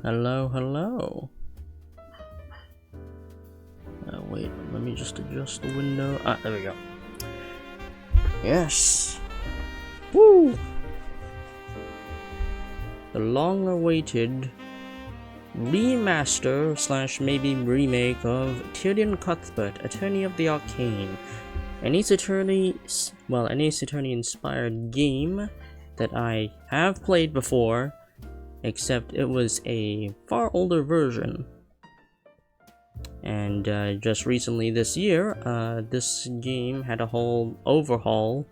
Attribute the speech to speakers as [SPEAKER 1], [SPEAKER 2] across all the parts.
[SPEAKER 1] Hello, hello. Wait, let me just adjust the window. Ah, there we go. Yes. Woo! The long-awaited remaster / maybe remake of Tyrion Cuthbert, Attorney of the Arcane. An Ace Attorney inspired game that I have played before, except it was a far older version. And just recently this year, this game had a whole overhaul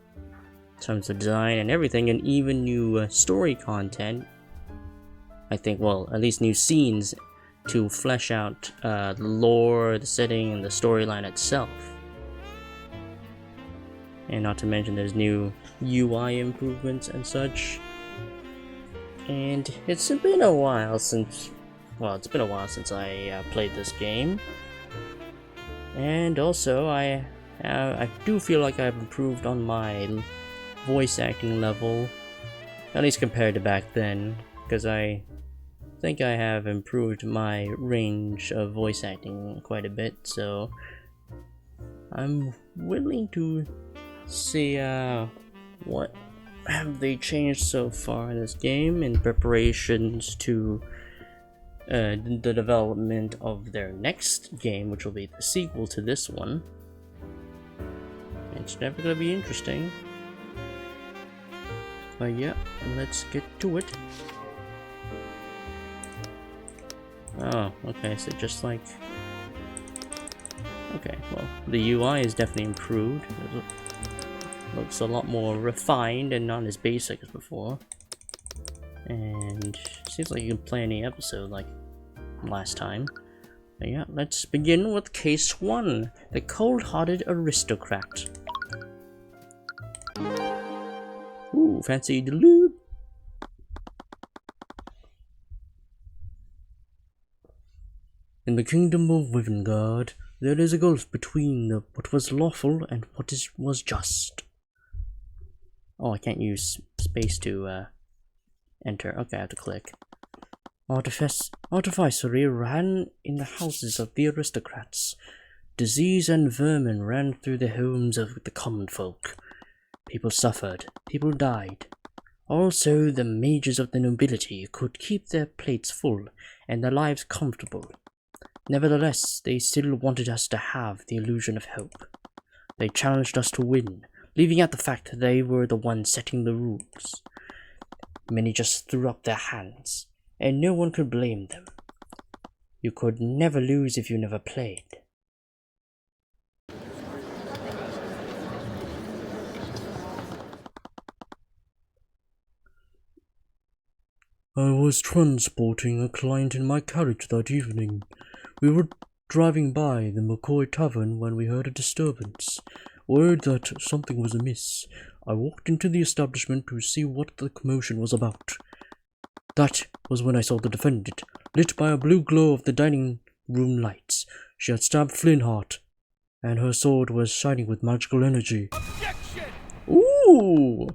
[SPEAKER 1] in terms of design and everything, and even new story content. I think, well, at least new scenes to flesh out the lore, the setting, and the storyline itself. And not to mention there's new UI improvements and such. And it's been a while since, I played this game. And also I do feel like I've improved on my voice acting level, at least compared to back then, because I think I have improved my range of voice acting quite a bit, so I'm willing to see what have they changed so far in this game in preparations to the development of their next game, which will be the sequel to this one. It's definitely gonna be interesting. But yeah, let's get to it. Oh, okay, so just like... Okay, well, the UI is definitely improved. Looks a lot more refined and not as basic as before. And seems like you can play any episode like last time. But yeah, let's begin with case 1, the cold-hearted aristocrat. Ooh, fancy the loot. In the kingdom of Wivengard, there is a gulf between what was lawful and what was just. Oh, I can't use space to enter. Okay, I have to click. Artificery ran in the houses of the aristocrats. Disease and vermin ran through the homes of the common folk. People suffered, people died. Also, the mages of the nobility could keep their plates full and their lives comfortable. Nevertheless, they still wanted us to have the illusion of hope. They challenged us to win, leaving out the fact that they were the ones setting the rules. Many just threw up their hands, and no one could blame them. You could never lose if you never played. I was transporting a client in my carriage that evening. We were driving by the McCoy Tavern when we heard a disturbance. Word that something was amiss. I walked into the establishment to see what the commotion was about. That was when I saw the defendant, lit by a blue glow of the dining room lights. She had stabbed Flintheart, and her sword was shining with magical energy. Objection! Ooh!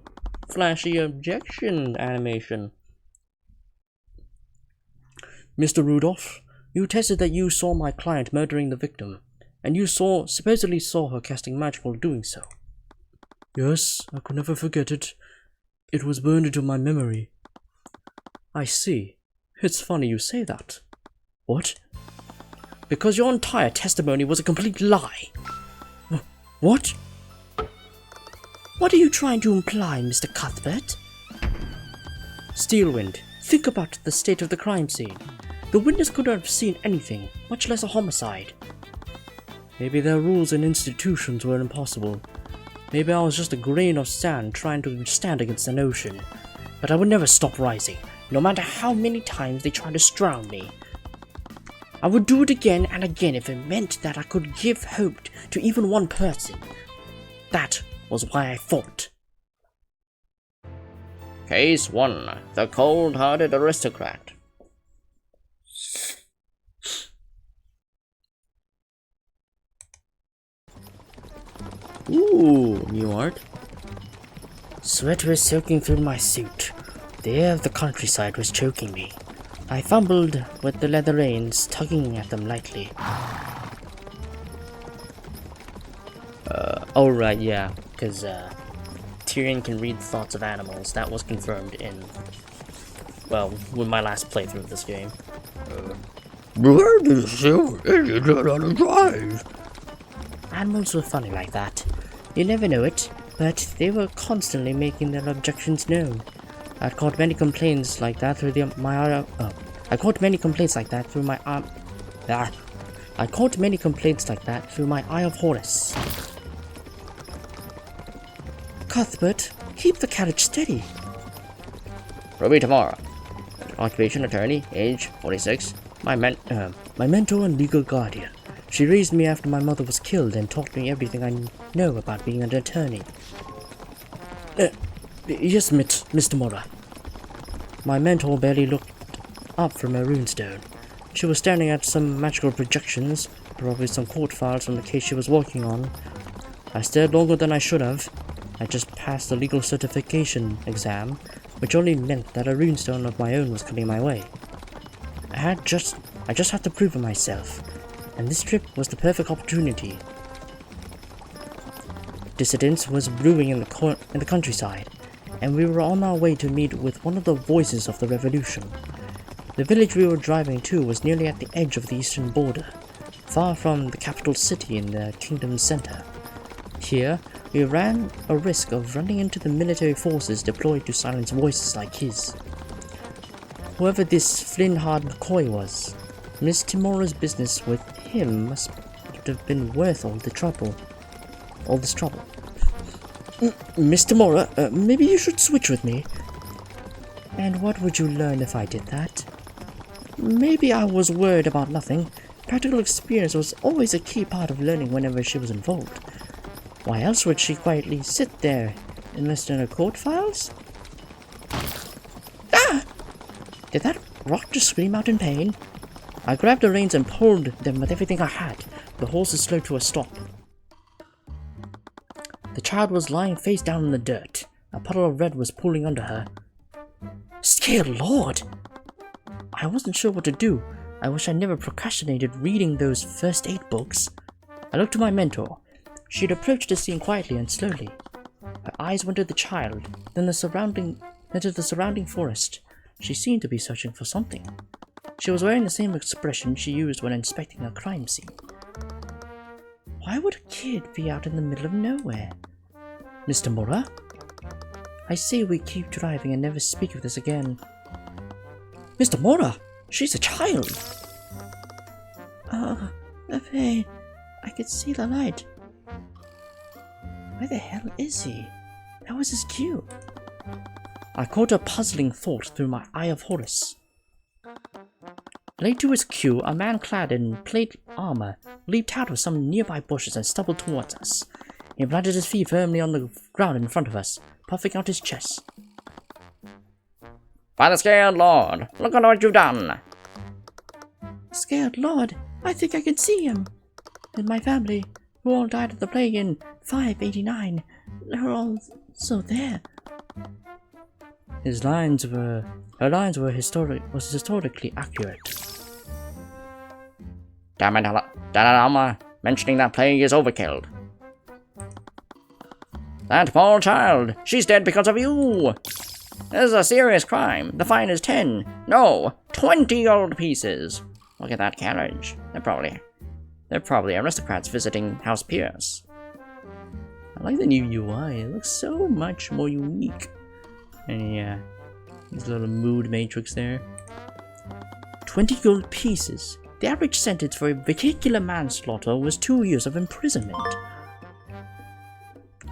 [SPEAKER 1] Flashy objection animation. Mr. Rudolph, you tested that you saw my client murdering the victim, and you supposedly saw her casting magic while doing so. Yes, I could never forget it. It was burned into my memory. I see. It's funny you say that. What? Because your entire testimony was a complete lie. What? What are you trying to imply, Mr. Cuthbert? Steelwind, think about the state of the crime scene. The witness could not have seen anything, much less a homicide. Maybe their rules and institutions were impossible. Maybe I was just a grain of sand trying to stand against an ocean. But I would never stop rising, no matter how many times they tried to drown me. I would do it again and again if it meant that I could give hope to even one person. That was why I fought. Case 1, the cold-hearted aristocrat. Ooh, new art. Sweat was soaking through my suit. The air of the countryside was choking me. I fumbled with the leather reins, tugging at them lightly. Oh right, yeah, because Tyrion can read the thoughts of animals. That was confirmed in, well, with my last playthrough of this game. Where did you idiot on a drive? Animals were funny like that. You never know it, but they were constantly making their objections known. I caught many complaints like that through I caught many complaints like that through my I caught many complaints like that through my Eye of Horus. Cuthbert, keep the carriage steady. Ruby Tamara, occupation attorney, age 46. My mentor and legal guardian. She raised me after my mother was killed and taught me everything I know about being an attorney. Yes, Mr. Mora. My mentor barely looked up from her runestone. She was staring at some magical projections, probably some court files from the case she was working on. I stared longer than I should have. I just passed the legal certification exam, which only meant that a runestone of my own was coming my way. I just had to prove it myself, and this trip was the perfect opportunity. Dissidence was brewing in the countryside, and we were on our way to meet with one of the voices of the revolution. The village we were driving to was nearly at the edge of the eastern border, far from the capital city in the kingdom's center. Here, we ran a risk of running into the military forces deployed to silence voices like his. Whoever this Flinthard McCoy was, Miss Timora's business with him must have been worth all this trouble. Miss Timora, maybe you should switch with me. And what would you learn if I did that? Maybe I was worried about nothing. Practical experience was always a key part of learning whenever she was involved. Why else would she quietly sit there, enlist in her court files? Ah! Did that rock just scream out in pain? I grabbed the reins and pulled them with everything I had. The horses slowed to a stop. The child was lying face down in the dirt. A puddle of red was pooling under her. Scared Lord! I wasn't sure what to do. I wish I never procrastinated reading those first aid books. I looked to my mentor. She had approached the scene quietly and slowly. Her eyes went to the child, then to the surrounding forest. She seemed to be searching for something. She was wearing the same expression she used when inspecting a crime scene. Why would a kid be out in the middle of nowhere? Mr. Mora? I say we keep driving and never speak of this again. Mr. Mora! She's a child! The pain. I could see the light. Where the hell is he? That was his cue. I caught a puzzling thought through my Eye of Horus. Late to his cue, a man clad in plate armor leaped out of some nearby bushes and stumbled towards us. He planted his feet firmly on the ground in front of us, puffing out his chest. By the Scared Lord, look at what you've done! Scared Lord? I think I can see him! And my family, who all died of the plague in 589, they're all so there. Her lines were historically accurate. Damn it, Alma, mentioning that plague is overkill. That poor child, she's dead because of you! This is a serious crime. The fine is 10, no, 20 gold pieces. Look at that carriage. They're probably aristocrats visiting House Pierce. I like the new UI. It looks so much more unique. And yeah, there's a little mood matrix there. 20 gold pieces. The average sentence for vehicular manslaughter was 2 years of imprisonment.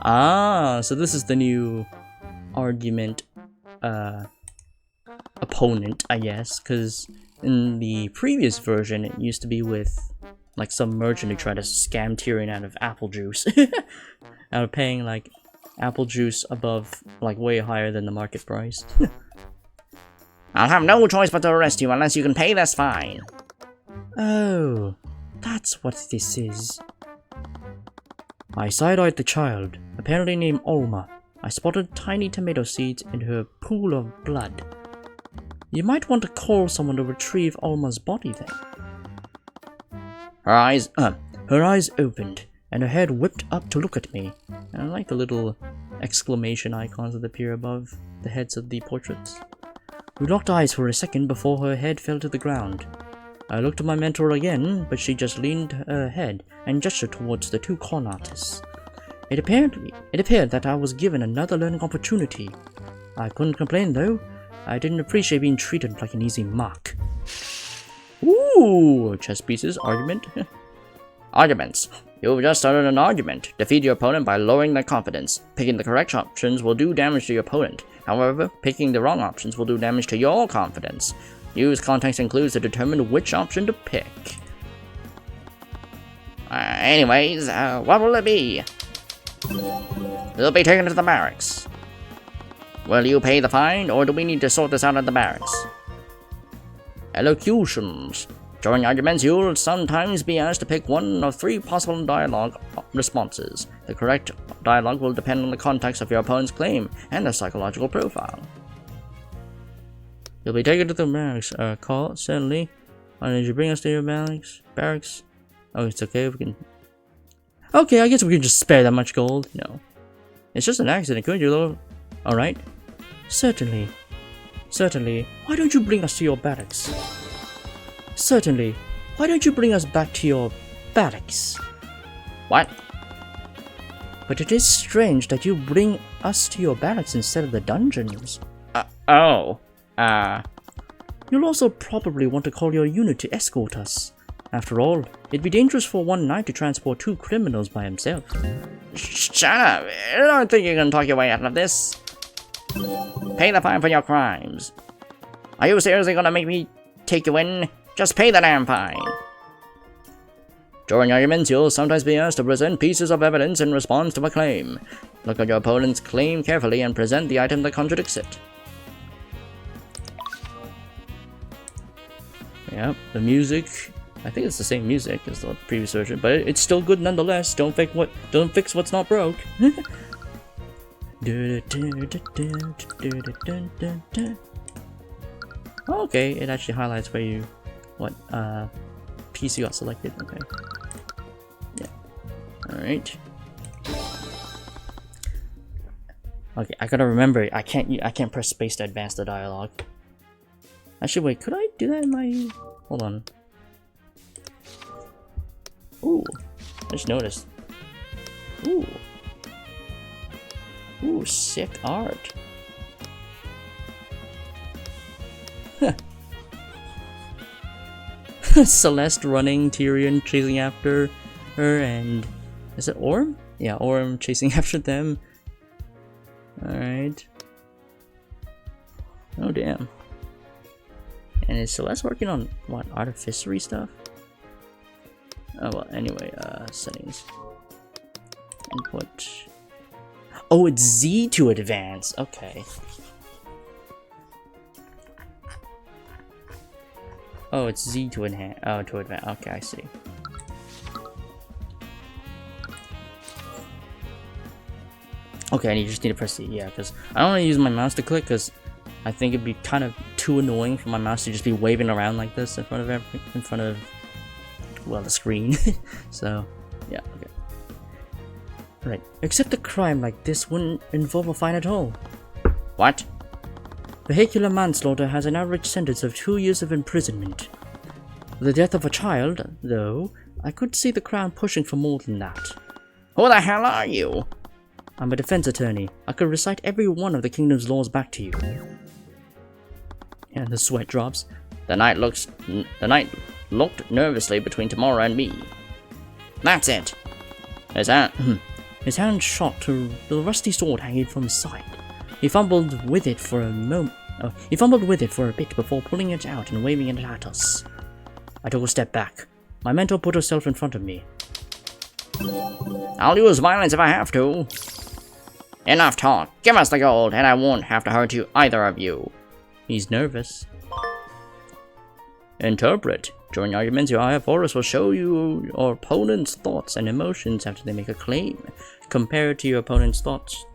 [SPEAKER 1] Ah, so this is the new argument opponent, I guess, because in the previous version it used to be with like some merchant who tried to scam Tyrion out of apple juice. Out of paying like apple juice above, like way higher than the market price. I'll have no choice but to arrest you unless you can pay this fine. Oh, that's what this is. I side-eyed the child, apparently named Alma. I spotted tiny tomato seeds in her pool of blood. You might want to call someone to retrieve Alma's body then. Her eyes opened, and her head whipped up to look at me. And I like the little exclamation icons that appear above the heads of the portraits. We locked eyes for a second before her head fell to the ground. I looked at my mentor again, but she just leaned her head and gestured towards the two con artists. It appeared that I was given another learning opportunity. I couldn't complain though. I didn't appreciate being treated like an easy mark. Ooh, chess pieces, argument. Arguments. You've just started an argument. Defeat your opponent by lowering their confidence. Picking the correct options will do damage to your opponent. However, picking the wrong options will do damage to your confidence. Use context and clues to determine which option to pick. Anyways, what will it be? It'll be taken to the barracks. Will you pay the fine, or do we need to sort this out at the barracks? Elocutions. During arguments, you'll sometimes be asked to pick one of 3 possible dialogue responses. The correct dialogue will depend on the context of your opponent's claim and their psychological profile. You'll be taken to the barracks. Call, certainly. Did you bring us to your barracks? Oh, it's okay, we can... Okay, I guess we can just spare that much gold. No. It's just an accident, could you, though? Alright. Certainly. Certainly. Why don't you bring us to your barracks? Certainly. Why don't you bring us back to your barracks? What? But it is strange that you bring us to your barracks instead of the dungeons. You'll also probably want to call your unit to escort us. After all, it'd be dangerous for one knight to transport 2 criminals by himself. Shut up! I don't think you can talk your way out of this. Pay the fine for your crimes. Are you seriously gonna make me take you in? Just pay the damn fine. During arguments, you'll sometimes be asked to present pieces of evidence in response to a claim. Look at your opponent's claim carefully and present the item that contradicts it. Yep, the music. I think it's the same music as the previous version, but it's still good nonetheless. Don't fix what's not broke. Okay, it actually highlights where you what piece you got selected. Okay. Yeah. Alright. Okay, I gotta remember I can't press space to advance the dialogue. Actually wait, could I do that in my hold on. Ooh, I just noticed. Ooh. Ooh, sick art. Celeste running, Tyrion chasing after her, and is it Orm? Yeah, Orm chasing after them. Alright. Oh damn. And is Celeste working on what, artificery stuff? Oh well, anyway, settings. Input. Oh, it's Z to advance. Okay. Oh, it's Z to enhance. Oh, to advance. Okay, I see. Okay, you just need to press Z. Yeah, because I don't want to use my mouse to click because I think it'd be kind of too annoying for my mouse to just be waving around like this in front of well, the screen. So, yeah, okay. Right. Except a crime like this wouldn't involve a fine at all. What? Vehicular manslaughter has an average sentence of 2 years of imprisonment. The death of a child, though, I could see the Crown pushing for more than that. Who the hell are you? I'm a defense attorney. I could recite every one of the kingdom's laws back to you. And the sweat drops. The knight looked nervously between Tamora and me. That's it. His hand shot to the rusty sword hanging from his side. He fumbled with it for a bit before pulling it out and waving it at us. I took a step back. My mentor put herself in front of me. I'll use violence if I have to. Enough talk. Give us the gold, and I won't have to hurt either of you. He's nervous. Interpret. During arguments, your eye of Horus will show you your opponent's thoughts and emotions after they make a claim. Compare it to your opponent's thoughts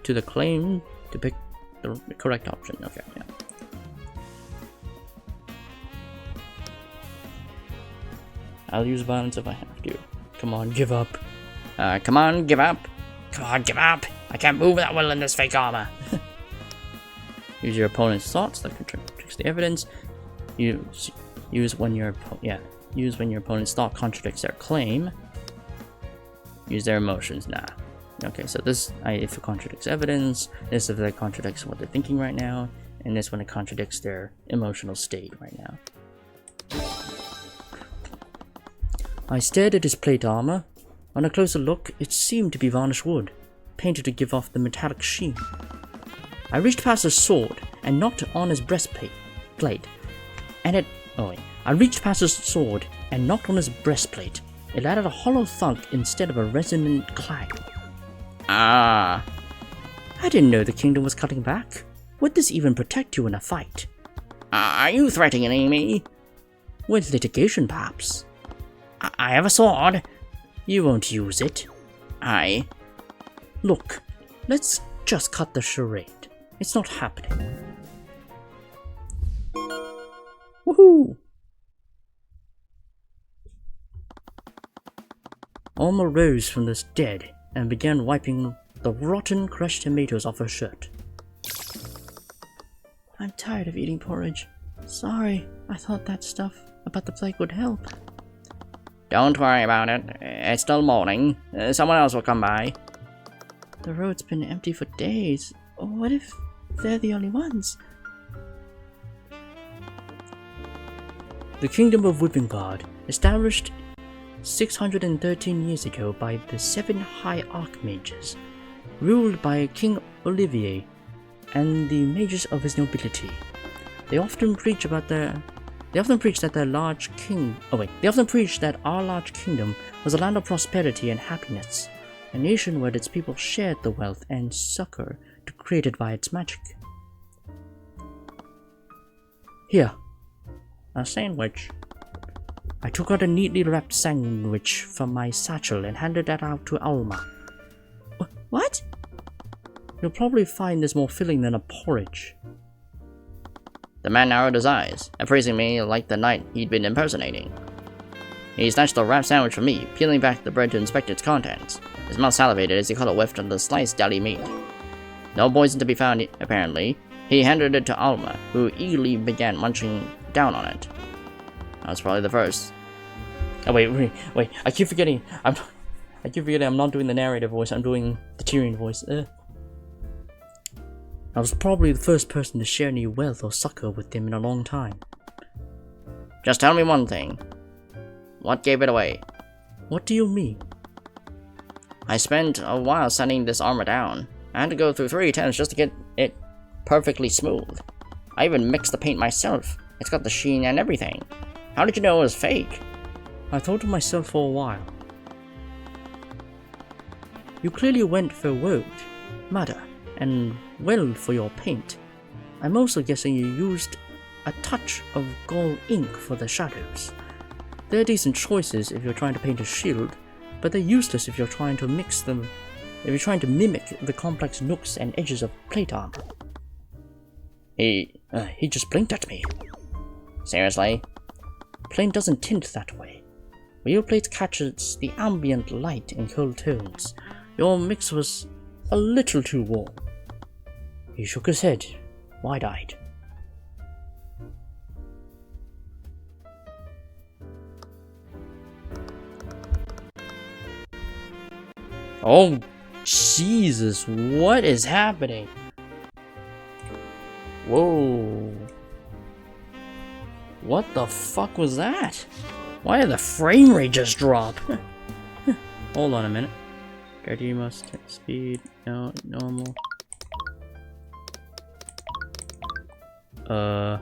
[SPEAKER 1] to the claim to pick the correct option. Okay, yeah. I'll use violence if I have to. Come on, give up.
[SPEAKER 2] Come on, give up. Come on, give up. I can't move that well in this fake armor.
[SPEAKER 1] Use your opponent's thoughts that contradicts the evidence. Use when your opponent's thought contradicts their claim. Use their emotions. Nah. Okay, so this if it contradicts evidence, this if it contradicts what they're thinking right now, and this when it contradicts their emotional state right now. I stared at his plate armor. On a closer look, it seemed to be varnished wood, painted to give off the metallic sheen. I reached past his sword and knocked on his breastplate, I reached past his sword and knocked on his breastplate. It added a hollow thunk instead of a resonant clang.
[SPEAKER 2] Ah.
[SPEAKER 1] I didn't know the kingdom was cutting back. Would this even protect you in a fight?
[SPEAKER 2] Are you threatening me?
[SPEAKER 1] With litigation, perhaps.
[SPEAKER 2] I have a sword.
[SPEAKER 1] You won't use it. Look, let's just cut the charade. It's not happening. Woohoo! Alma rose from the dead and began wiping the rotten crushed tomatoes off her shirt. I'm tired of eating porridge. Sorry, I thought that stuff about the plague would help.
[SPEAKER 2] Don't worry about it. It's still morning. Someone else will come by.
[SPEAKER 1] The road's been empty for days. What if they're the only ones? The Kingdom of Whippingard, established 613 years ago by the 7 High Archmages, ruled by King Olivier and the mages of his nobility. They often preach that our large kingdom was a land of prosperity and happiness, a nation where its people shared the wealth and succor created by its magic. Here, a sandwich. I took out a neatly wrapped sandwich from my satchel and handed that out to Alma. What? You'll probably find this more filling than a porridge.
[SPEAKER 2] The man narrowed his eyes, appraising me like the knight he'd been impersonating. He snatched the wrapped sandwich from me, peeling back the bread to inspect its contents. His mouth salivated as he caught a whiff of the sliced deli meat. No poison to be found, apparently. He handed it to Alma, who eagerly began munching down on it. I was probably the first.
[SPEAKER 1] Oh wait! I keep forgetting. I'm not doing the narrator voice. I'm doing the Tyrion voice. I was probably the first person to share any wealth or succor with him in a long time.
[SPEAKER 2] Just tell me one thing. What gave it away?
[SPEAKER 1] What do you mean?
[SPEAKER 2] I spent a while sanding this armor down. I had to go through 3 attempts just to get it perfectly smooth. I even mixed the paint myself. It's got the sheen and everything. How did you know it was fake?
[SPEAKER 1] I thought to myself for a while. You clearly went for wood, madder, and well for your paint. I'm also guessing you used a touch of gold ink for the shadows. They're decent choices if you're trying to paint a shield, but they're useless if you're trying to mimic the complex nooks and edges of plate armor.
[SPEAKER 2] He
[SPEAKER 1] just blinked at me.
[SPEAKER 2] Seriously?
[SPEAKER 1] Plane doesn't tint that way. Real plate catches the ambient light in cold tones. Your mix was a little too warm. He shook his head, wide-eyed. Oh, Jesus, what is happening? Whoa. What the fuck was that? Why did the frame rate just drop? Hold on a minute. Guardian must speed, no, normal. Do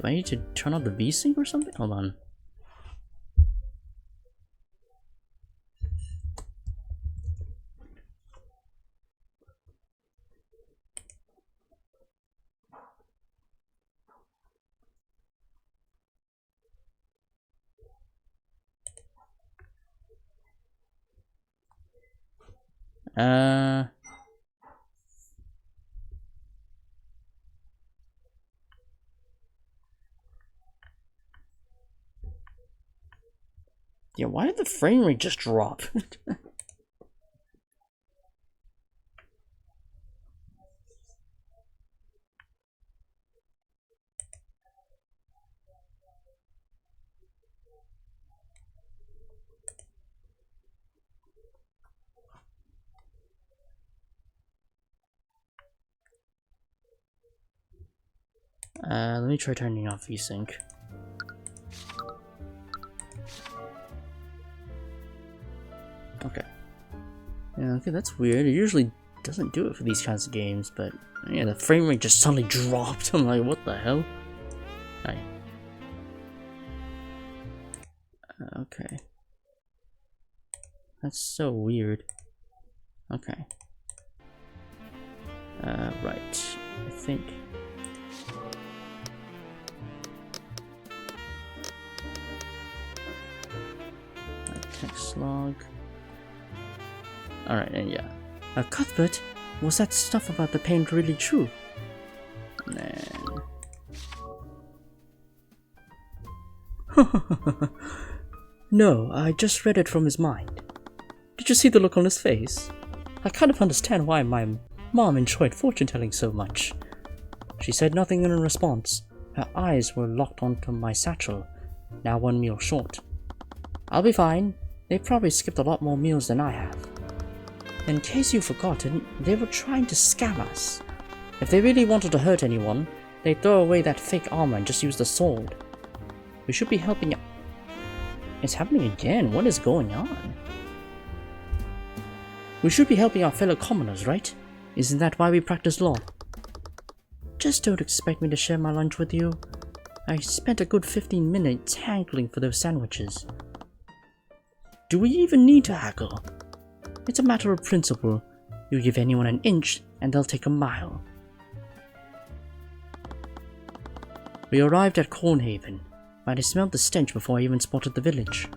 [SPEAKER 1] I need to turn on the VSync or something? Hold on. Yeah, why did the frame rate just drop? Let me try turning off VSync. Okay. Yeah, okay, that's weird. It usually doesn't do it for these kinds of games, but yeah, the frame rate just suddenly dropped. I'm like, what the hell? Hi. Okay. That's so weird. Okay. Right. I think. Text log. Alright, and yeah. Cuthbert, was that stuff about the paint really true? Man. No, I just read it from his mind. Did you see the look on his face? I kind of understand why my mom enjoyed fortune-telling so much. She said nothing in response. Her eyes were locked onto my satchel, now 1 meal short. I'll be fine. They probably skipped a lot more meals than I have. In case you've forgotten, they were trying to scam us. If they really wanted to hurt anyone, they'd throw away that fake armor and just use the sword. We should be helping. It's happening again. What is going on? We should be helping our fellow commoners, right? Isn't that why we practice law? Just don't expect me to share my lunch with you. I spent a good 15 minutes hankering for those sandwiches. Do we even need to haggle? It's a matter of principle. You give anyone an inch, and they'll take a mile. We arrived at Cornhaven, but I smelled the stench before I even spotted the village.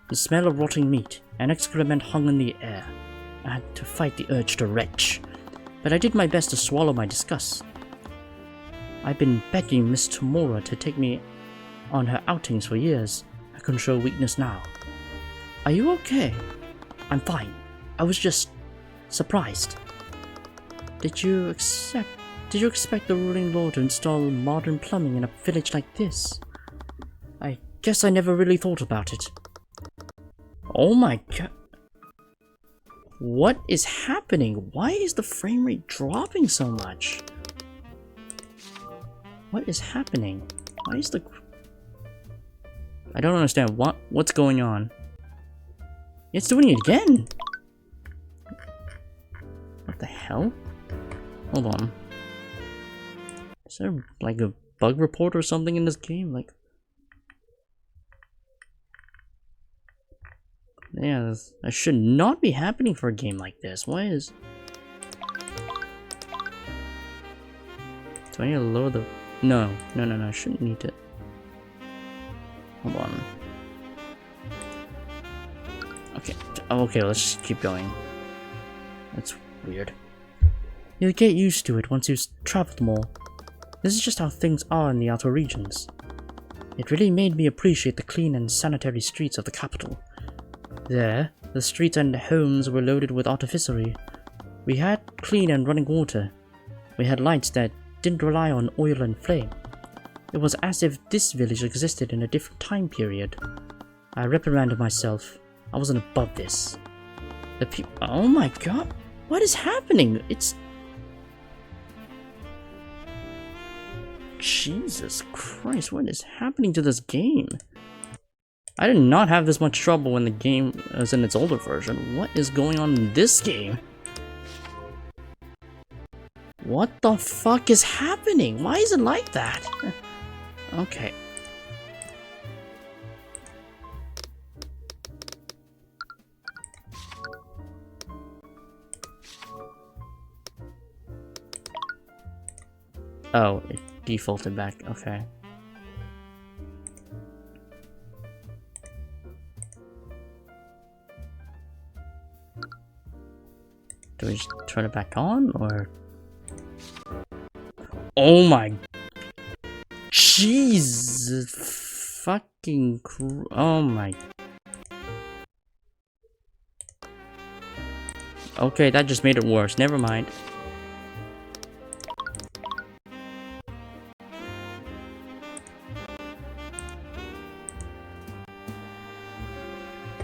[SPEAKER 1] The smell of rotting meat and excrement hung in the air. I had to fight the urge to retch, but I did my best to swallow my disgust. I've been begging Miss Tamora to take me on her outings for years. I couldn't show weakness now. Are you okay? I'm fine. I was just surprised. Did you expect the ruling lord to install modern plumbing in a village like this? I guess I never really thought about it. Oh my god. What is happening? Why is the frame rate dropping so much? What is happening? Why is the... I don't understand. What's going on? It's doing it again! What the hell? Hold on. Is there like a bug report or something in this game? Like... Yeah, that should not be happening for a game like this. Why is... Do I need to lower the... No, I shouldn't need to... Hold on. Okay, let's just keep going. That's weird. You'll get used to it once you've traveled more. This is just how things are in the outer regions. It really made me appreciate the clean and sanitary streets of the capital. There, the streets and homes were loaded with artificery. We had clean and running water. We had lights that didn't rely on oil and flame. It was as if this village existed in a different time period. I reprimanded myself. I wasn't above this. The people... Oh my god! What is happening? It's... Jesus Christ, what is happening to this game? I did not have this much trouble when the game was in its older version. What is going on in this game? What the fuck is happening? Why is it like that? Okay. Oh, it defaulted back. Okay. Do we just turn it back on, or... Oh my... Jesus fucking... Oh my... Okay, that just made it worse. Never mind.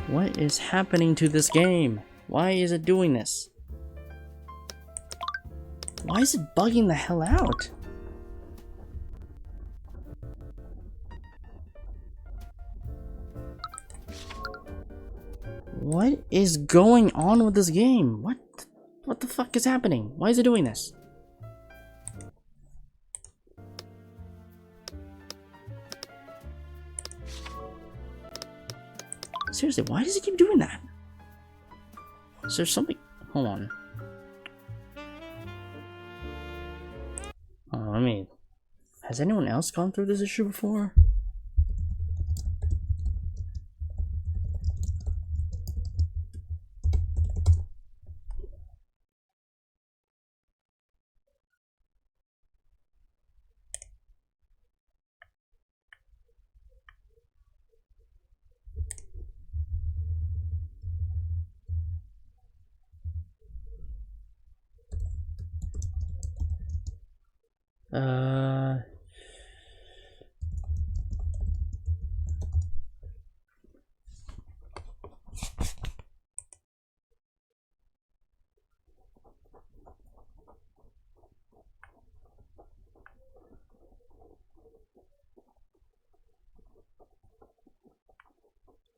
[SPEAKER 1] What is happening to this game? Why is it doing this? Why is it bugging the hell out? What is going on with this game? What the fuck is happening? Why is it doing this? Seriously, why does it keep doing that? Is there something? Hold on. Oh, I mean, has anyone else gone through this issue before?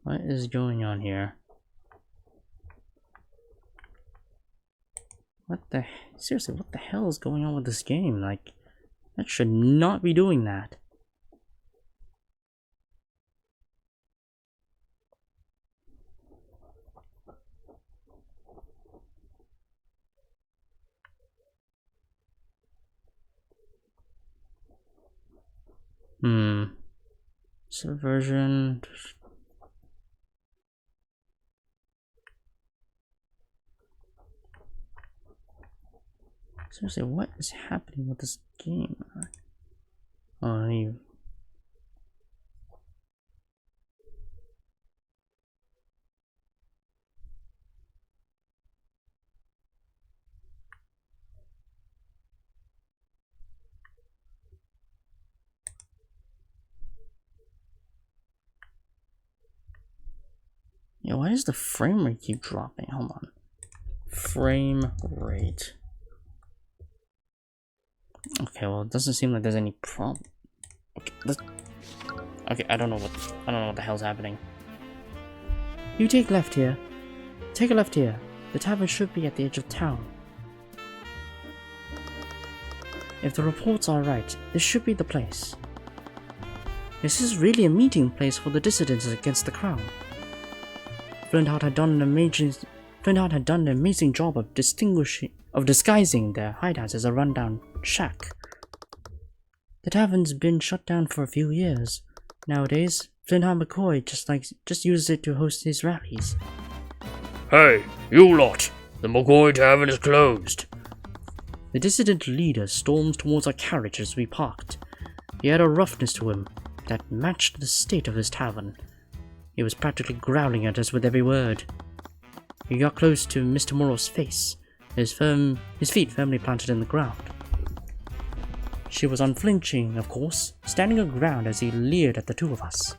[SPEAKER 1] What is going on here? Seriously, what the hell is going on with this game? Like, that should not be doing that. Subversion. Seriously, what is happening with this game? Oh, yeah, why does the frame rate keep dropping? Hold on. Frame rate. Okay, well, it doesn't seem like there's any problem. Okay, I don't know what the hell's happening. You take left here. Take a left here. The tavern should be at the edge of town. If the reports are right, this should be the place. This is really a meeting place for the dissidents against the crown. Flintheart had done an amazing job of disguising their hideouts as a rundown shack. The tavern's been shut down for a few years. Nowadays, Flintheart McCoy just uses it to host his rallies.
[SPEAKER 3] Hey, you lot! The McCoy Tavern is closed.
[SPEAKER 1] The dissident leader storms towards our carriage as we parked. He had a roughness to him that matched the state of his tavern. He was practically growling at us with every word. He got close to Mr. Morrow's face, his feet firmly planted in the ground. She was unflinching, of course, standing her ground as he leered at the two of us.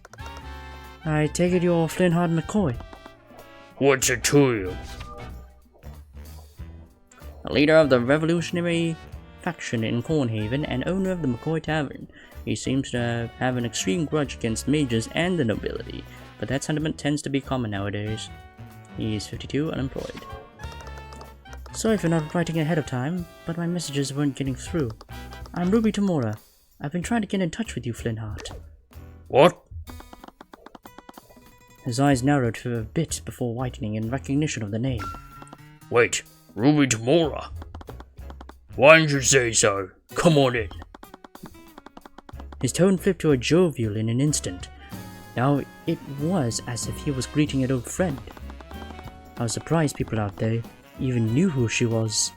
[SPEAKER 1] I take it you're Flintheart McCoy?
[SPEAKER 3] What's it to you?
[SPEAKER 1] A leader of the revolutionary faction in Cornhaven and owner of the McCoy Tavern. He seems to have an extreme grudge against mages and the nobility, but that sentiment tends to be common nowadays. He is 52, unemployed. Sorry for not writing ahead of time, but my messages weren't getting through. I'm Ruby Tamora. I've been trying to get in touch with you, Flintheart.
[SPEAKER 3] What?
[SPEAKER 1] His eyes narrowed for a bit before whitening in recognition of the name.
[SPEAKER 3] Wait, Ruby Tamora? Why didn't you say so? Come on in.
[SPEAKER 1] His tone flipped to a jovial in an instant. Now it was as if he was greeting an old friend. I was surprised people out there even knew who she was.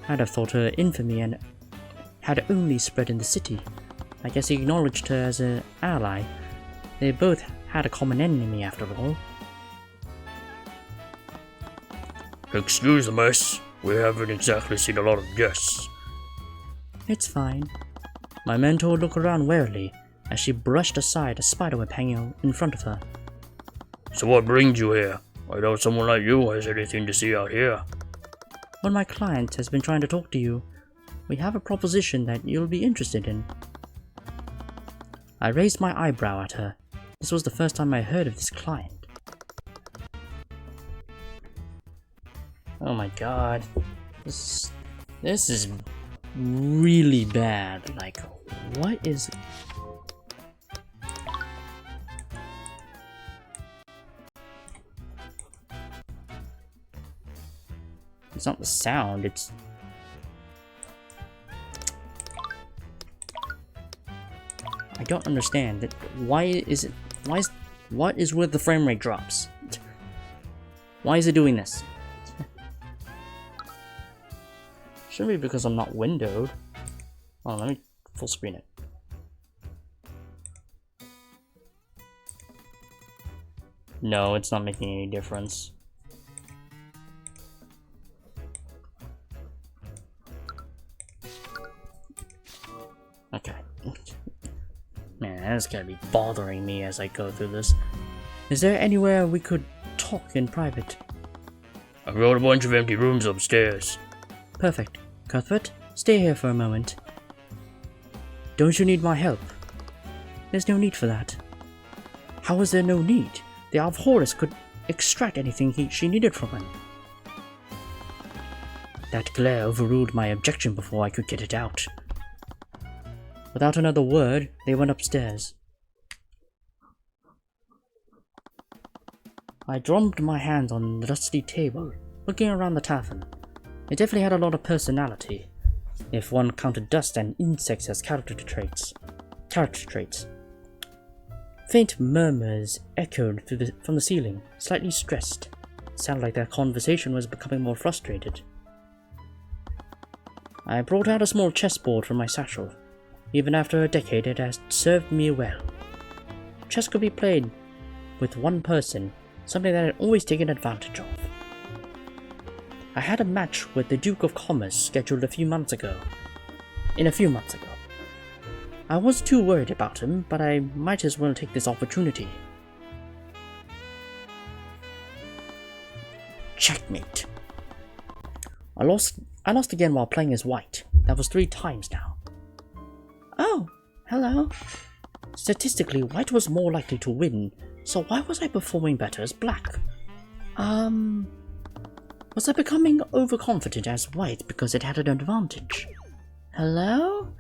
[SPEAKER 1] I'd have thought her infamy and had only spread in the city. I guess he acknowledged her as an ally. They both had a common enemy after all.
[SPEAKER 3] Excuse the mess. We haven't exactly seen a lot of guests.
[SPEAKER 1] It's fine. My mentor looked around warily as she brushed aside a spiderweb hanging in front of her.
[SPEAKER 3] So what brings you here? I doubt someone like you has anything to see out here.
[SPEAKER 1] One of my clients has been trying to talk to you. We have a proposition that you'll be interested in. I raised my eyebrow at her. This was the first time I heard of this client. Oh my god. This is really bad. Like, what is... It's not the sound, it's... I don't understand that. What is with the frame rate drops? Why is it doing this? Shouldn't be because I'm not windowed. Oh, let me full screen it. No, it's not making any difference. Okay. Man, that's gotta be bothering me as I go through this. Is there anywhere we could talk in private?
[SPEAKER 3] I've got a bunch of empty rooms upstairs.
[SPEAKER 1] Perfect. Cuthbert, stay here for a moment. Don't you need my help? There's no need for that. How is there no need? The Eye of Horus could extract anything she needed from him. That glare overruled my objection before I could get it out. Without another word, they went upstairs. I drummed my hands on the dusty table, looking around the tavern. It definitely had a lot of personality, if one counted dust and insects as character traits. Faint murmurs echoed from the ceiling, slightly stressed. It sounded like their conversation was becoming more frustrated. I brought out a small chessboard from my satchel. Even after a decade, it has served me well. Chess could be played with one person, something that I'd always taken advantage of. I had a match with the Duke of Commerce scheduled a few months ago. I wasn't too worried about him, but I might as well take this opportunity. Checkmate. I lost again while playing as white. That was 3 times now. Oh, hello. Statistically, white was more likely to win, so why was I performing better as black? Was I becoming overconfident as white because it had an advantage? Hello?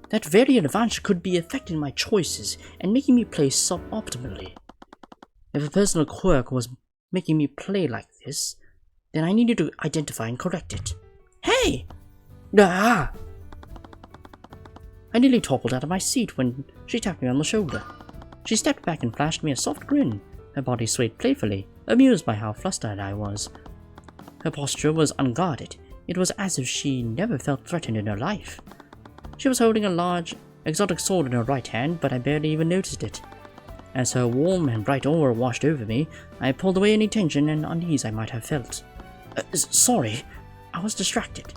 [SPEAKER 1] That very advantage could be affecting my choices and making me play suboptimally. If a personal quirk was making me play like this, then I needed to identify and correct it. Hey! Ah! I nearly toppled out of my seat when she tapped me on the shoulder. She stepped back and flashed me a soft grin. Her body swayed playfully, amused by how flustered I was. Her posture was unguarded. It was as if she never felt threatened in her life. She was holding a large, exotic sword in her right hand, but I barely even noticed it. As her warm and bright aura washed over me, I pulled away any tension and unease I might have felt. Sorry, I was distracted.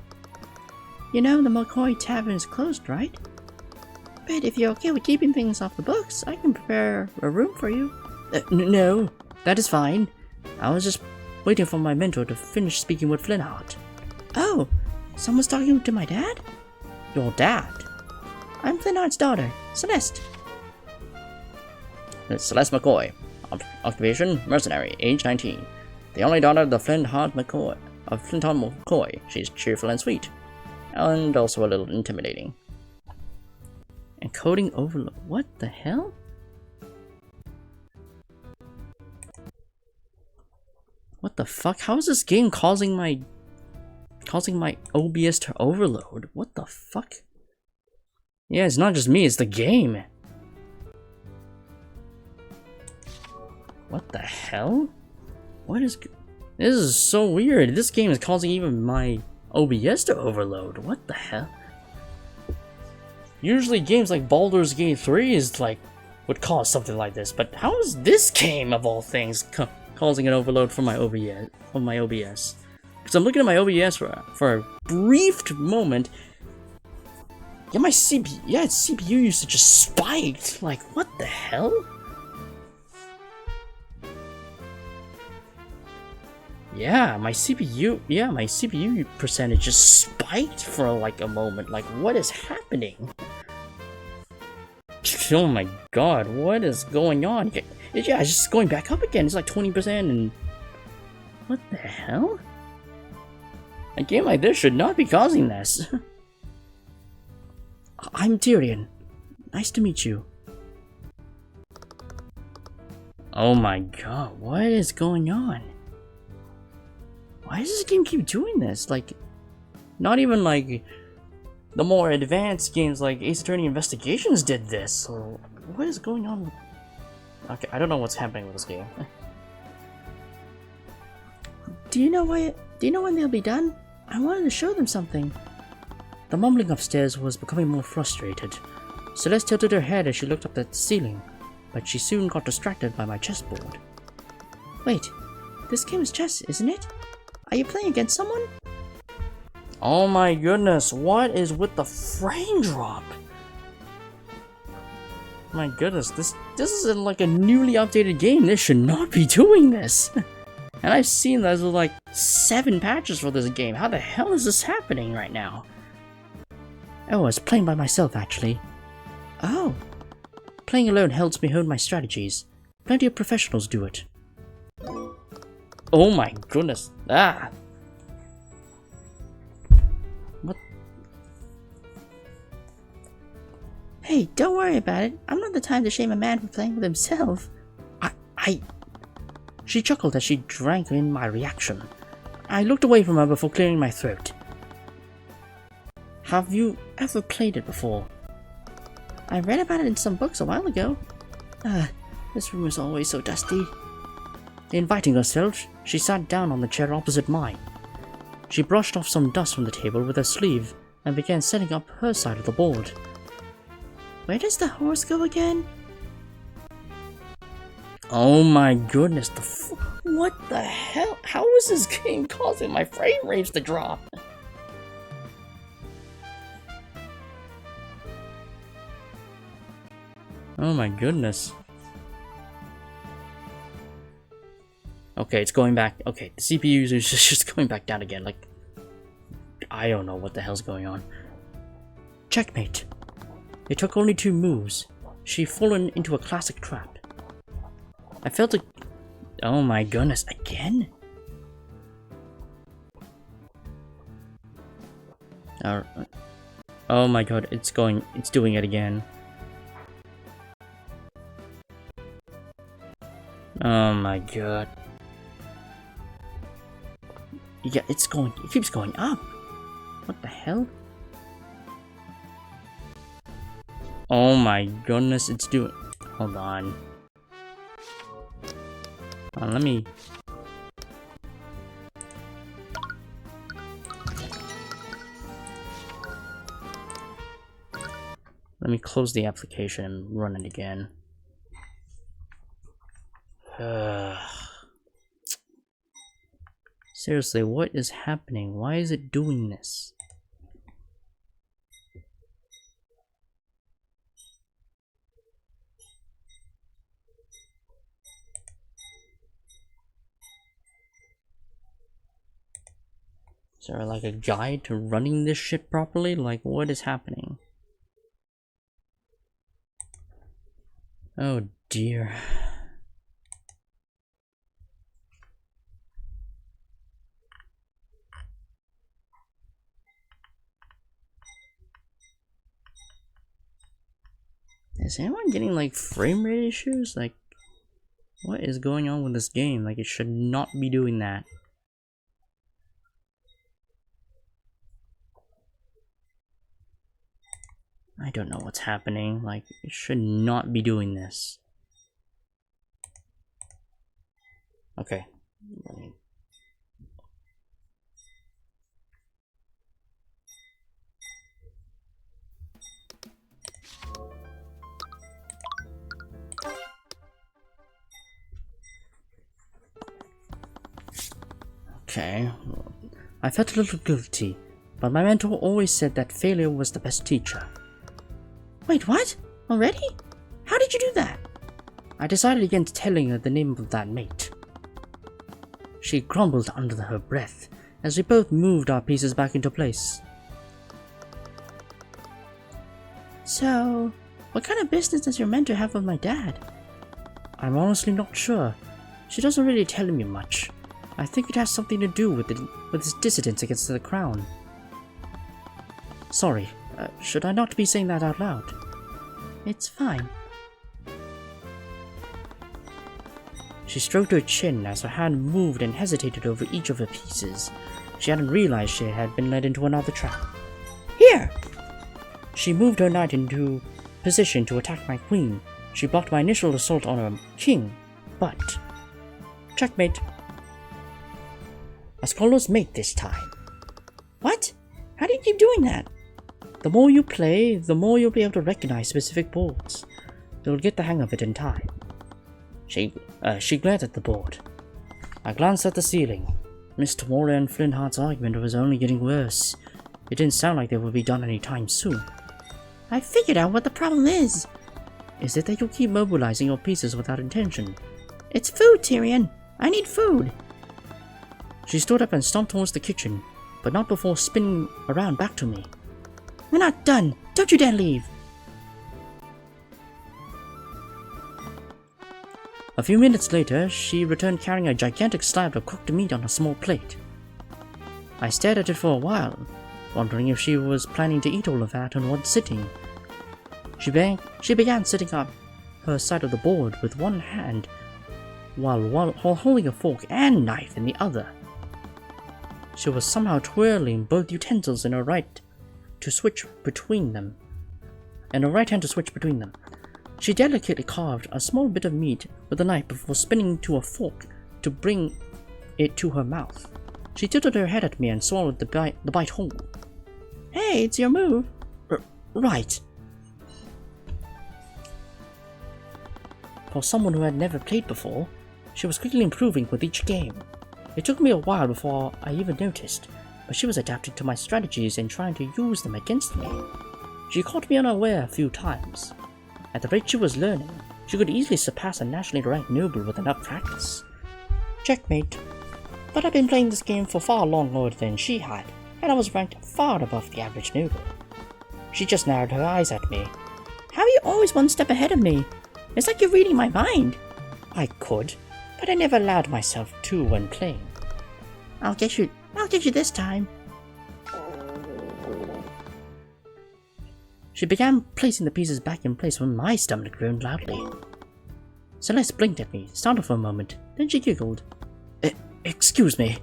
[SPEAKER 1] You know, the McCoy Tavern is closed, right? But if you're okay with keeping things off the books, I can prepare a room for you. No, that is fine. I was just waiting for my mentor to finish speaking with Flintheart. Oh, someone's talking to my dad? Your dad? I'm Flintheart's daughter, Celeste.
[SPEAKER 2] Celeste McCoy. Occupation, mercenary, age 19. The only daughter of the Flintheart McCoy. She's cheerful and sweet. And also a little intimidating.
[SPEAKER 1] Encoding overload. What the hell? What the fuck? How is this game causing my OBS to overload? What the fuck? Yeah, it's not just me, it's the game. What the hell? What is... This is so weird. This game is causing even my OBS to overload. What the hell? Usually games like Baldur's Gate 3 is like would cause something like this, but how is this game of all things causing an overload for my OBS? Because I'm looking at my OBS for a brief moment. Yeah, my CPU, its CPU usage just spiked. Like, what the hell? Yeah, my CPU percentage just spiked for like a moment. Like, what is happening? Oh my god, what is going on? Yeah, it's just going back up again. It's like 20% and... What the hell? A game like this should not be causing this. I'm Tyrion. Nice to meet you. Oh my god, what is going on? Why does this game keep doing this? Like, not even like the more advanced games like Ace Attorney Investigations did this. So, what is going on? Okay, I don't know what's happening with this game. Do you know when they'll be done? I wanted to show them something. The mumbling upstairs was becoming more frustrated. Celeste tilted her head as she looked up at the ceiling, but she soon got distracted by my chessboard. Wait, this game is chess, isn't it? Are you playing against someone? Oh my goodness, what is with the frame drop? My goodness, this is like a newly updated game. This should not be doing this. And I've seen there's like 7 patches for this game. How the hell is this happening right now? Oh, I was playing by myself actually. Oh. Playing alone helps me hone my strategies. Plenty of professionals do it. Oh my goodness. Ah. What? Hey, don't worry about it. I'm not the time to shame a man for playing with himself. She chuckled as she drank in my reaction. I looked away from her before clearing my throat. Have you ever played it before? I read about it in some books a while ago. This room is always so dusty. Inviting herself, she sat down on the chair opposite mine. She brushed off some dust from the table with her sleeve and began setting up her side of the board. Where does the horse go again? Oh my goodness, what the hell? How is this game causing my frame rates to drop? Oh my goodness. Okay, it's going back. Okay, the CPU is just going back down again. Like, I don't know what the hell's going on. Checkmate. It took only 2 moves. She'd fallen into a classic trap. I felt a... Oh my goodness, again? Oh my god, it's doing it again. Oh my god. Yeah, it keeps going up. What the hell? Oh my goodness, it's doing... Hold on. Let me... Let me close the application and run it again. Seriously, what is happening? Why is it doing this? Is there like a guide to running this shit properly? Like, what is happening? Oh dear. Is anyone getting like frame rate issues? Like, what is going on with this game? Like, it should not be doing that. I don't know what's happening. Like, it should not be doing this. Okay. Okay. I felt a little guilty, but my mentor always said that failure was the best teacher.
[SPEAKER 2] Wait, what? Already? How did you do that?
[SPEAKER 1] I decided against telling her the name of that mate. She grumbled under her breath as we both moved our pieces back into place.
[SPEAKER 2] So, what kind of business does your mentor have with my dad?
[SPEAKER 1] I'm honestly not sure. She doesn't really tell me much. I think it has something to do with his dissidence against the crown. Sorry, should I not be saying that out loud?
[SPEAKER 2] It's fine.
[SPEAKER 1] She stroked her chin as her hand moved and hesitated over each of her pieces. She hadn't realized she had been led into another trap.
[SPEAKER 2] Here!
[SPEAKER 1] She moved her knight into position to attack my queen. She blocked my initial assault on her king, but... checkmate. A scholar's mate this time.
[SPEAKER 2] What? How do you keep doing that?
[SPEAKER 1] The more you play, the more you'll be able to recognize specific boards. You'll get the hang of it in time. She glared at the board. I glanced at the ceiling. Miss Tamora and Flintheart's argument was only getting worse. It didn't sound like they would be done any time soon.
[SPEAKER 2] I figured out what the problem is.
[SPEAKER 1] Is it that you keep mobilizing your pieces without intention?
[SPEAKER 2] It's food, Tyrion. I need food.
[SPEAKER 1] She stood up and stomped towards the kitchen, but not before spinning around back to me.
[SPEAKER 2] We're not done. Don't you dare leave.
[SPEAKER 1] A few minutes later, she returned carrying a gigantic slab of cooked meat on a small plate. I stared at it for a while, wondering if she was planning to eat all of that in one sitting. She began sitting up her side of the board with one hand, while holding a fork and knife in the other. She was somehow twirling both utensils in her right hand to switch between them. She delicately carved a small bit of meat with a knife before spinning to a fork to bring it to her mouth. She tilted her head at me and swallowed the bite whole.
[SPEAKER 2] Hey, it's your move.
[SPEAKER 1] Right. For someone who had never played before, she was quickly improving with each game. It took me a while before I even noticed, but she was adapting to my strategies and trying to use them against me. She caught me unaware a few times. At the rate she was learning, she could easily surpass a nationally ranked noble with enough practice. Checkmate. But I've been playing this game for far longer than she had, and I was ranked far above the average noble. She just narrowed her eyes at me.
[SPEAKER 2] How are you always one step ahead of me? It's like you're reading my mind.
[SPEAKER 1] I could, but I never allowed myself to when playing.
[SPEAKER 2] I'll get you this time.
[SPEAKER 1] She began placing the pieces back in place when my stomach groaned loudly. Celeste blinked at me, startled for a moment, then she giggled. Excuse me.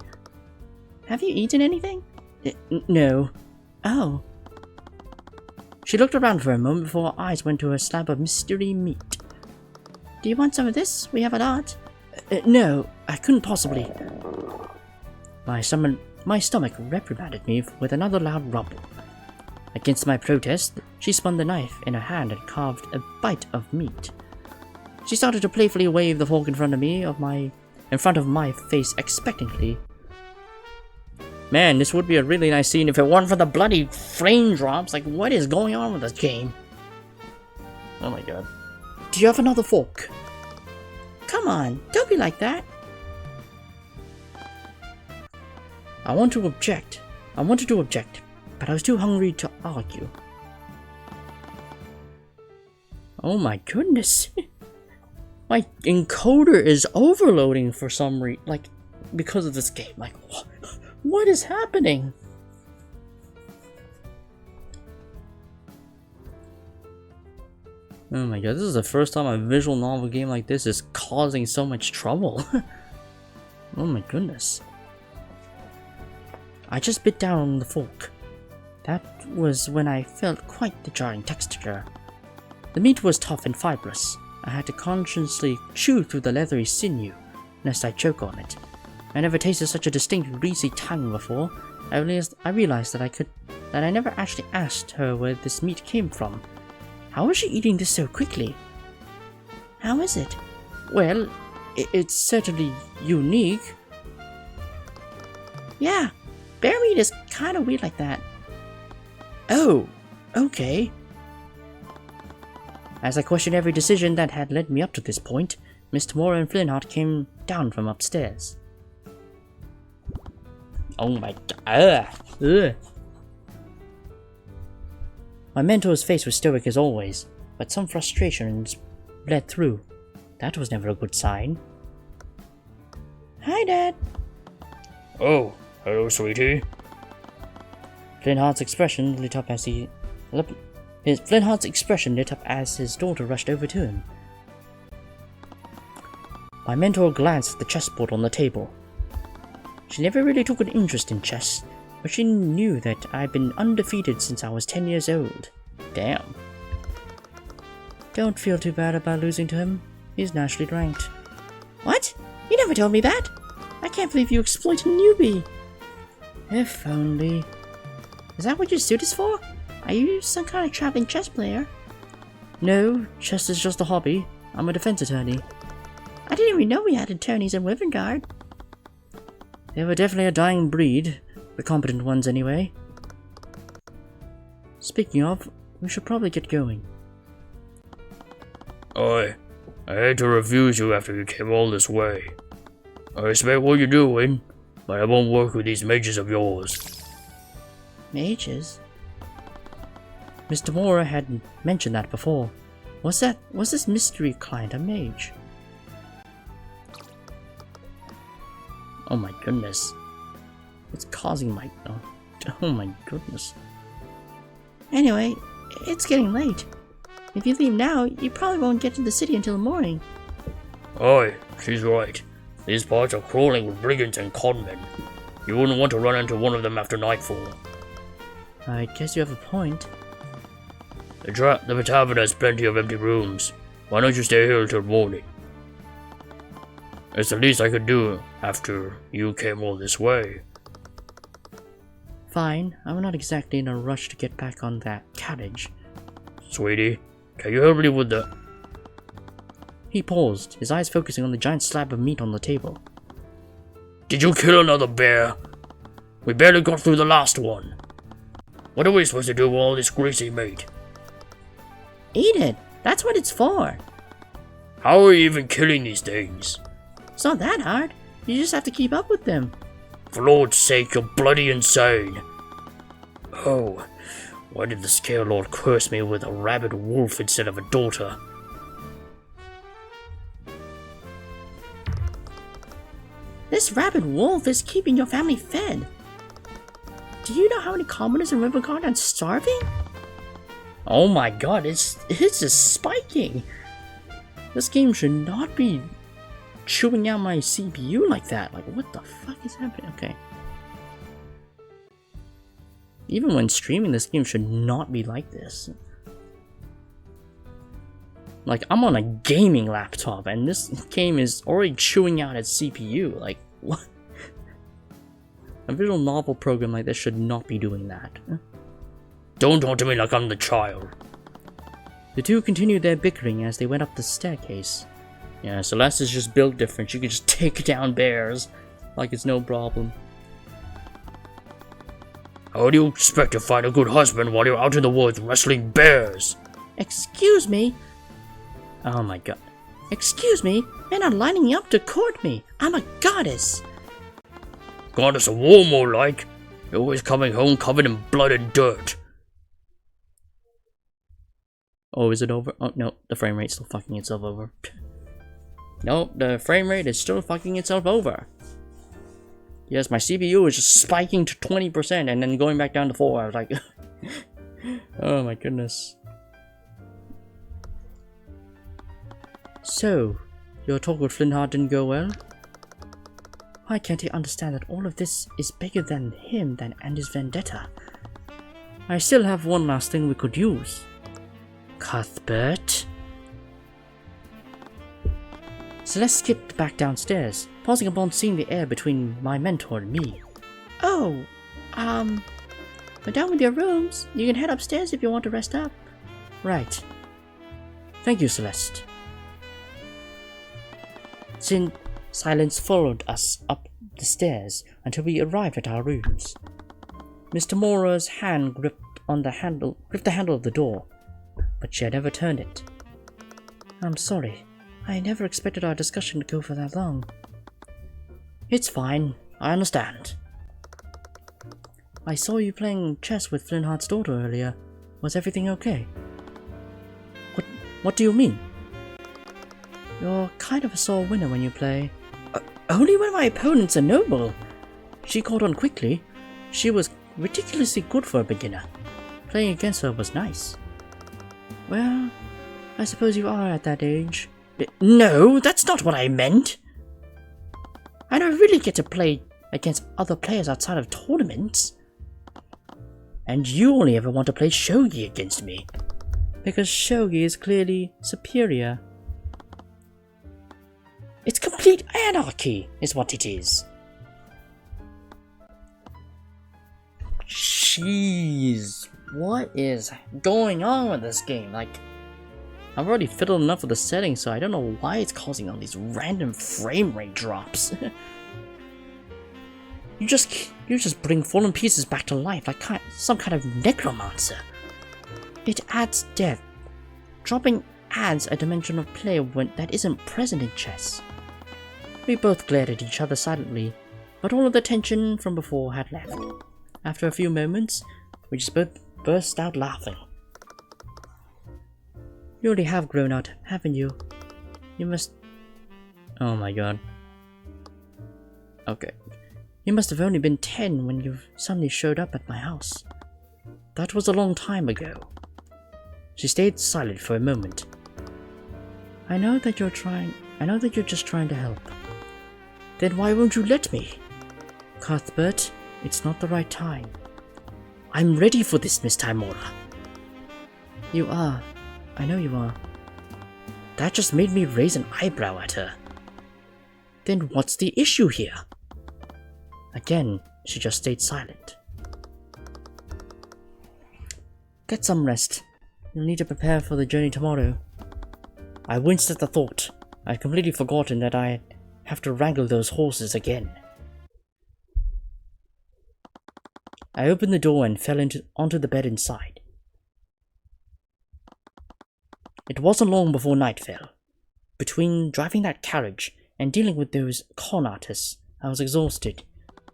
[SPEAKER 2] Have you eaten anything?
[SPEAKER 1] No.
[SPEAKER 2] Oh.
[SPEAKER 1] She looked around for a moment before her eyes went to her slab of mystery meat.
[SPEAKER 2] Do you want some of this? We have a lot.
[SPEAKER 1] No, I couldn't possibly. My stomach reprimanded me with another loud rumble. Against my protest, she spun the knife in her hand and carved a bite of meat. She started to playfully wave the fork in front of my face expectantly. Man, this would be a really nice scene if it weren't for the bloody frame drops. Like, what is going on with this game? Oh my god. Do you have another fork?
[SPEAKER 2] Come on, don't be like that.
[SPEAKER 1] I wanted to object, but I was too hungry to argue. Oh my goodness. My encoder is overloading for some reason, like, because of this game. Like, what is happening? Oh my god, this is the first time a visual novel game like this is causing so much trouble. Oh my goodness. I just bit down on the fork. That was when I felt quite the jarring texture. The meat was tough and fibrous. I had to consciously chew through the leathery sinew, lest I choke on it. I never tasted such a distinct greasy tang before. I realized that I never actually asked her where this meat came from. How was she eating this so quickly?
[SPEAKER 2] How is it?
[SPEAKER 1] Well, it's certainly unique.
[SPEAKER 2] Yeah, bear meat is kind of weird like that. Oh, okay. As I questioned every decision that had led me up to this point, Mr. Moore and Flintheart came down from upstairs. Oh my god. Ugh. My mentor's face was stoic as always, but some frustrations bled through. That was never a good sign. Hi, Dad.
[SPEAKER 3] Oh, hello, sweetie.
[SPEAKER 2] Flintheart's expression lit up as Flintheart's expression lit up as his daughter rushed over to him. My mentor glanced at the chessboard on the table. She never really took an interest in chess, but she knew that I'd been undefeated since I was 10 years old. Damn. Don't feel too bad about losing to him. He's nationally ranked. What? You never told me that! I can't believe you exploit a newbie! If only. Is that what your suit is for? Are you some kind of traveling chess player? No, chess is just a hobby. I'm a defense attorney. I didn't even know we had attorneys in Wyvern. They were definitely a dying breed. The competent ones anyway. Speaking of, we should probably get going.
[SPEAKER 3] I had to refuse you after you came all this way. I respect what you're doing, but I won't work with these mages of yours.
[SPEAKER 2] Mages? Mr. Moore had mentioned that before. Was this mystery client a mage? Oh my goodness. It's causing my... Oh my goodness. Anyway, it's getting late. If you leave now, you probably won't get to the city until the morning.
[SPEAKER 3] Aye, she's right. These parts are crawling with brigands and conmen. You wouldn't want to run into one of them after nightfall.
[SPEAKER 2] I guess you have a point.
[SPEAKER 3] The tavern has plenty of empty rooms. Why don't you stay here until morning? It's the least I could do after you came all this way.
[SPEAKER 2] Fine, I'm not exactly in a rush to get back on that carriage.
[SPEAKER 3] Sweetie, can you help me with the...
[SPEAKER 2] He paused, his eyes focusing on the giant slab of meat on the table.
[SPEAKER 3] Did you kill another bear? We barely got through the last one. What are we supposed to do with all this greasy meat?
[SPEAKER 2] Eat it! That's what it's for!
[SPEAKER 3] How are you even killing these things?
[SPEAKER 2] It's not that hard. You just have to keep up with them.
[SPEAKER 3] For Lord's sake, you're bloody insane. Oh, why did the Scale Lord curse me with a rabid wolf instead of a daughter?
[SPEAKER 2] This rabid wolf is keeping your family fed. Do you know how many commoners in Rivercard are starving? Oh my god, it's just spiking. This game should not be chewing out my CPU like that. Like, what the fuck is happening? Okay. Even when streaming, this game should not be like this. Like, I'm on a gaming laptop, and this game is already chewing out its CPU. Like, what? A visual novel program like this should not be doing that.
[SPEAKER 3] Don't talk to me like I'm the child.
[SPEAKER 2] The two continued their bickering as they went up the staircase.
[SPEAKER 1] Yeah, Celeste is just built different. She can just take down bears like it's no problem.
[SPEAKER 3] How do you expect to find a good husband while you're out in the woods wrestling bears?
[SPEAKER 2] Excuse me?
[SPEAKER 1] Oh my god.
[SPEAKER 2] Excuse me? You're not lining up to court me. I'm a goddess.
[SPEAKER 3] Goddess of war, more like. You're always coming home covered in blood and dirt.
[SPEAKER 1] Oh, is it over? Oh, no, the frame rate's still fucking itself over. Nope, the frame rate is still fucking itself over. Yes, my CPU is just spiking to 20% and then going back down to 4. I was like, oh my goodness.
[SPEAKER 2] So, your talk with Flintheart didn't go well? Why can't he understand that all of this is bigger than him and his vendetta? I still have one last thing we could use. Cuthbert? Celeste skipped back downstairs, pausing upon seeing the air between my mentor and me. Oh, we're done with your rooms. You can head upstairs if you want to rest up. Right. Thank you, Celeste. Silence followed us up the stairs until we arrived at our rooms.
[SPEAKER 1] Mr. Mora's hand gripped the handle of the door, but she had never turned it. I'm sorry. I never expected our discussion to go for that long. It's fine. I understand. I saw you playing chess with Flintheart's daughter earlier. Was everything okay? What do you mean? You're kind of a sore winner when you play. Only when my opponent's a noble. She caught on quickly. She was ridiculously good for a beginner. Playing against her was nice. Well, I suppose you are at that age. No, that's not what I meant. I don't really get to play against other players outside of tournaments. And you only ever want to play shogi against me. Because shogi is clearly superior. It's complete anarchy, is what it is. Jeez, what is going on with this game? Like, I've already fiddled enough with the settings, so I don't know why it's causing all these random frame rate drops. You just bring fallen pieces back to life like some kind of necromancer. It adds depth. Dropping adds a dimension of play that isn't present in chess. We both glared at each other silently, but all of the tension from before had left. After a few moments, we just both burst out laughing. You already have grown out, haven't you? You must... Oh my god. Okay. You must have only been 10 when you suddenly showed up at my house. That was a long time ago. She stayed silent for a moment. I know that you're just trying to help. Then why won't you let me? Cuthbert, it's not the right time. I'm ready for this, Miss Timora. You are. I know you are. That just made me raise an eyebrow at her. Then what's the issue here? Again, she just stayed silent. Get some rest. You'll need to prepare for the journey tomorrow. I winced at the thought. I'd completely forgotten that I'd have to wrangle those horses again. I opened the door and fell onto the bed inside. It wasn't long before night fell. Between driving that carriage and dealing with those con artists, I was exhausted.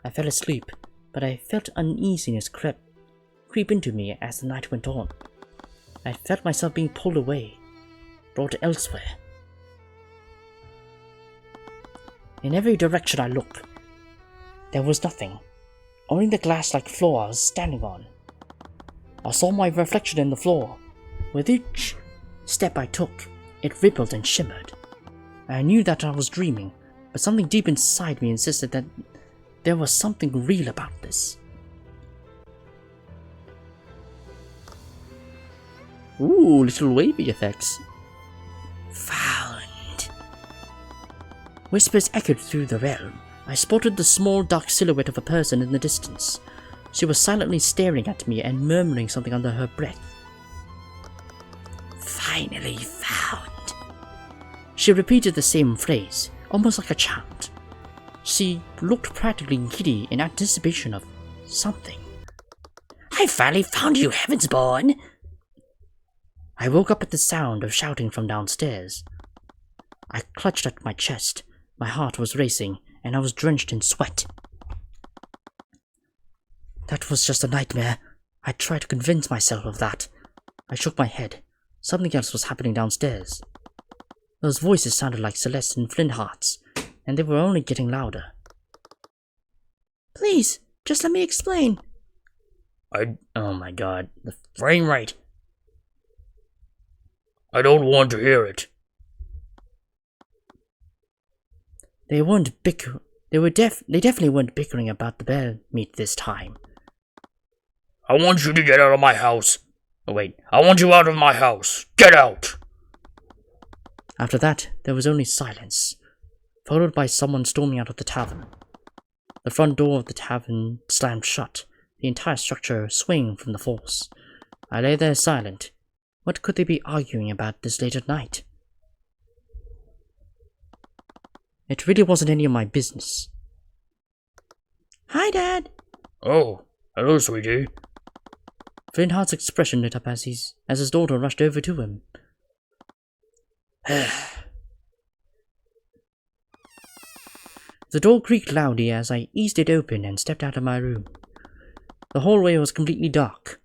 [SPEAKER 1] I fell asleep, but I felt uneasiness creep into me as the night went on. I felt myself being pulled away, brought elsewhere. In every direction I looked, there was nothing, only the glass-like floor I was standing on. I saw my reflection in the floor. With each step I took, it rippled and shimmered. I knew that I was dreaming, but something deep inside me insisted that there was something real about this. Ooh, little wavy effects. Found. Whispers echoed through the realm. I spotted the small dark silhouette of a person in the distance. She was silently staring at me and murmuring something under her breath. Finally found. She repeated the same phrase, almost like a chant. She looked practically giddy in anticipation of something. I finally found you, Heavensborn! I woke up at the sound of shouting from downstairs. I clutched at my chest. My heart was racing, and I was drenched in sweat. That was just a nightmare. I tried to convince myself of that. I shook my head. Something else was happening downstairs. Those voices sounded like Celeste and Flintheart's, and they were only getting louder. Please, just let me explain.
[SPEAKER 3] Oh my god, the frame rate. I don't want to hear it.
[SPEAKER 1] They weren't bickering. They definitely weren't bickering about the bear meat this time.
[SPEAKER 3] I want you to get out of my house. Oh wait, I want you out of my house. Get out!
[SPEAKER 1] After that, there was only silence, followed by someone storming out of the tavern. The front door of the tavern slammed shut, the entire structure swaying from the force. I lay there silent. What could they be arguing about this late at night? It really wasn't any of my business. Hi, Dad!
[SPEAKER 3] Oh, Hello, sweetie.
[SPEAKER 1] Flintheart's expression lit up as his daughter rushed over to him. The door creaked loudly as I eased it open and stepped out of my room. The hallway was completely dark.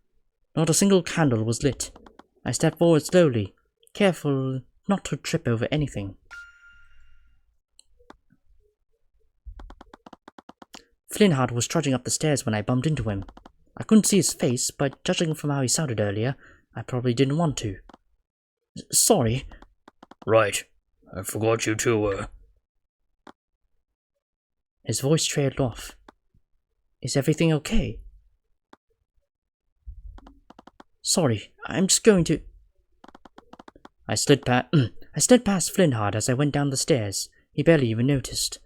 [SPEAKER 1] Not a single candle was lit. I stepped forward slowly, careful not to trip over anything. Flintheart was trudging up the stairs when I bumped into him. I couldn't see his face, but judging from how he sounded earlier, I probably didn't want to. Sorry.
[SPEAKER 3] Right. I forgot you to,
[SPEAKER 1] His voice trailed off. Is everything okay? Sorry, I'm just going to... I slid past Flintheart as I went down the stairs. He barely even noticed.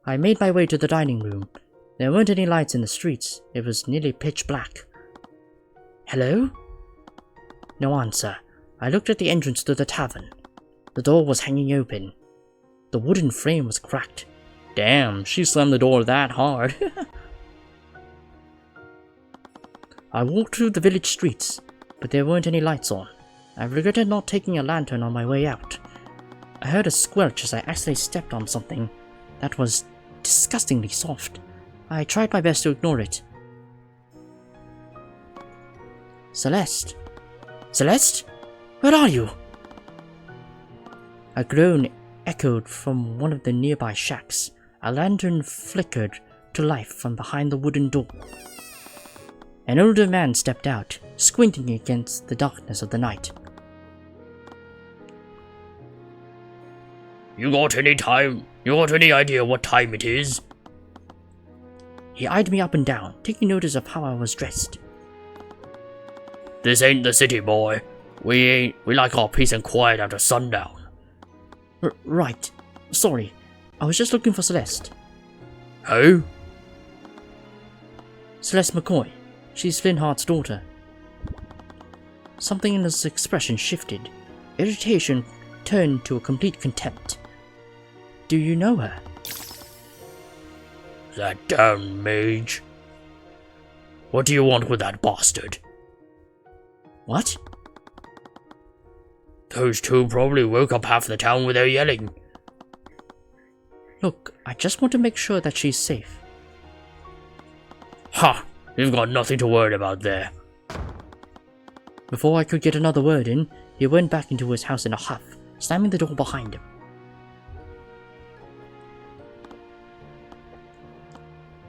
[SPEAKER 1] I made my way to the dining room. There weren't any lights in the streets. It was nearly pitch black. Hello? No answer. I looked at the entrance to the tavern. The door was hanging open. The wooden frame was cracked. Damn, she slammed the door that hard. I walked through the village streets, but there weren't any lights on. I regretted not taking a lantern on my way out. I heard a squelch as I accidentally stepped on something that was disgustingly soft. I tried my best to ignore it. Celeste? Celeste? Where are you? A groan echoed from one of the nearby shacks. A lantern flickered to life from behind the wooden door. An older man stepped out, squinting against the darkness of the night.
[SPEAKER 3] You got any idea what time it is?
[SPEAKER 1] He eyed me up and down, taking notice of how I was dressed.
[SPEAKER 3] This ain't the city, boy. We like our peace and quiet after sundown.
[SPEAKER 1] Right. Sorry. I was just looking for Celeste.
[SPEAKER 3] Who?
[SPEAKER 1] Celeste McCoy. She's Flintheart's daughter. Something in his expression shifted. Irritation turned to a complete contempt. Do you know her?
[SPEAKER 3] That damn mage. What do you want with that bastard?
[SPEAKER 1] What?
[SPEAKER 3] Those two probably woke up half the town with their yelling.
[SPEAKER 1] Look, I just want to make sure that she's safe.
[SPEAKER 3] Ha! You've got nothing to worry about there.
[SPEAKER 1] Before I could get another word in, he went back into his house in a huff, slamming the door behind him.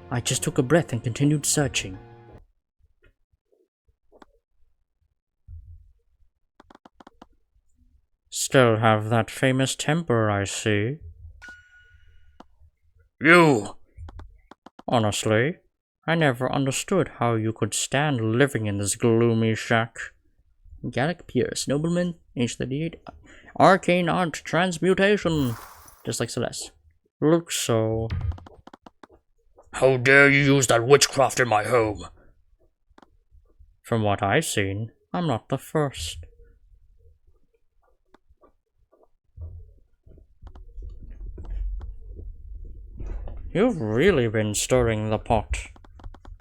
[SPEAKER 1] I just took a breath and continued searching. Still have that famous temper, I see.
[SPEAKER 3] You!
[SPEAKER 1] Honestly, I never understood how you could stand living in this gloomy shack. Gallic Pierce, nobleman, age 38, arcane art transmutation, just like Celeste. Looks so.
[SPEAKER 3] How dare you use that witchcraft in my home?
[SPEAKER 1] From what I've seen, I'm not the first. You've really been stirring the pot.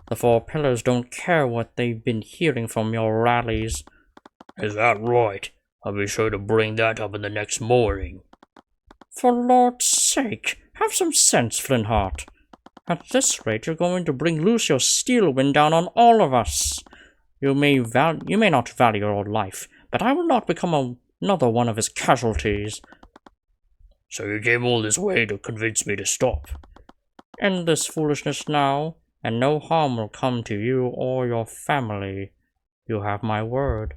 [SPEAKER 1] The Four Pillars don't care what they've been hearing from your rallies.
[SPEAKER 3] Is that right? I'll be sure to bring that up in the next morning.
[SPEAKER 1] For Lord's sake, have some sense, Flintheart. At this rate, you're going to bring loose your steel wind down on all of us. You may not value your life, but I will not become another one of his casualties.
[SPEAKER 3] So you came all this way to convince me to stop?
[SPEAKER 1] End this foolishness now, and no harm will come to you or your family. You have my word.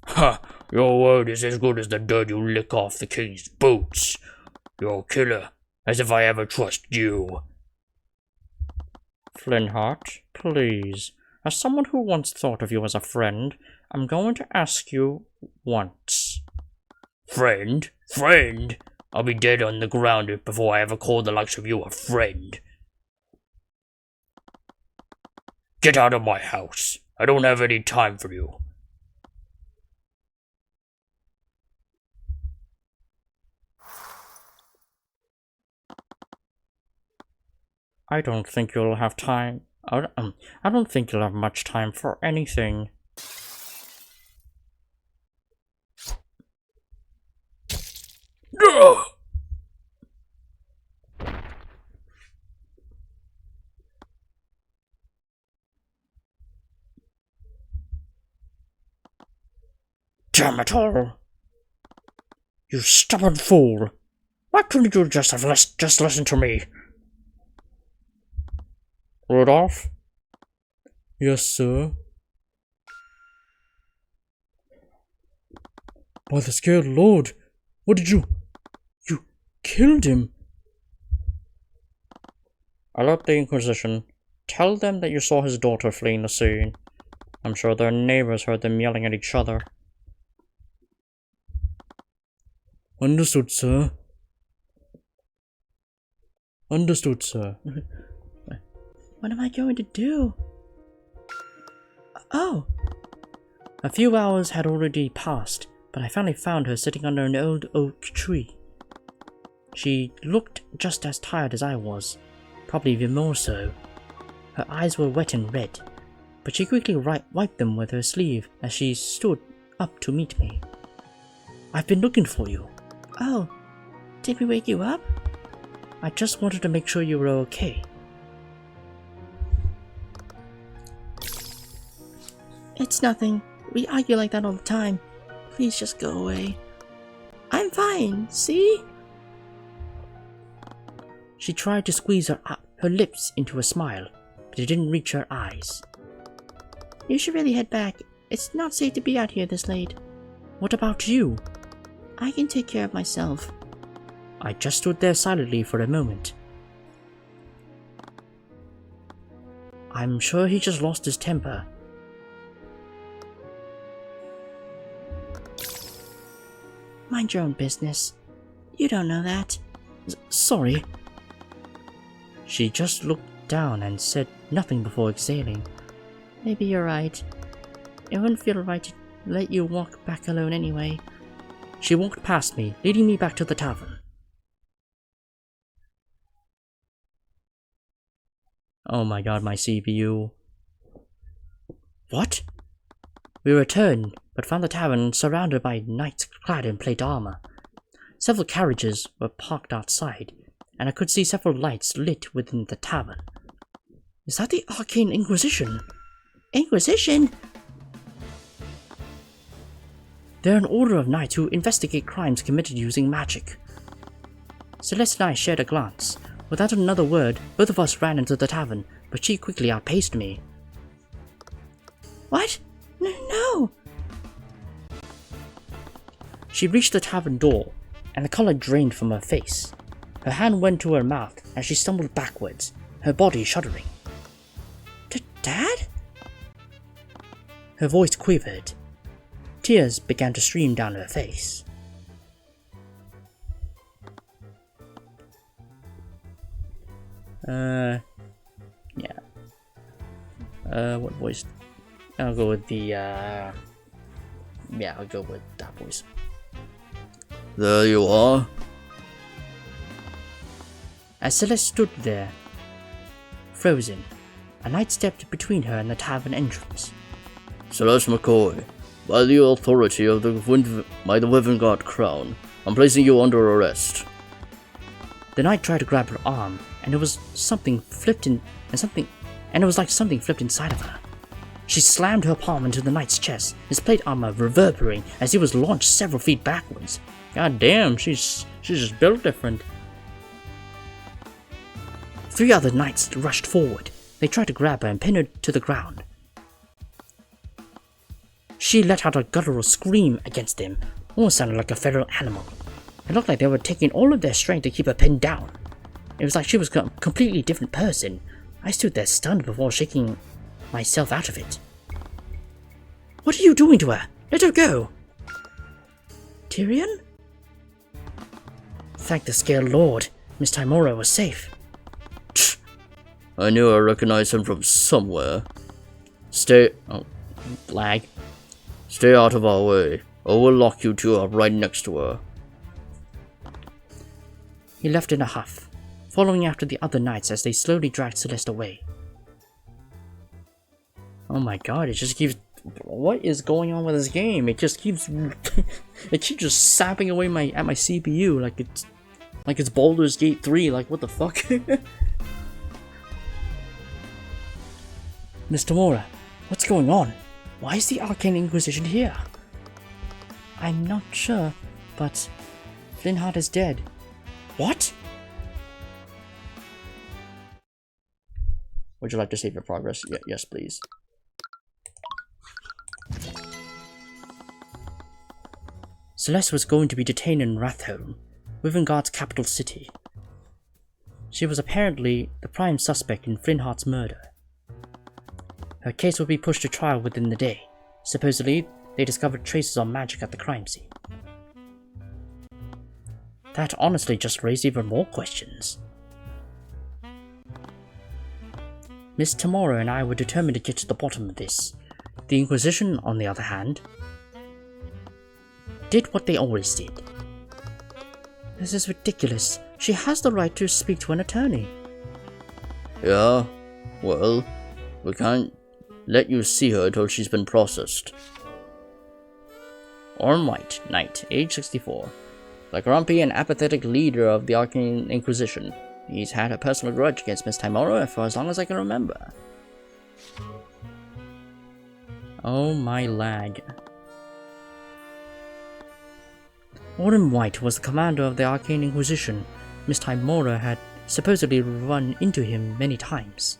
[SPEAKER 3] Ha! Your word is as good as the dirt you lick off the king's boots. You're a killer, as if I ever trust you.
[SPEAKER 1] Flintheart, please. As someone who once thought of you as a friend, I'm going to ask you once.
[SPEAKER 3] Friend? Friend? I'll be dead on the ground before I ever call the likes of you a friend. Get out of my house. I don't have any time for you.
[SPEAKER 1] I don't think you'll have time. I don't think you'll have much time for anything. Damn it all! You stubborn fool! Why couldn't you just have just listen to me? Rudolph? Yes, sir? By the scared lord! What did you... You killed him! Alert the Inquisition. Tell them that you saw his daughter fleeing the scene. I'm sure their neighbors heard them yelling at each other. Understood, sir. Understood, sir. What am I going to do? Oh! A few hours had already passed, but I finally found her sitting under an old oak tree. She looked just as tired as I was, probably even more so. Her eyes were wet and red, but she quickly wiped them with her sleeve as she stood up to meet me. I've been looking for you. Oh, did we wake you up? I just wanted to make sure you were okay. It's nothing. We argue like that all the time. Please just go away. I'm fine, see? She tried to squeeze her lips into a smile, but it didn't reach her eyes. You should really head back. It's not safe to be out here this late. What about you? I can take care of myself. I just stood there silently for a moment. I'm sure he just lost his temper. Mind your own business. You don't know that. Sorry. She just looked down and said nothing before exhaling. Maybe you're right. It wouldn't feel right to let you walk back alone anyway. She walked past me, leading me back to the tavern. Oh my god, my CPU. What? We returned, but found the tavern surrounded by knights clad in plate armor. Several carriages were parked outside, and I could see several lights lit within the tavern. Is that the Arcane Inquisition? Inquisition? They're an order of knights who investigate crimes committed using magic. Celeste and I shared a glance. Without another word, both of us ran into the tavern, but she quickly outpaced me. What? No! She reached the tavern door, and the color drained from her face. Her hand went to her mouth as she stumbled backwards, her body shuddering. Dad? Her voice quivered. Tears began to stream down her face. Yeah. What voice? I'll go with the, yeah, I'll go with that voice.
[SPEAKER 2] There you are.
[SPEAKER 1] As Celeste stood there, frozen, a knight stepped between her and the tavern entrance.
[SPEAKER 2] Celeste McCoy, by the authority of the Wivengard Crown, I'm placing you under arrest.
[SPEAKER 1] The knight tried to grab her arm, and it was something flipped in, and it was like something flipped inside of her. She slammed her palm into the knight's chest, his plate armor reverberating as he was launched several feet backwards. God damn, she's just built different. 3 other knights rushed forward. They tried to grab her and pin her to the ground. She let out a guttural scream against them, almost sounded like a feral animal. It looked like they were taking all of their strength to keep her pinned down. It was like she was a completely different person. I stood there stunned before shaking myself out of it. What are you doing to her? Let her go! Tyrion? Thank the scared lord, Miss Timora was safe.
[SPEAKER 2] I knew I recognized him from somewhere. Stay out of our way, or we'll lock you two up right next to her.
[SPEAKER 1] He left in a huff,
[SPEAKER 2] following after the other knights as they slowly dragged Celeste away. Oh my god, it just keeps... What is going on with this game? It just keeps... it keeps just sapping away at my CPU like it's Baldur's Gate 3, like what the fuck? Miss Tamora, what's going on? Why is the Arcane Inquisition here? I'm not sure, but Flintheart is dead. What? Would you like to save your progress? Yes, please. Celeste was going to be detained in Ratholme, Wivengard's capital city. She was apparently the prime suspect in Flintheart's murder. Her case would be pushed to trial within the day. Supposedly, they discovered traces of magic at the crime scene. That honestly just raised even more questions. Miss Tamora and I were determined to get to the bottom of this. The Inquisition, on the other hand, did what they always did. This is ridiculous. She has the right to speak to an attorney.
[SPEAKER 3] Yeah, well, we can't let you see her till she's been processed.
[SPEAKER 2] Orm White, Knight, age 64. The grumpy and apathetic leader of the Arcane Inquisition. He's had a personal grudge against Miss Tamora for as long as I can remember. Oh my lag. Orm White was the commander of the Arcane Inquisition. Miss Tamora had supposedly run into him many times.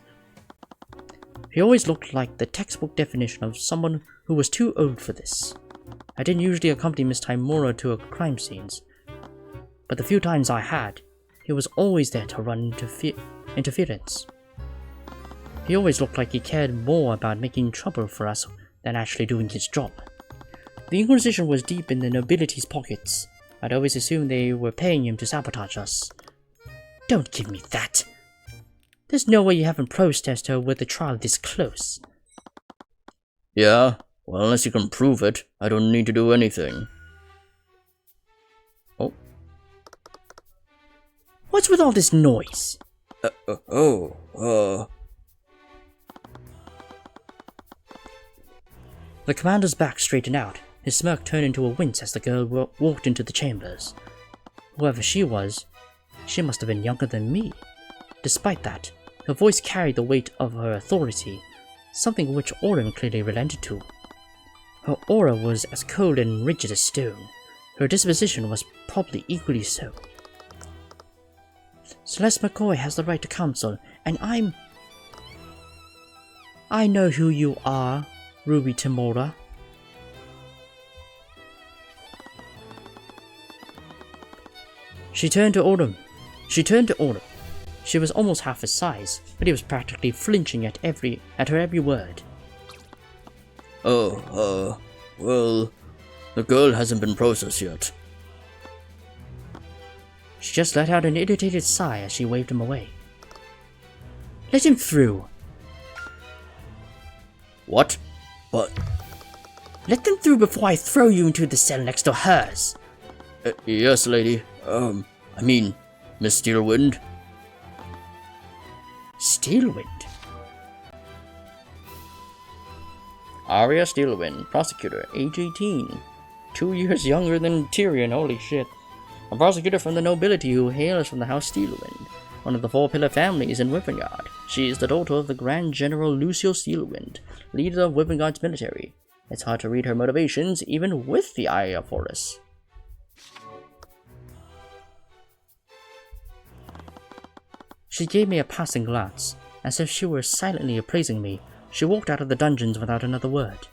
[SPEAKER 2] He always looked like the textbook definition of someone who was too old for this. I didn't usually accompany Miss Tamora to her crime scenes, but the few times I had, he was always there to run interference. He always looked like he cared more about making trouble for us than actually doing his job. The Inquisition was deep in the nobility's pockets. I'd always assumed they were paying him to sabotage us. Don't give me that! There's no way you haven't processed her with the trial this close.
[SPEAKER 3] Yeah, well, unless you can prove it, I don't need to do anything.
[SPEAKER 2] Oh. What's with all this noise? The commander's back straightened out. His smirk turned into a wince as the girl walked into the chambers. Whoever she was, she must have been younger than me. Despite that, her voice carried the weight of her authority, something which Orm clearly relented to. Her aura was as cold and rigid as stone. Her disposition was probably equally so. Celeste McCoy has the right to counsel, and I know who you are, Ruby Tamora. She turned to Orm. She was almost half his size, but he was practically flinching at her every word.
[SPEAKER 3] Well, the girl hasn't been processed yet.
[SPEAKER 2] She just let out an irritated sigh as she waved him away. Let him through.
[SPEAKER 3] What? But...
[SPEAKER 2] Let them through before I throw you into the cell next to hers.
[SPEAKER 3] Yes, lady. I mean, Miss Steelwind.
[SPEAKER 2] Steelwind? Arya Steelwind, prosecutor, age 18. 2 years younger than Tyrion, holy shit. A prosecutor from the nobility who hails from the House Steelwind, one of the 4-pillar families in Wivengard. She is the daughter of the Grand General Lucio Steelwind, leader of Wivengard's military. It's hard to read her motivations, even with the Eye of Horus. She gave me a passing glance, as if she were silently appraising me. She walked out of the dungeons without another word.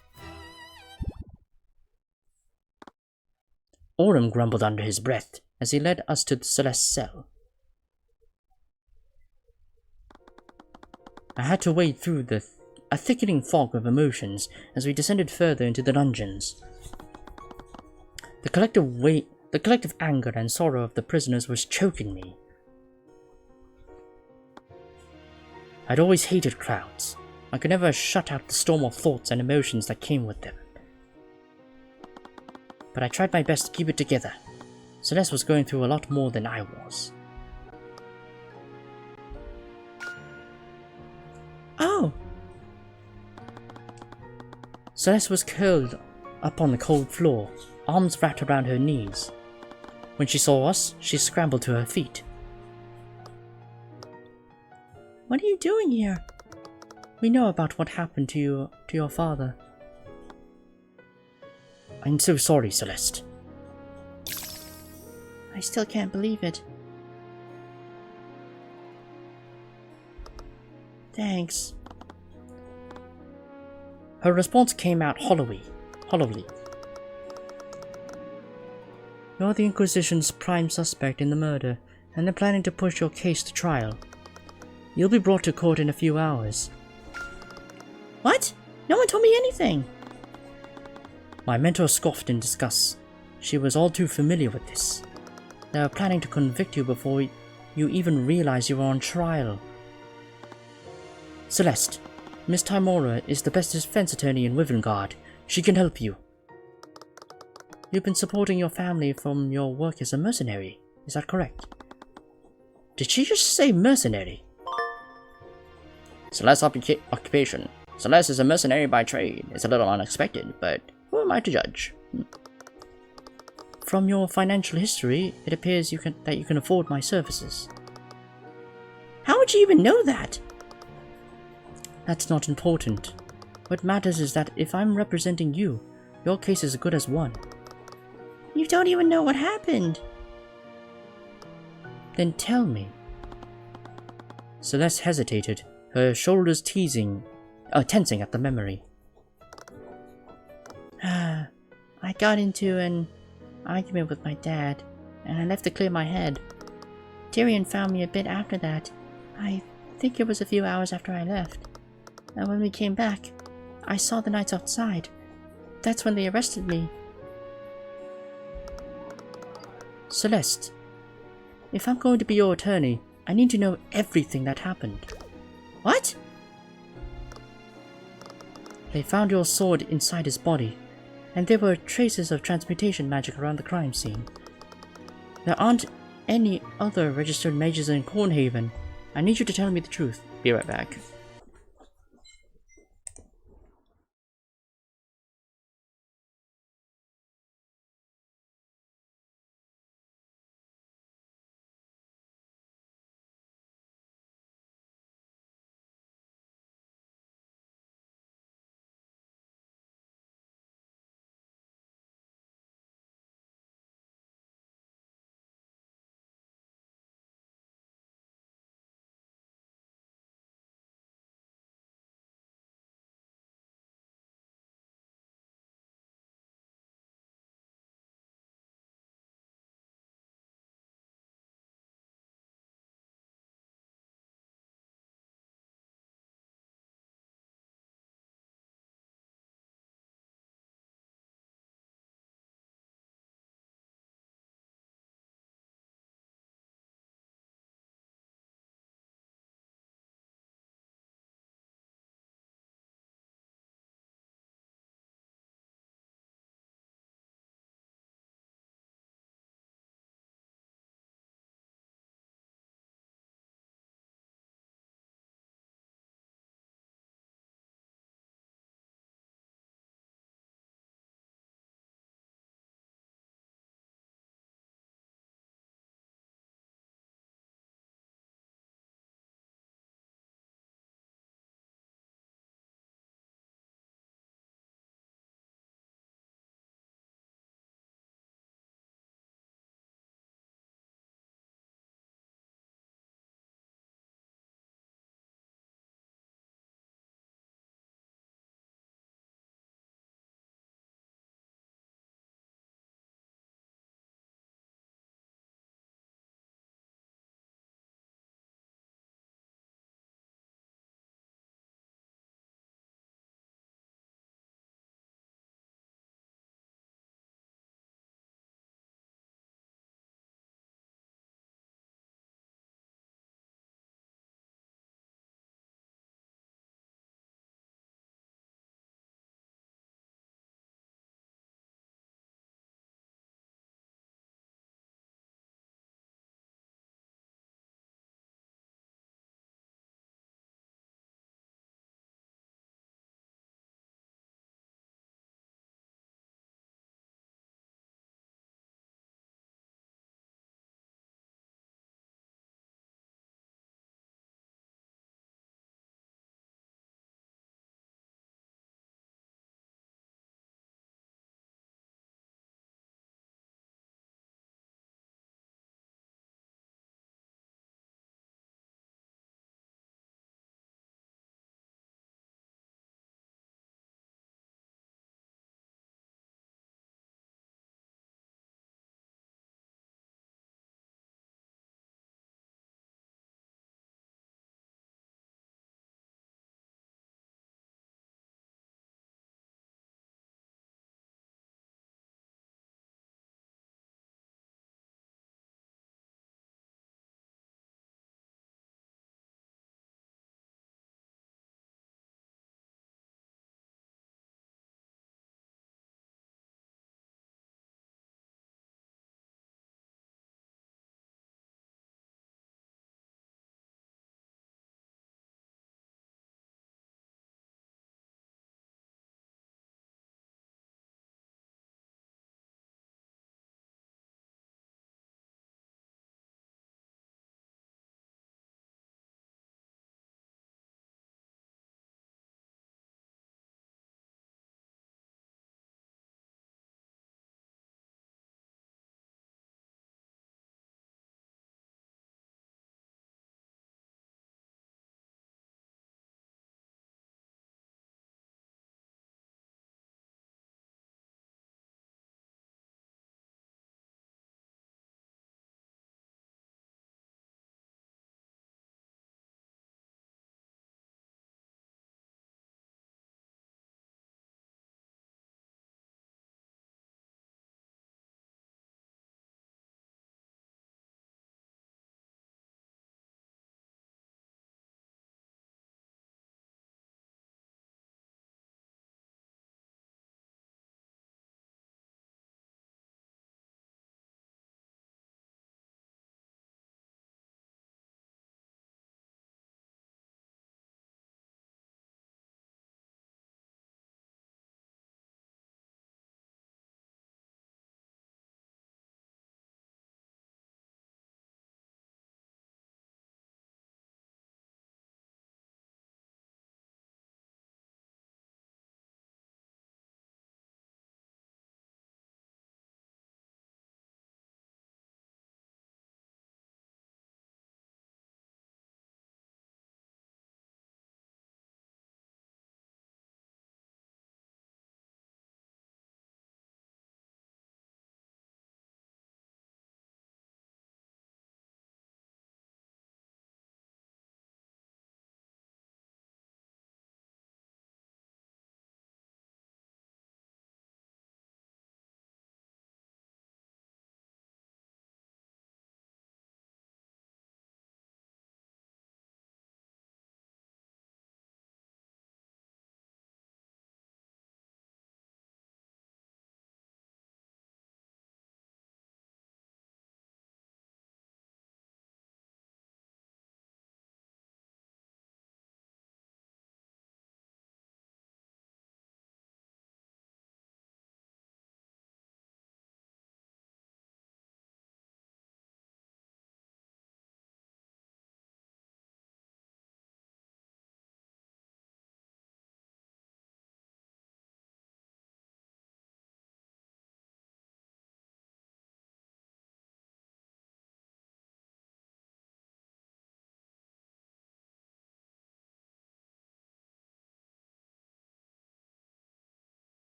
[SPEAKER 2] Orm grumbled under his breath as he led us to Celeste's cell. I had to wade through a thickening fog of emotions as we descended further into the dungeons. The collective anger and sorrow of the prisoners was choking me. I'd always hated crowds. I could never shut out the storm of thoughts and emotions that came with them. But I tried my best to keep it together. Celeste was going through a lot more than I was.
[SPEAKER 1] Oh! Celeste was curled up on the cold floor, arms wrapped around her knees. When she saw us, she scrambled to her feet. What are you doing here? We know about what happened to your father. I'm so sorry, Celeste. I still can't believe it. Thanks. Her response came out hollowly. You're the Inquisition's prime suspect in the murder, and they're planning to push your case to trial. You'll be brought to court in a few hours. What? No one told me anything! My mentor scoffed in disgust. She was all too familiar with this. They were planning to convict you before you even realized you were on trial. Celeste, Miss Timora is the best defense attorney in Wivengard. She can help you. You've been supporting your family from your work as a mercenary, is that correct? Did she just say mercenary?
[SPEAKER 2] Celeste's occupation. Celeste is a mercenary by trade. It's a little unexpected, but who am I to judge?
[SPEAKER 1] From your financial history, it appears that you can afford my services. How would you even know that? That's not important. What matters is that if I'm representing you, your case is as good as won. You don't even know what happened. Then tell me. Celeste hesitated, her shoulders tensing at the memory. I got into an argument with my dad, and I left to clear my head. Tyrion found me a bit after that. I think it was a few hours after I left. And when we came back, I saw the knights outside. That's when they arrested me. Celeste, if I'm going to be your attorney, I need to know everything that happened. What? They found your sword inside his body, and there were traces of transmutation magic around the crime scene. There aren't any other registered mages in Cornhaven. I need you to tell me the truth.
[SPEAKER 2] Be right back.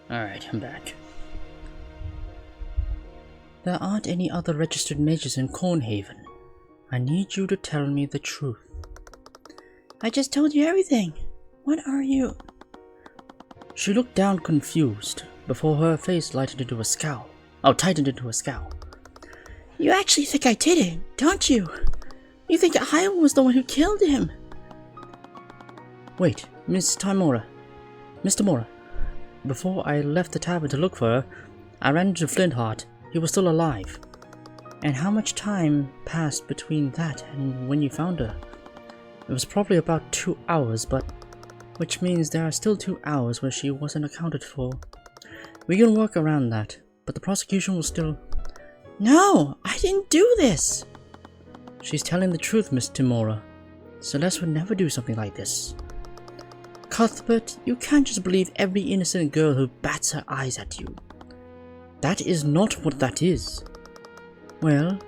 [SPEAKER 1] Alright, I'm back. There aren't any other registered mages in Cornhaven. I need you to tell me the truth. I just told you everything. What are you? She looked down confused, before her face lightened into a scowl. Tightened into a scowl. You actually think I did it, don't you? You think I was the one who killed him? Wait, Mr. Mora. Before I left the tavern to look for her, I ran into Flintheart. He was still alive. And how much time passed between that and when you found her? It was probably about 2 hours, which means there are still 2 hours where she wasn't accounted for. We can work around that, but the prosecution will still... No, I didn't do this! She's telling the truth, Miss Timora. Celeste would never do something like this. Cuthbert, you can't just believe every innocent girl who bats her eyes at you. That is not what that is. Well,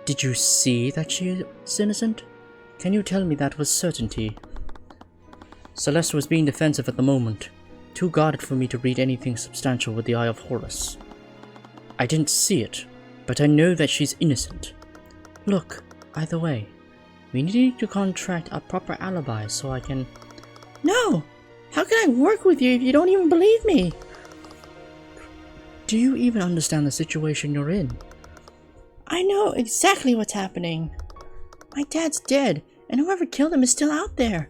[SPEAKER 1] did you see that she is innocent? Can you tell me that with certainty? Celeste was being defensive at the moment, too guarded for me to read anything substantial with the eye of Horus. I didn't see it, but I know that she's innocent. Look, either way, we need to contract a proper alibi so I can... No! How can I work with you if you don't even believe me? Do you even understand the situation you're in? I know exactly what's happening. My dad's dead, and whoever killed him is still out there.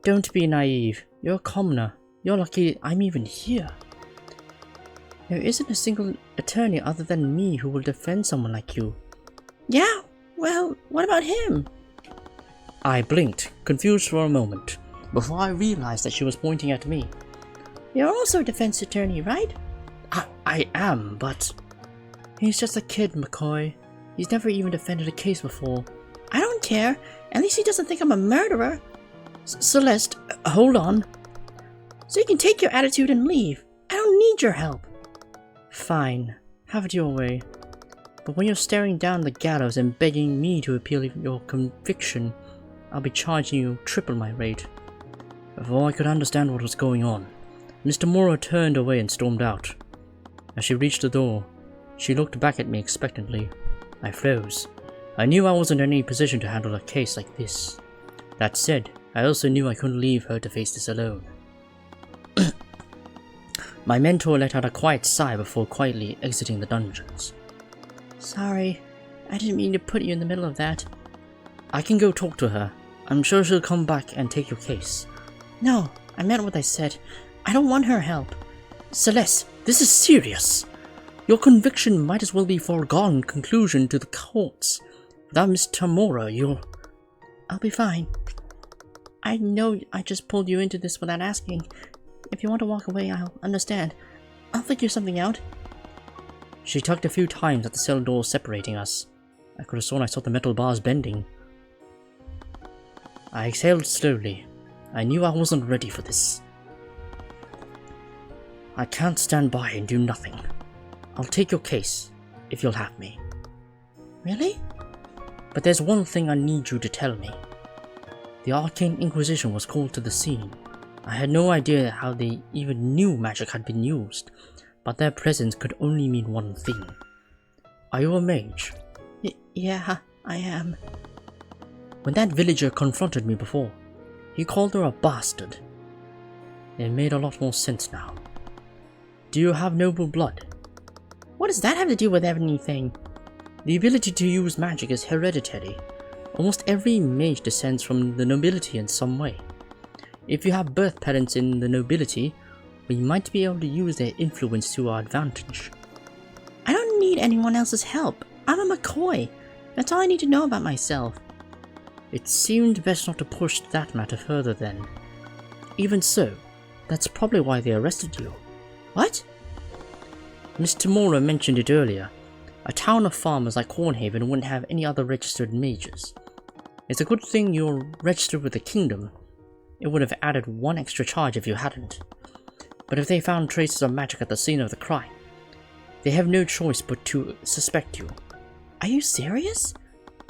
[SPEAKER 1] Don't be naive. You're a commoner. You're lucky I'm even here. There isn't a single attorney other than me who will defend someone like you. Yeah? Well, what about him? I blinked, confused for a moment, before I realized that she was pointing at me. You're also a defense attorney, right? I am, but... He's just a kid, McCoy. He's never even defended a case before. I don't care. At least he doesn't think I'm a murderer. Celeste, hold on. So you can take your attitude and leave. I don't need your help. Fine. Have it your way. But when you're staring down the gallows and begging me to appeal your conviction, I'll be charging you triple my rate. Before I could understand what was going on, Mr. Mora turned away and stormed out. As she reached the door, she looked back at me expectantly. I froze. I knew I wasn't in any position to handle a case like this. That said, I also knew I couldn't leave her to face this alone. My mentor let out a quiet sigh before quietly exiting the dungeons. Sorry, I didn't mean to put you in the middle of that. I can go talk to her. I'm sure she'll come back and take your case. No, I meant what I said. I don't want her help. Celeste, this is serious. Your conviction might as well be foregone conclusion to the courts. Without Miss Tamora, I'll be fine. I know I just pulled you into this without asking. If you want to walk away, I'll understand. I'll figure something out. She tugged a few times at the cell door separating us. I could have sworn I saw the metal bars bending. I exhaled slowly. I knew I wasn't ready for this. I can't stand by and do nothing. I'll take your case, if you'll have me. Really? But there's one thing I need you to tell me. The Arcane Inquisition was called to the scene. I had no idea how they even knew magic had been used, but their presence could only mean one thing. Are you a mage? Yeah, I am. When that villager confronted me before, he called her a bastard. It made a lot more sense now. Do you have noble blood? What does that have to do with anything? The ability to use magic is hereditary. Almost every mage descends from the nobility in some way. If you have birth parents in the nobility, we might be able to use their influence to our advantage. I don't need anyone else's help. I'm a McCoy. That's all I need to know about myself. It seemed best not to push that matter further then. Even so, that's probably why they arrested you. What? Miss Tamora mentioned it earlier. A town of farmers like Cornhaven wouldn't have any other registered mages. It's a good thing you're registered with the kingdom. It would have added one extra charge if you hadn't. But if they found traces of magic at the scene of the crime, they have no choice but to suspect you. Are you serious?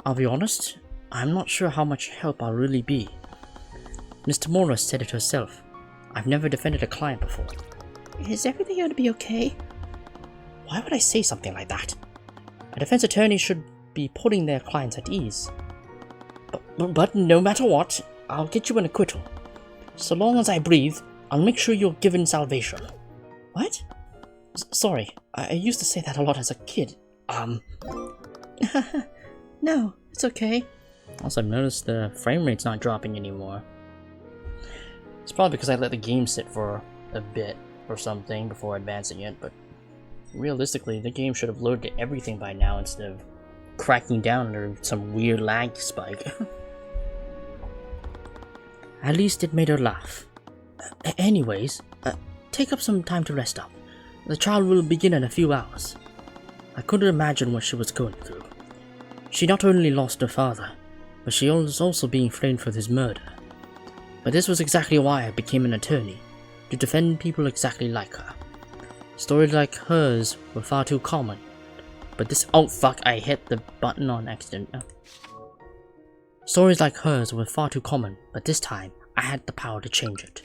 [SPEAKER 1] I'll be honest, I'm not sure how much help I'll really be. Miss Tamora said it herself. I've never defended a client before.
[SPEAKER 2] Is everything going to be okay? Why would I say something like that? A defense attorney should be putting their clients at ease. But no matter what, I'll get you an acquittal. So long as I breathe, I'll make sure you're given salvation. What? Sorry, I used to say that a lot as a kid. No, it's okay.
[SPEAKER 1] Also, I've noticed the frame rate's not dropping anymore. It's probably because I let the game sit for a bit or something before advancing it, but realistically, the game should have loaded everything by now instead of cracking down under some weird lag spike. At least it made her laugh. Anyways, take up some time to rest up. The trial will begin in a few hours. I couldn't imagine what she was going through. She not only lost her father, but she was also being framed for his murder. But this was exactly why I became an attorney, to defend people exactly like her. Stories like hers were far too common, but this— oh fuck, I hit the button on accident. Stories like hers were far too common, but this time, I had the power to change it.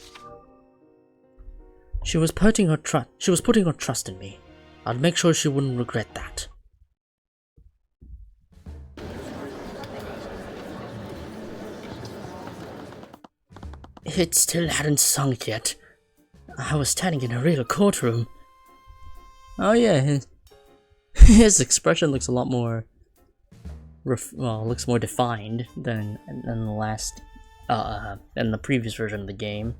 [SPEAKER 1] She was putting her trust in me. I'd make sure she wouldn't regret that. It still hadn't sunk yet. I was standing in a real courtroom. Oh yeah, his expression looks a lot more looks more defined than the last than the previous version of the game.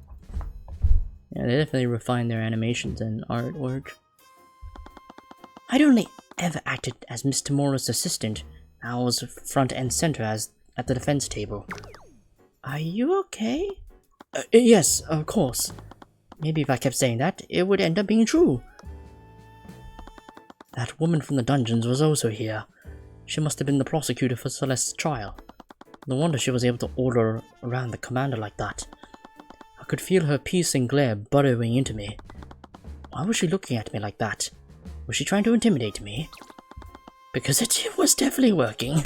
[SPEAKER 1] Yeah, they definitely refined their animations and artwork. I'd only ever acted as Mr. Morris' assistant. I was front and center at the defense table. Are you okay? Yes, of course. Maybe if I kept saying that, it would end up being true. That woman from the dungeons was also here. She must have been the prosecutor for Celeste's trial. No wonder she was able to order around the commander like that. I could feel her piercing glare burrowing into me. Why was she looking at me like that? Was she trying to intimidate me? Because it was definitely working.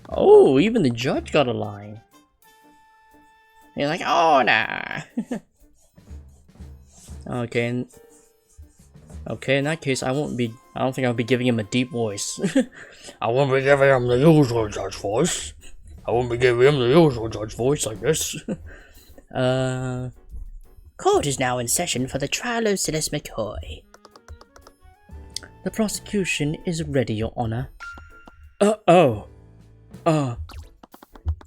[SPEAKER 1] Oh, even the judge got a line. He's like, oh nah. Okay, in that case, I don't think I'll be giving him a deep voice.
[SPEAKER 3] I won't be giving him the usual judge voice. I guess.
[SPEAKER 2] Court is now in session for the trial of Celeste McCoy. The prosecution is ready, Your Honor. The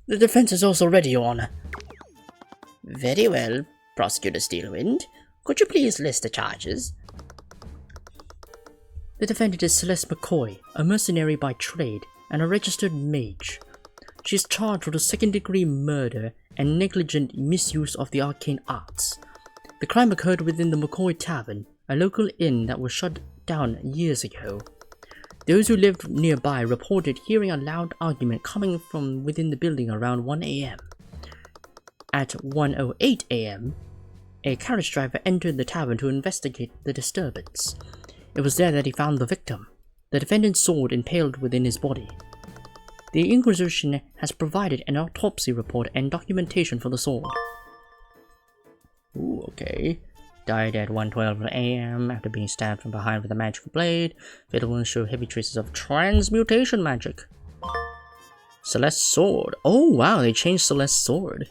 [SPEAKER 2] defense is also ready, Your Honor. Very well, Prosecutor Steelwind. Could you please list the charges? The defendant is Celeste McCoy, a mercenary by trade and a registered mage. She is charged with a second-degree murder and negligent misuse of the arcane arts. The crime occurred within the McCoy Tavern, a local inn that was shut down years ago. Those who lived nearby reported hearing a loud argument coming from within the building around 1 a.m. At 1:08 a.m., a carriage driver entered the tavern to investigate the disturbance. It was there that he found the victim, the defendant's sword impaled within his body. The Inquisition has provided an autopsy report and documentation for the sword. Ooh, okay. Died at 1:12 a.m. after being stabbed from behind with a magical blade. Fatal wounds show heavy traces of transmutation magic. Celeste's sword. Oh wow, they changed Celeste's sword.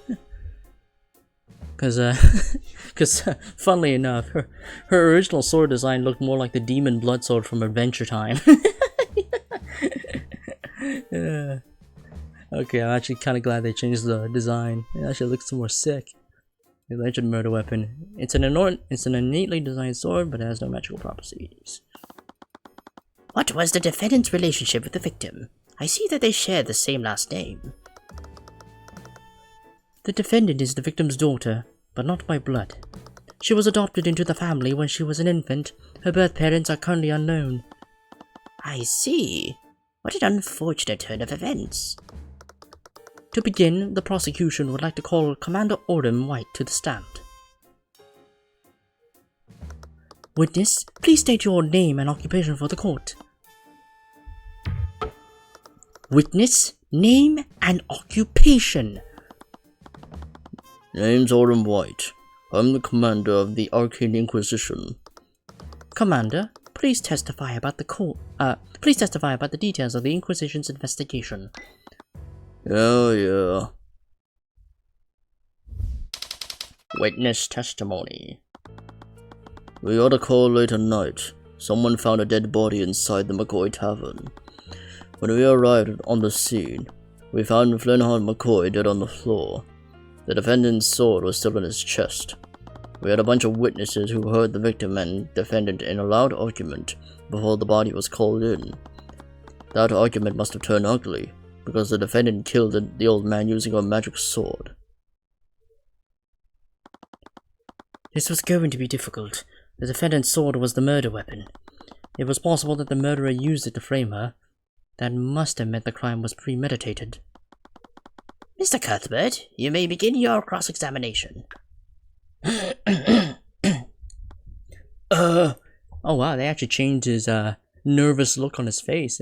[SPEAKER 2] Cause funnily enough, her original sword design looked more like the demon blood sword from Adventure Time. Okay, I'm actually kind of glad they changed the design. It actually looks more sick. The legend murder weapon. It's an innately designed sword, but it has no magical properties. What was the defendant's relationship with the victim? I see that they share the same last name. The defendant is the victim's daughter, but not by blood. She was adopted into the family when she was an infant. Her birth parents are currently unknown. I see. What an unfortunate turn of events. To begin, the prosecution would like to call Commander Odom White to the stand. Witness, please state your name and occupation for the court. Witness, name and occupation.
[SPEAKER 3] Name's Odom White.
[SPEAKER 2] I'm the commander of the Arcane Inquisition.
[SPEAKER 1] Commander, please testify about the details of the Inquisition's investigation.
[SPEAKER 2] Yeah. Witness testimony. We got a call late at night. Someone found a dead body inside the McCoy Tavern. When we arrived on the scene, we found Flinhard McCoy dead on the floor. The defendant's sword was still in his chest. We had a bunch of witnesses who heard the victim and defendant in a loud argument before the body was called in. That argument must have turned ugly, because the defendant killed the old man using a magic sword.
[SPEAKER 1] This was going to be difficult. The defendant's sword was the murder weapon. It was possible that the murderer used it to frame her. That must have meant the crime was premeditated.
[SPEAKER 4] Mr. Cuthbert, you may begin your cross-examination.
[SPEAKER 1] Oh wow, they actually changed his nervous look on his face.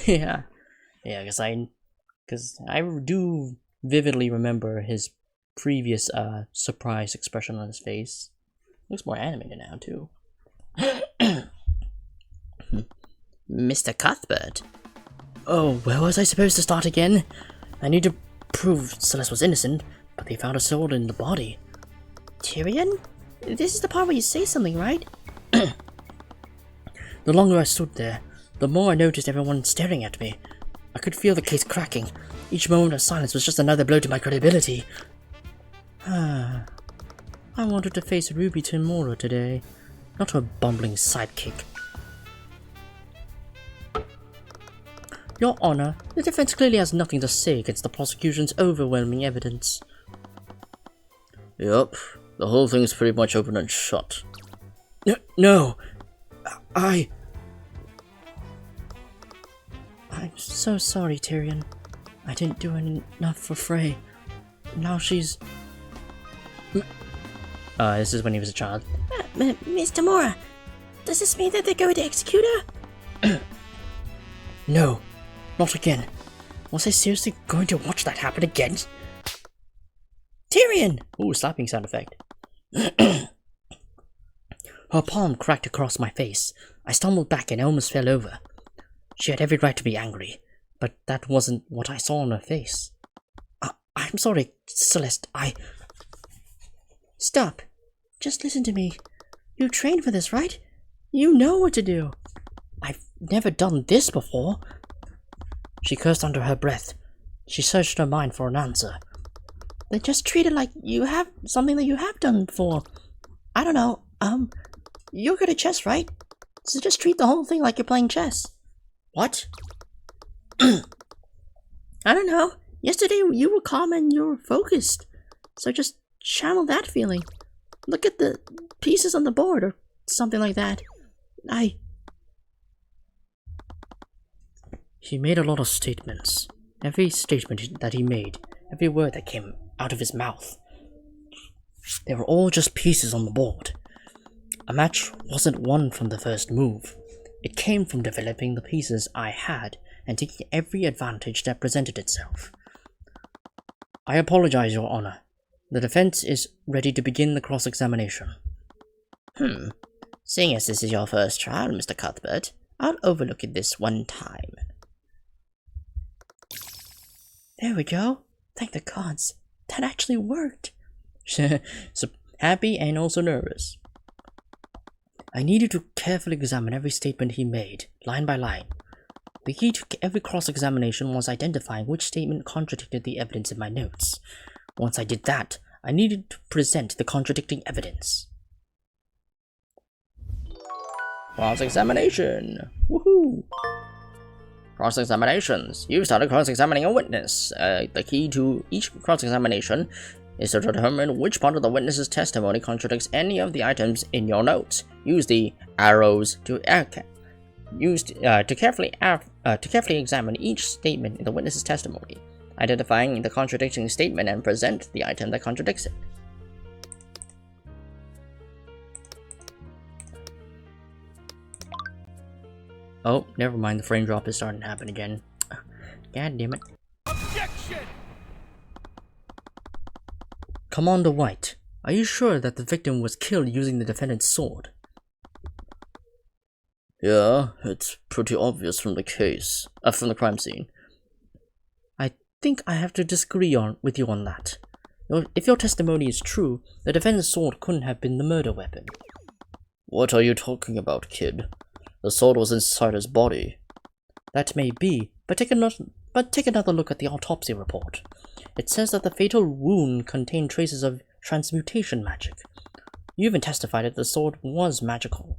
[SPEAKER 1] Yeah, because I do vividly remember his previous surprised expression on his face. Looks more animated now too.
[SPEAKER 4] Mr. Cuthbert.
[SPEAKER 1] Oh, where was I supposed to start again? I need to prove Celeste was innocent, but they found a sword in the body.
[SPEAKER 4] Tyrion? This is the part where you say something, right?
[SPEAKER 1] The longer I stood there, the more I noticed everyone staring at me. I could feel the case cracking. Each moment of silence was just another blow to my credibility. I wanted to face Ruby Timura today, not her bumbling sidekick. Your Honor, the defense clearly has nothing to say against the prosecution's overwhelming evidence.
[SPEAKER 2] Yup, the whole thing's pretty much open and shut.
[SPEAKER 1] No! I'm so sorry, Tyrion. I didn't do enough for Frey. Now she's... this is when he was a child.
[SPEAKER 4] Miss Timura, does this mean that they're going to execute her?
[SPEAKER 1] No, not again. Was I seriously going to watch that happen again?
[SPEAKER 4] Tyrion!
[SPEAKER 1] Ooh, slapping sound effect. Her palm cracked across my face. I stumbled back and almost fell over. She had every right to be angry, but that wasn't what I saw on her face. I'm sorry, Celeste,
[SPEAKER 4] Stop. Just listen to me. You trained for this, right? You know what to do.
[SPEAKER 1] I've never done this before. She cursed under her breath. She searched her mind for an answer.
[SPEAKER 4] Then just treat it like you have something that you have done before. I don't know, you're good at chess, right? So just treat the whole thing like you're playing chess.
[SPEAKER 1] What?
[SPEAKER 4] I don't know. Yesterday you were calm and you were focused. So just channel that feeling. Look at the pieces on the board or something like that.
[SPEAKER 1] He made a lot of statements. Every statement that he made, every word that came out of his mouth, they were all just pieces on the board. A match wasn't won from the first move. It came from developing the pieces I had and taking every advantage that presented itself. I apologize, Your Honor. The defense is ready to begin the cross-examination.
[SPEAKER 4] Seeing as this is your first trial, Mr. Cuthbert, I'll overlook it this one time.
[SPEAKER 1] There we go. Thank the gods. That actually worked. So happy and also nervous. I needed to carefully examine every statement he made, line by line. The key to every cross-examination was identifying which statement contradicted the evidence in my notes. Once I did that, I needed to present the contradicting evidence.
[SPEAKER 2] Cross-examination! Woohoo! Cross-examinations. You started cross-examining a witness. The key to each cross-examination is to determine which part of the witness's testimony contradicts any of the items in your notes. Use the arrows to carefully examine each statement in the witness's testimony, identifying the contradicting statement and present the item that contradicts it.
[SPEAKER 1] Oh, never mind, the frame drop is starting to happen again. God damn it.
[SPEAKER 3] Objection!
[SPEAKER 1] Commander White, Are you sure that the victim was killed using the defendant's sword?
[SPEAKER 2] Yeah, it's pretty obvious from the from the crime scene.
[SPEAKER 1] I think I have to disagree with you on that. If your testimony is true, the defendant's sword couldn't have been the murder weapon.
[SPEAKER 2] What are you talking about, kid? The sword was inside his body.
[SPEAKER 1] That may be, but take another look at the autopsy report. It says that the fatal wound contained traces of transmutation magic. You even testified that the sword was magical.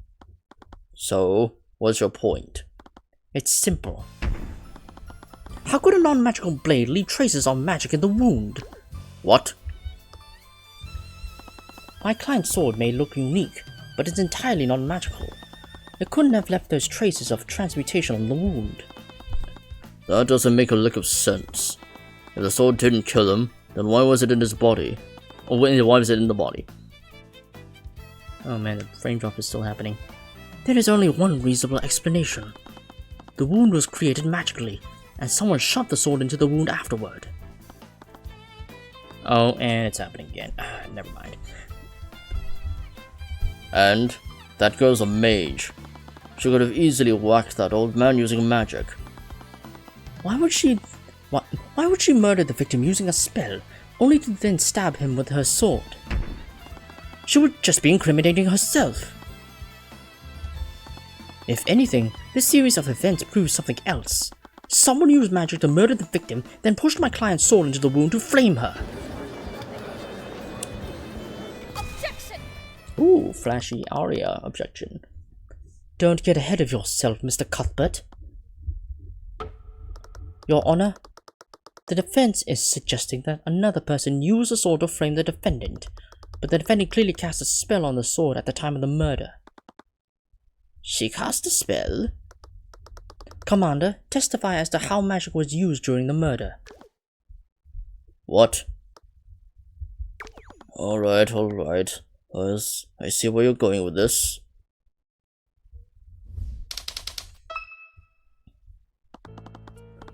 [SPEAKER 2] So, what's your point?
[SPEAKER 1] It's simple. How could a non-magical blade leave traces of magic in the wound?
[SPEAKER 2] What?
[SPEAKER 1] My client's sword may look unique, but it's entirely non-magical. It couldn't have left those traces of transmutation on the wound.
[SPEAKER 2] That doesn't make a lick of sense. If the sword didn't kill him, then why was it in his body? Or why was it in the body?
[SPEAKER 1] Oh man, the frame drop is still happening. There is only one reasonable explanation. The wound was created magically, and someone shot the sword into the wound afterward. Oh, and it's happening again. Never mind.
[SPEAKER 2] And that girl's a mage. She could have easily whacked that old man using magic.
[SPEAKER 1] Why would she murder the victim using a spell, only to then stab him with her sword? She would just be incriminating herself. If anything, this series of events proves something else. Someone used magic to murder the victim, then pushed my client's sword into the wound to flame her.
[SPEAKER 5] Objection!
[SPEAKER 1] Ooh, flashy aria objection. Don't get ahead of yourself, Mr. Cuthbert. Your Honor, the defense is suggesting that another person used the sword to flame the defendant, but the defendant clearly cast a spell on the sword at the time of the murder. She cast a spell? Commander, testify as to how magic was used during the murder.
[SPEAKER 2] What? Alright. I see where you're going with this.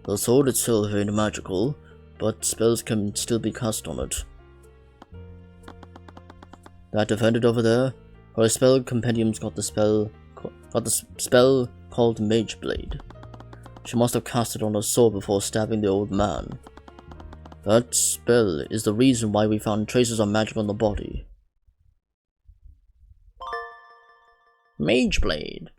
[SPEAKER 2] The sword itself ain't magical, but spells can still be cast on it. That defendant over there, her spell compendium's got the spell called Mage Blade. She must have cast it on her sword before stabbing the old man. That spell is the reason why we found traces of magic on the body.
[SPEAKER 1] Mage Blade.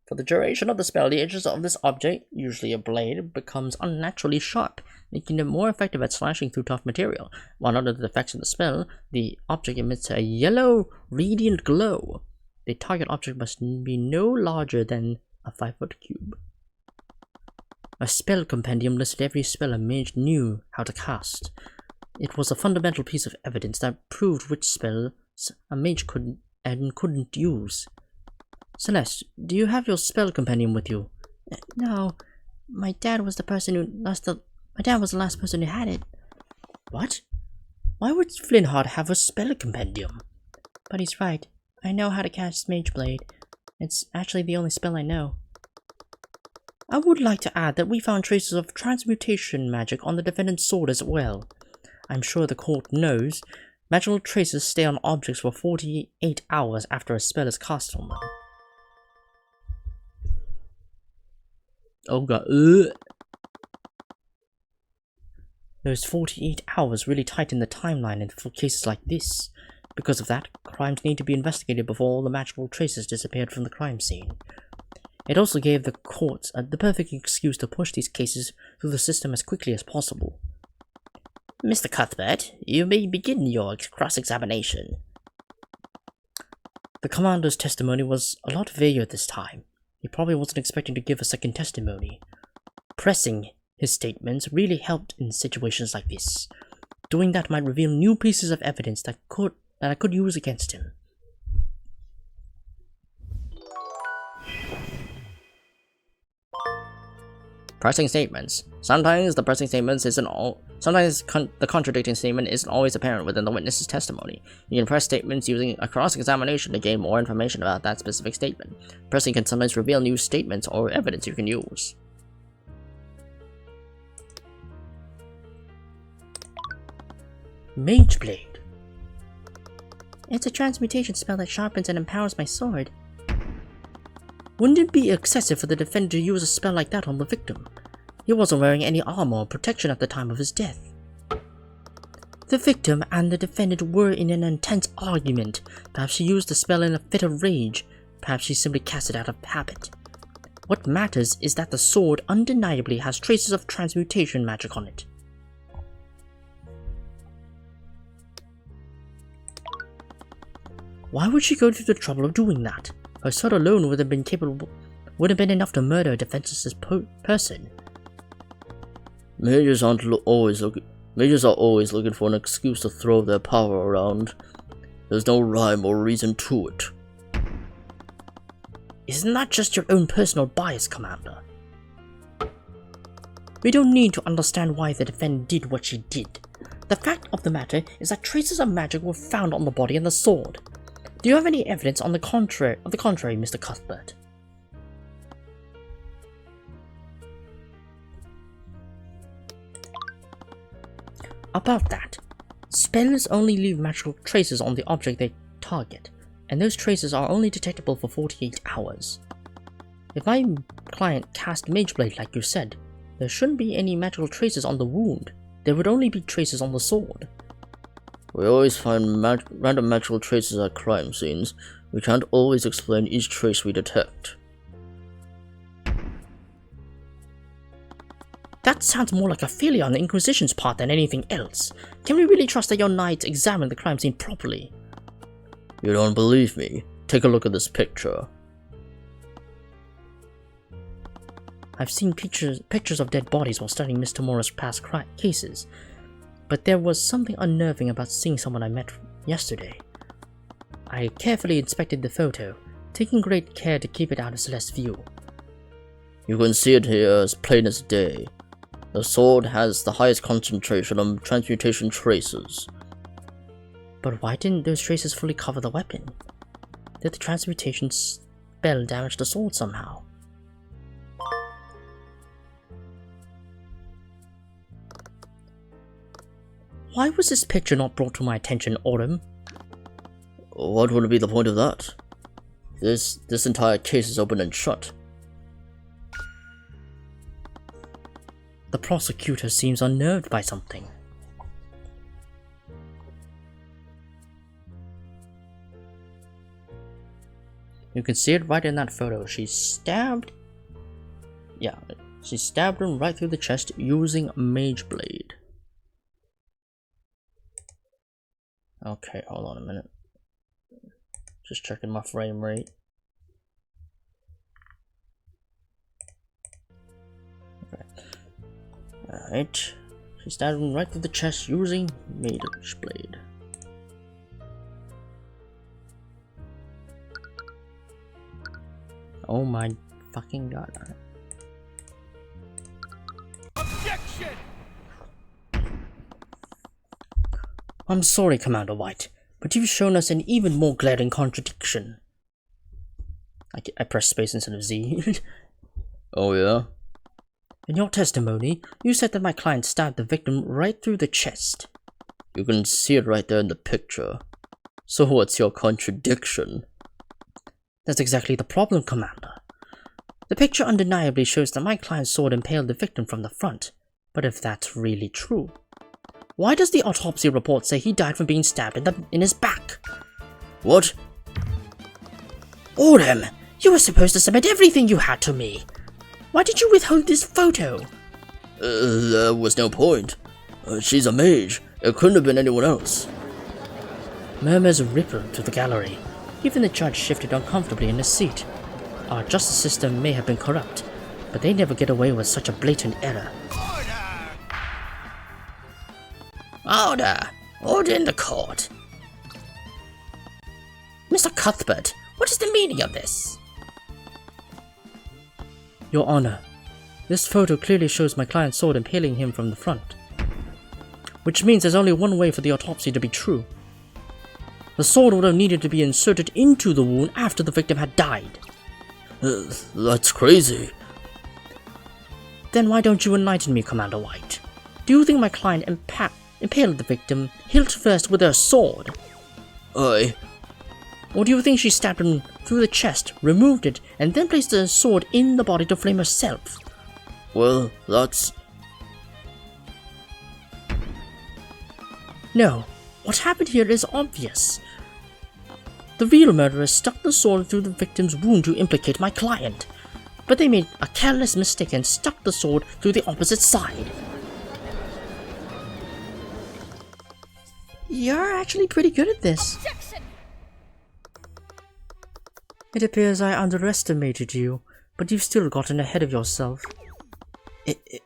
[SPEAKER 1] For the duration of the spell, the edges of this object, usually a blade, becomes unnaturally sharp, making it more effective at slashing through tough material. While under the effects of the spell, the object emits a yellow, radiant glow. The target object must be no larger than a 5-foot cube. A spell compendium listed every spell a mage knew how to cast. It was a fundamental piece of evidence that proved which spells a mage could and couldn't use. Celeste, do you have your spell compendium with you?
[SPEAKER 4] No, my dad was the last person who had it.
[SPEAKER 1] What? Why would Flintheart have a spell compendium?
[SPEAKER 4] But he's right. I know how to cast Mage Blade. It's actually the only spell I know.
[SPEAKER 1] I would like to add that we found traces of transmutation magic on the defendant's sword as well. I'm sure the court knows magical traces stay on objects for 48 hours after a spell is cast on them. Oh god. Those 48 hours really tighten the timeline for cases like this. Because of that, crimes need to be investigated before all the magical traces disappeared from the crime scene. It also gave the courts the perfect excuse to push these cases through the system as quickly as possible. Mr. Cuthbert, you may begin your cross-examination. The commander's testimony was a lot vaguer this time. He probably wasn't expecting to give a second testimony. Pressing his statements really helped in situations like this. Doing that might reveal new pieces of evidence that I could use against him.
[SPEAKER 2] Pressing statements. Sometimes the contradicting statement isn't always apparent within the witness's testimony. You can press statements using a cross-examination to gain more information about that specific statement. Pressing can sometimes reveal new statements or evidence you can use.
[SPEAKER 1] Mage Blade.
[SPEAKER 4] It's a transmutation spell that sharpens and empowers my sword. Wouldn't it be excessive for the defender to use a spell like that on the victim? He wasn't wearing any armor or protection at the time of his death. The victim and the defendant were in an intense argument. Perhaps she used the spell in a fit of rage. Perhaps she simply cast it out of habit. What matters is that the sword undeniably has traces of transmutation magic on it. Why would she go through the trouble of doing that? Her sword alone would have been enough to murder a defenseless person.
[SPEAKER 2] Mages are always looking for an excuse to throw their power around. There's no rhyme or reason to it.
[SPEAKER 4] Isn't that just your own personal bias, Commander? We don't need to understand why the defendant did what she did. The fact of the matter is that traces of magic were found on the body and the sword. Do you have any evidence on the contrary, Mr. Cuthbert? About that, spells only leave magical traces on the object they target, and those traces are only detectable for 48 hours. If my client cast Mageblade like you said, there shouldn't be any magical traces on the wound. There would only be traces on the sword.
[SPEAKER 2] We always find random magical traces at crime scenes. We can't always explain each trace we detect.
[SPEAKER 4] That sounds more like a failure on the Inquisition's part than anything else. Can we really trust that your knights examined the crime scene properly?
[SPEAKER 2] You don't believe me? Take a look at this picture.
[SPEAKER 4] I've seen pictures of dead bodies while studying Miss Tamura's past cases, but there was something unnerving about seeing someone I met yesterday. I carefully inspected the photo, taking great care to keep it out of Celeste's view.
[SPEAKER 2] You can see it here as plain as day. The sword has the highest concentration of transmutation traces.
[SPEAKER 4] But why didn't those traces fully cover the weapon? Did the transmutation spell damage the sword somehow? Why was this picture not brought to my attention, Autumn?
[SPEAKER 2] What would be the point of that? This entire case is open and shut.
[SPEAKER 4] The prosecutor seems unnerved by something. You can see it right in that photo. She stabbed him right through the chest using Mageblade. Okay, hold on a minute. Just checking my frame rate. Okay. Alright. She stabbed him right through the chest using Mageblade. Oh my fucking god.
[SPEAKER 5] Objection!
[SPEAKER 4] I'm sorry, Commander White, but you've shown us an even more glaring contradiction. I press space instead of Z.
[SPEAKER 2] Oh yeah?
[SPEAKER 4] In your testimony, you said that my client stabbed the victim right through the chest.
[SPEAKER 2] You can see it right there in the picture. So what's your contradiction?
[SPEAKER 4] That's exactly the problem, Commander. The picture undeniably shows that my client's sword impaled the victim from the front, but if that's really true, why does the autopsy report say he died from being stabbed in his back?
[SPEAKER 2] What?
[SPEAKER 4] Autumn, you were supposed to submit everything you had to me. Why did you withhold this photo?
[SPEAKER 2] There was no point. She's a mage. It couldn't have been anyone else.
[SPEAKER 4] Murmurs rippled through the gallery. Even the judge shifted uncomfortably in his seat. Our justice system may have been corrupt, but they never get away with such a blatant error. Order! Order in the court! Mr. Cuthbert, what is the meaning of this? Your Honor, this photo clearly shows my client's sword impaling him from the front. Which means there's only one way for the autopsy to be true. The sword would have needed to be inserted into the wound after the victim had died.
[SPEAKER 2] That's crazy.
[SPEAKER 4] Then why don't you enlighten me, Commander White? Do you think my client impaled the victim hilt first with her sword?
[SPEAKER 2] Aye.
[SPEAKER 4] Or do you think she stabbed him through the chest, removed it, and then placed the sword in the body to flame herself?
[SPEAKER 2] Well, that's...
[SPEAKER 4] No. What happened here is obvious. The real murderer stuck the sword through the victim's wound to implicate my client, but they made a careless mistake and stuck the sword through the opposite side. You're actually pretty good at this.
[SPEAKER 5] Objection!
[SPEAKER 4] It appears I underestimated you, but you've still gotten ahead of yourself.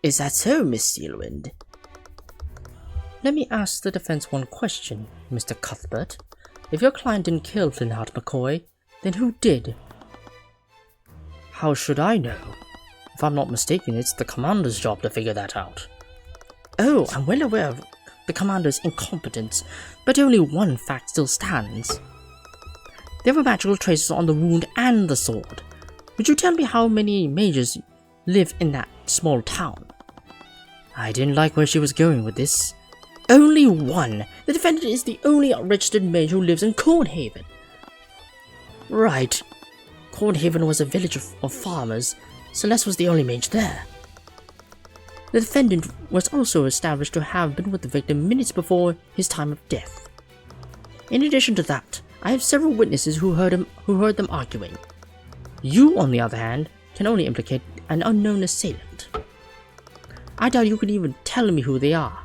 [SPEAKER 2] Is that so, Miss Steelwind?
[SPEAKER 4] Let me ask the defense one question, Mr. Cuthbert. If your client didn't kill Flintheart McCoy, then who did? How should I know? If I'm not mistaken, it's the commander's job to figure that out. Oh, I'm well aware of the commander's incompetence, but only one fact still stands. There were magical traces on the wound and the sword. Would you tell me how many mages live in that small town? I didn't like where she was going with this. Only one! The defendant is the only registered mage who lives in Cornhaven. Right. Cornhaven was a village of farmers. Celeste was the only mage there. The defendant was also established to have been with the victim minutes before his time of death. In addition to that, I have several witnesses who heard them arguing. You, on the other hand, can only implicate an unknown assailant. I doubt you could even tell me who they are.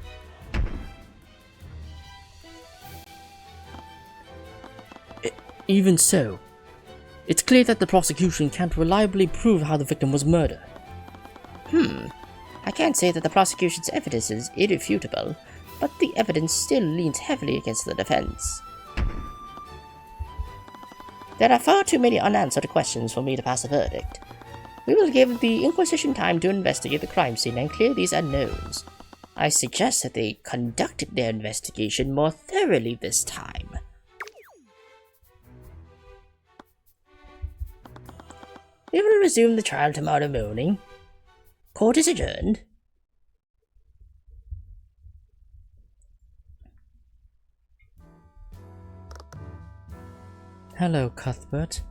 [SPEAKER 4] Even so, it's clear that the prosecution can't reliably prove how the victim was murdered.
[SPEAKER 2] I can't say that the prosecution's evidence is irrefutable, but the evidence still leans heavily against the defense. There are far too many unanswered questions for me to pass a verdict. We will give the Inquisition time to investigate the crime scene and clear these unknowns. I suggest that they conduct their investigation more thoroughly this time. We will resume the trial tomorrow morning. Court is adjourned.
[SPEAKER 4] Hello, Cuthbert.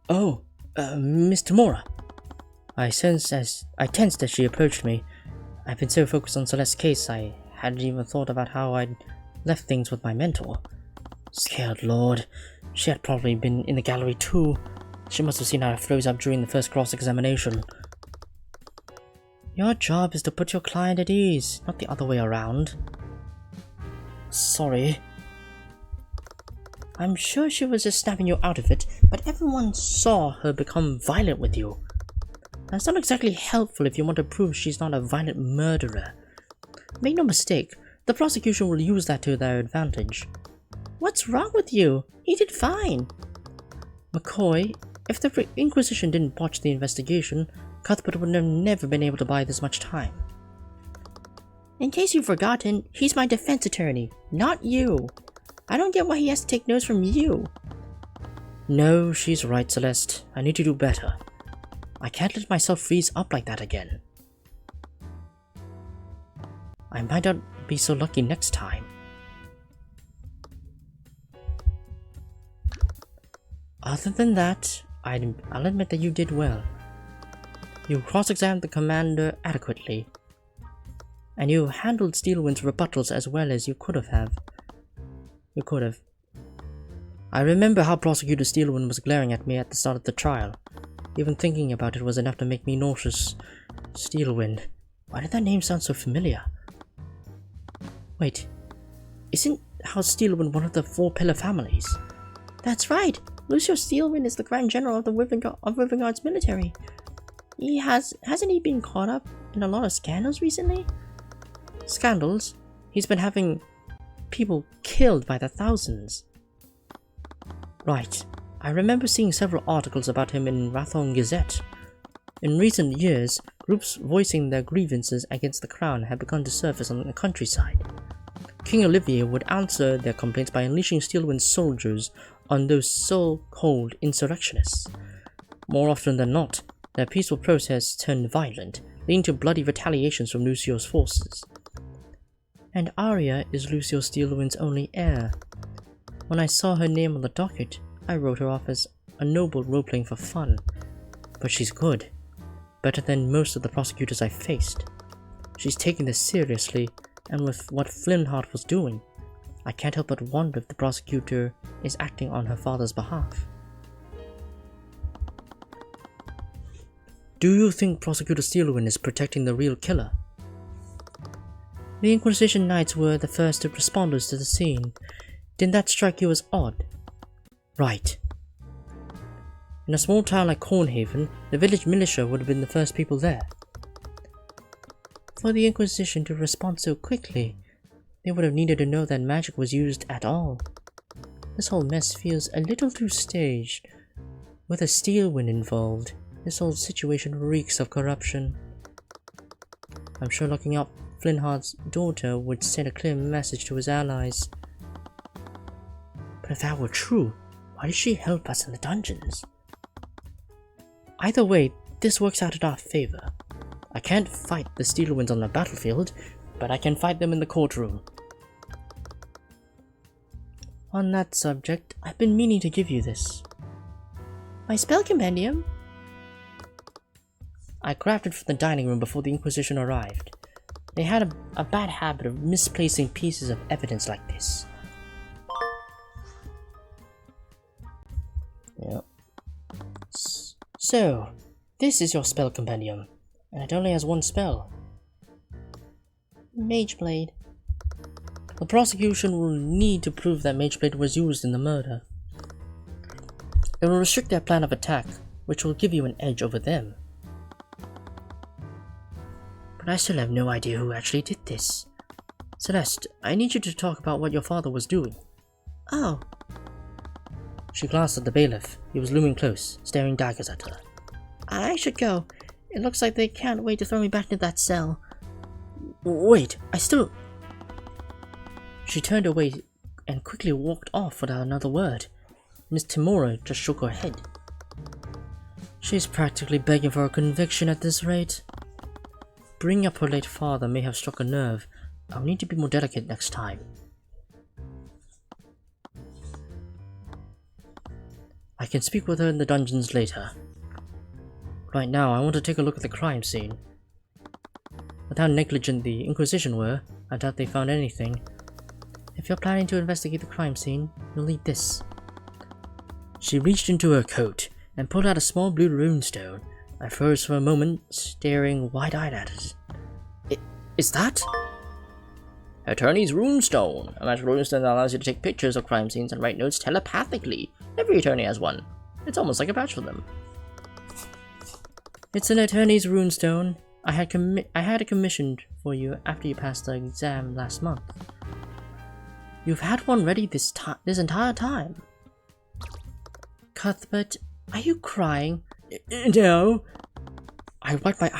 [SPEAKER 4] Oh, Mr. Mora. I tensed as she approached me. I've been so focused on Celeste's case, I hadn't even thought about how I'd left things with my mentor. Scared Lord. She had probably been in the gallery too. She must have seen how I froze up during the first cross-examination. Your job is to put your client at ease, not the other way around. Sorry. I'm sure she was just snapping you out of it, but everyone saw her become violent with you. That's not exactly helpful if you want to prove she's not a violent murderer. Make no mistake, the prosecution will use that to their advantage. What's wrong with you? He did fine. McCoy, if the Inquisition didn't botch the investigation, Cuthbert would have never been able to buy this much time. In case you've forgotten, he's my defense attorney, not you. I don't get why he has to take notes from you. No, she's right, Celeste. I need to do better. I can't let myself freeze up like that again. I might not be so lucky next time. Other than that, I'll admit that you did well. You cross-examined the commander adequately, and you handled Steelwind's rebuttals as well as you could have. I remember how Prosecutor Steelwind was glaring at me at the start of the trial. Even thinking about it was enough to make me nauseous. Steelwind. Why did that name sound so familiar? Wait, isn't House Steelwind one of the Four Pillar families? That's right! Lucius Steelwind is the Grand General of the Wyvernguard's military. Hasn't he been caught up in a lot of scandals recently? Scandals? He's been having people killed by the thousands. Right. I remember seeing several articles about him in Rathon Gazette. In recent years, groups voicing their grievances against the crown have begun to surface on the countryside. King Olivier would answer their complaints by unleashing Steelwind's soldiers on those so-called insurrectionists. More often than not, their peaceful protests turned violent, leading to bloody retaliations from Lucio's forces. And Arya is Lucio Steelwind's only heir. When I saw her name on the docket, I wrote her off as a noble role-playing for fun. But she's good. Better than most of the prosecutors I've faced. She's taking this seriously, and with what Flintheart was doing, I can't help but wonder if the prosecutor is acting on her father's behalf. Do you think Prosecutor Steelwind is protecting the real killer? The Inquisition Knights were the first responders to the scene. Didn't that strike you as odd? Right. In a small town like Cornhaven, the village militia would have been the first people there. For the Inquisition to respond so quickly, they would have needed to know that magic was used at all. This whole mess feels a little too staged. With a Steelwind involved, this whole situation reeks of corruption. I'm sure locking up Flintheart's daughter would send a clear message to his allies. But if that were true, why did she help us in the dungeons? Either way, this works out in our favor. I can't fight the Steelwinds on the battlefield, but I can fight them in the courtroom. On that subject, I've been meaning to give you this. My spell compendium? I grabbed it from the dining room before the Inquisition arrived. They had a bad habit of misplacing pieces of evidence like this. Yep. So, this is your spell compendium, and it only has one spell. Mageblade. The prosecution will need to prove that Mageblade was used in the murder. It will restrict their plan of attack, which will give you an edge over them. But I still have no idea who actually did this. Celeste, I need you to talk about what your father was doing. Oh. She glanced at the bailiff. He was looming close, staring daggers at her. I should go. It looks like they can't wait to throw me back into that cell. Wait, She turned away and quickly walked off without another word. Miss Timora just shook her head. She's practically begging for a conviction at this rate. Bringing up her late father may have struck a nerve. I'll need to be more delicate next time. I can speak with her in the dungeons later. Right now, I want to take a look at the crime scene. With how negligent the Inquisition were, I doubt they found anything. If you're planning to investigate the crime scene, you'll need this. She reached into her coat and pulled out a small blue runestone. I froze for a moment, staring wide-eyed at it. Is that?
[SPEAKER 2] Attorney's runestone. A magic runestone that allows you to take pictures of crime scenes and write notes telepathically. Every attorney has one. It's almost like a badge for them.
[SPEAKER 4] It's an attorney's runestone. I had it commissioned for you after you passed the exam last month. You've had one ready this entire time. Cuthbert, are you crying? No. I wiped my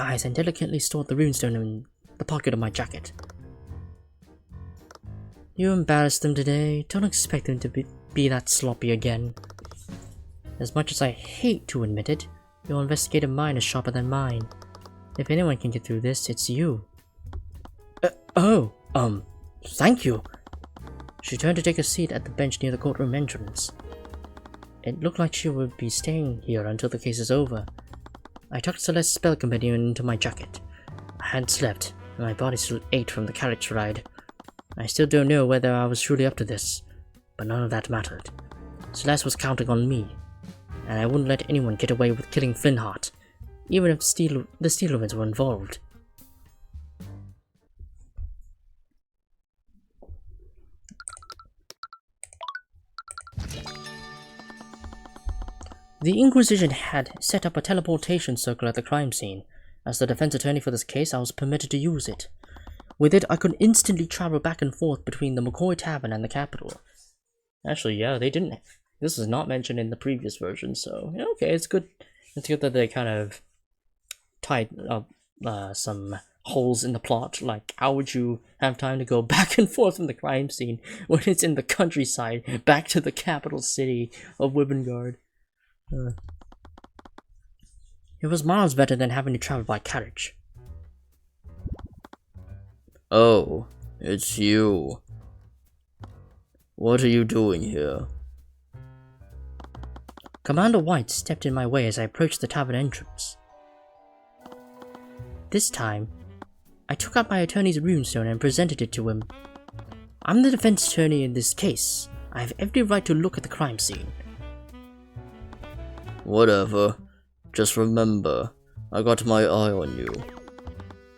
[SPEAKER 4] eyes and delicately stored the runestone in the pocket of my jacket. You embarrassed them today. Don't expect them to be that sloppy again. As much as I hate to admit it, your investigative mind is sharper than mine. If anyone can get through this, it's you. Thank you. She turned to take a seat at the bench near the courtroom entrance. It looked like she would be staying here until the case is over. I tucked Celeste's spell compendium into my jacket. I hadn't slept, and my body still ached from the carriage ride. I still don't know whether I was truly up to this, but none of that mattered. Celeste was counting on me, and I wouldn't let anyone get away with killing Flintheart, even if the Steelwinds were involved. The Inquisition had set up a teleportation circle at the crime scene. As the defense attorney for this case, I was permitted to use it. With it, I could instantly travel back and forth between the McCoy Tavern and the Capitol. Actually, yeah, they didn't. This is not mentioned in the previous version, so yeah, okay, it's good. It's good that they kind of tied up some holes in the plot. Like, how would you have time to go back and forth from the crime scene when it's in the countryside, back to the capital city of Wibengard? It was miles better than having to travel by carriage.
[SPEAKER 2] Oh, it's you. What are you doing here?
[SPEAKER 4] Commander White stepped in my way as I approached the tavern entrance. This time, I took out my attorney's runestone and presented it to him. I'm the defense attorney in this case. I have every right to look at the crime scene.
[SPEAKER 2] Whatever. Just remember, I got my eye on you.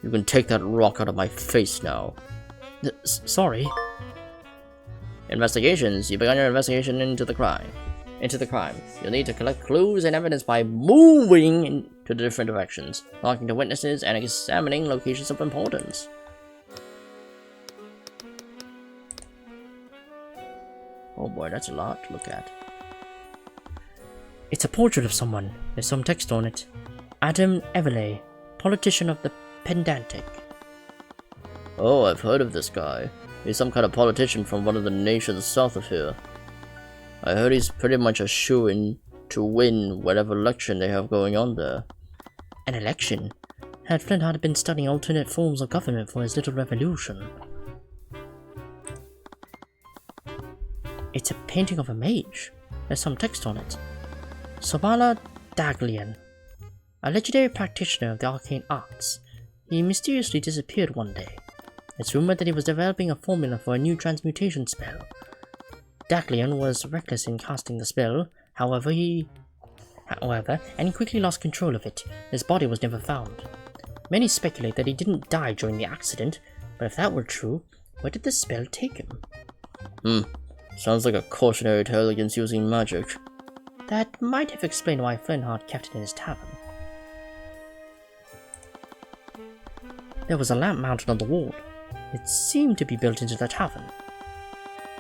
[SPEAKER 2] You can take that rock out of my face now.
[SPEAKER 4] Sorry.
[SPEAKER 2] Investigations. You begun your investigation into the crime. You'll need to collect clues and evidence by moving into the different directions, talking to witnesses, and examining locations of importance. Oh boy, that's a lot to look at.
[SPEAKER 4] It's a portrait of someone. There's some text on it. Adam Everley, politician of the Pendantic.
[SPEAKER 2] Oh, I've heard of this guy. He's some kind of politician from one of the nations south of here. I heard he's pretty much a shoo-in to win whatever election they have going on there.
[SPEAKER 4] An election? Had Flintheart been studying alternate forms of government for his little revolution? It's a painting of a mage. There's some text on it. Sobala Daglian, a legendary practitioner of the arcane arts. He mysteriously disappeared one day. It's rumored that he was developing a formula for a new transmutation spell. Daglian was reckless in casting the spell, however, and he quickly lost control of it. His body was never found. Many speculate that he didn't die during the accident, but if that were true, where did the spell take him?
[SPEAKER 2] Sounds like a cautionary tale against using magic.
[SPEAKER 4] That might have explained why Flintheart kept it in his tavern. There was a lamp mounted on the wall. It seemed to be built into the tavern.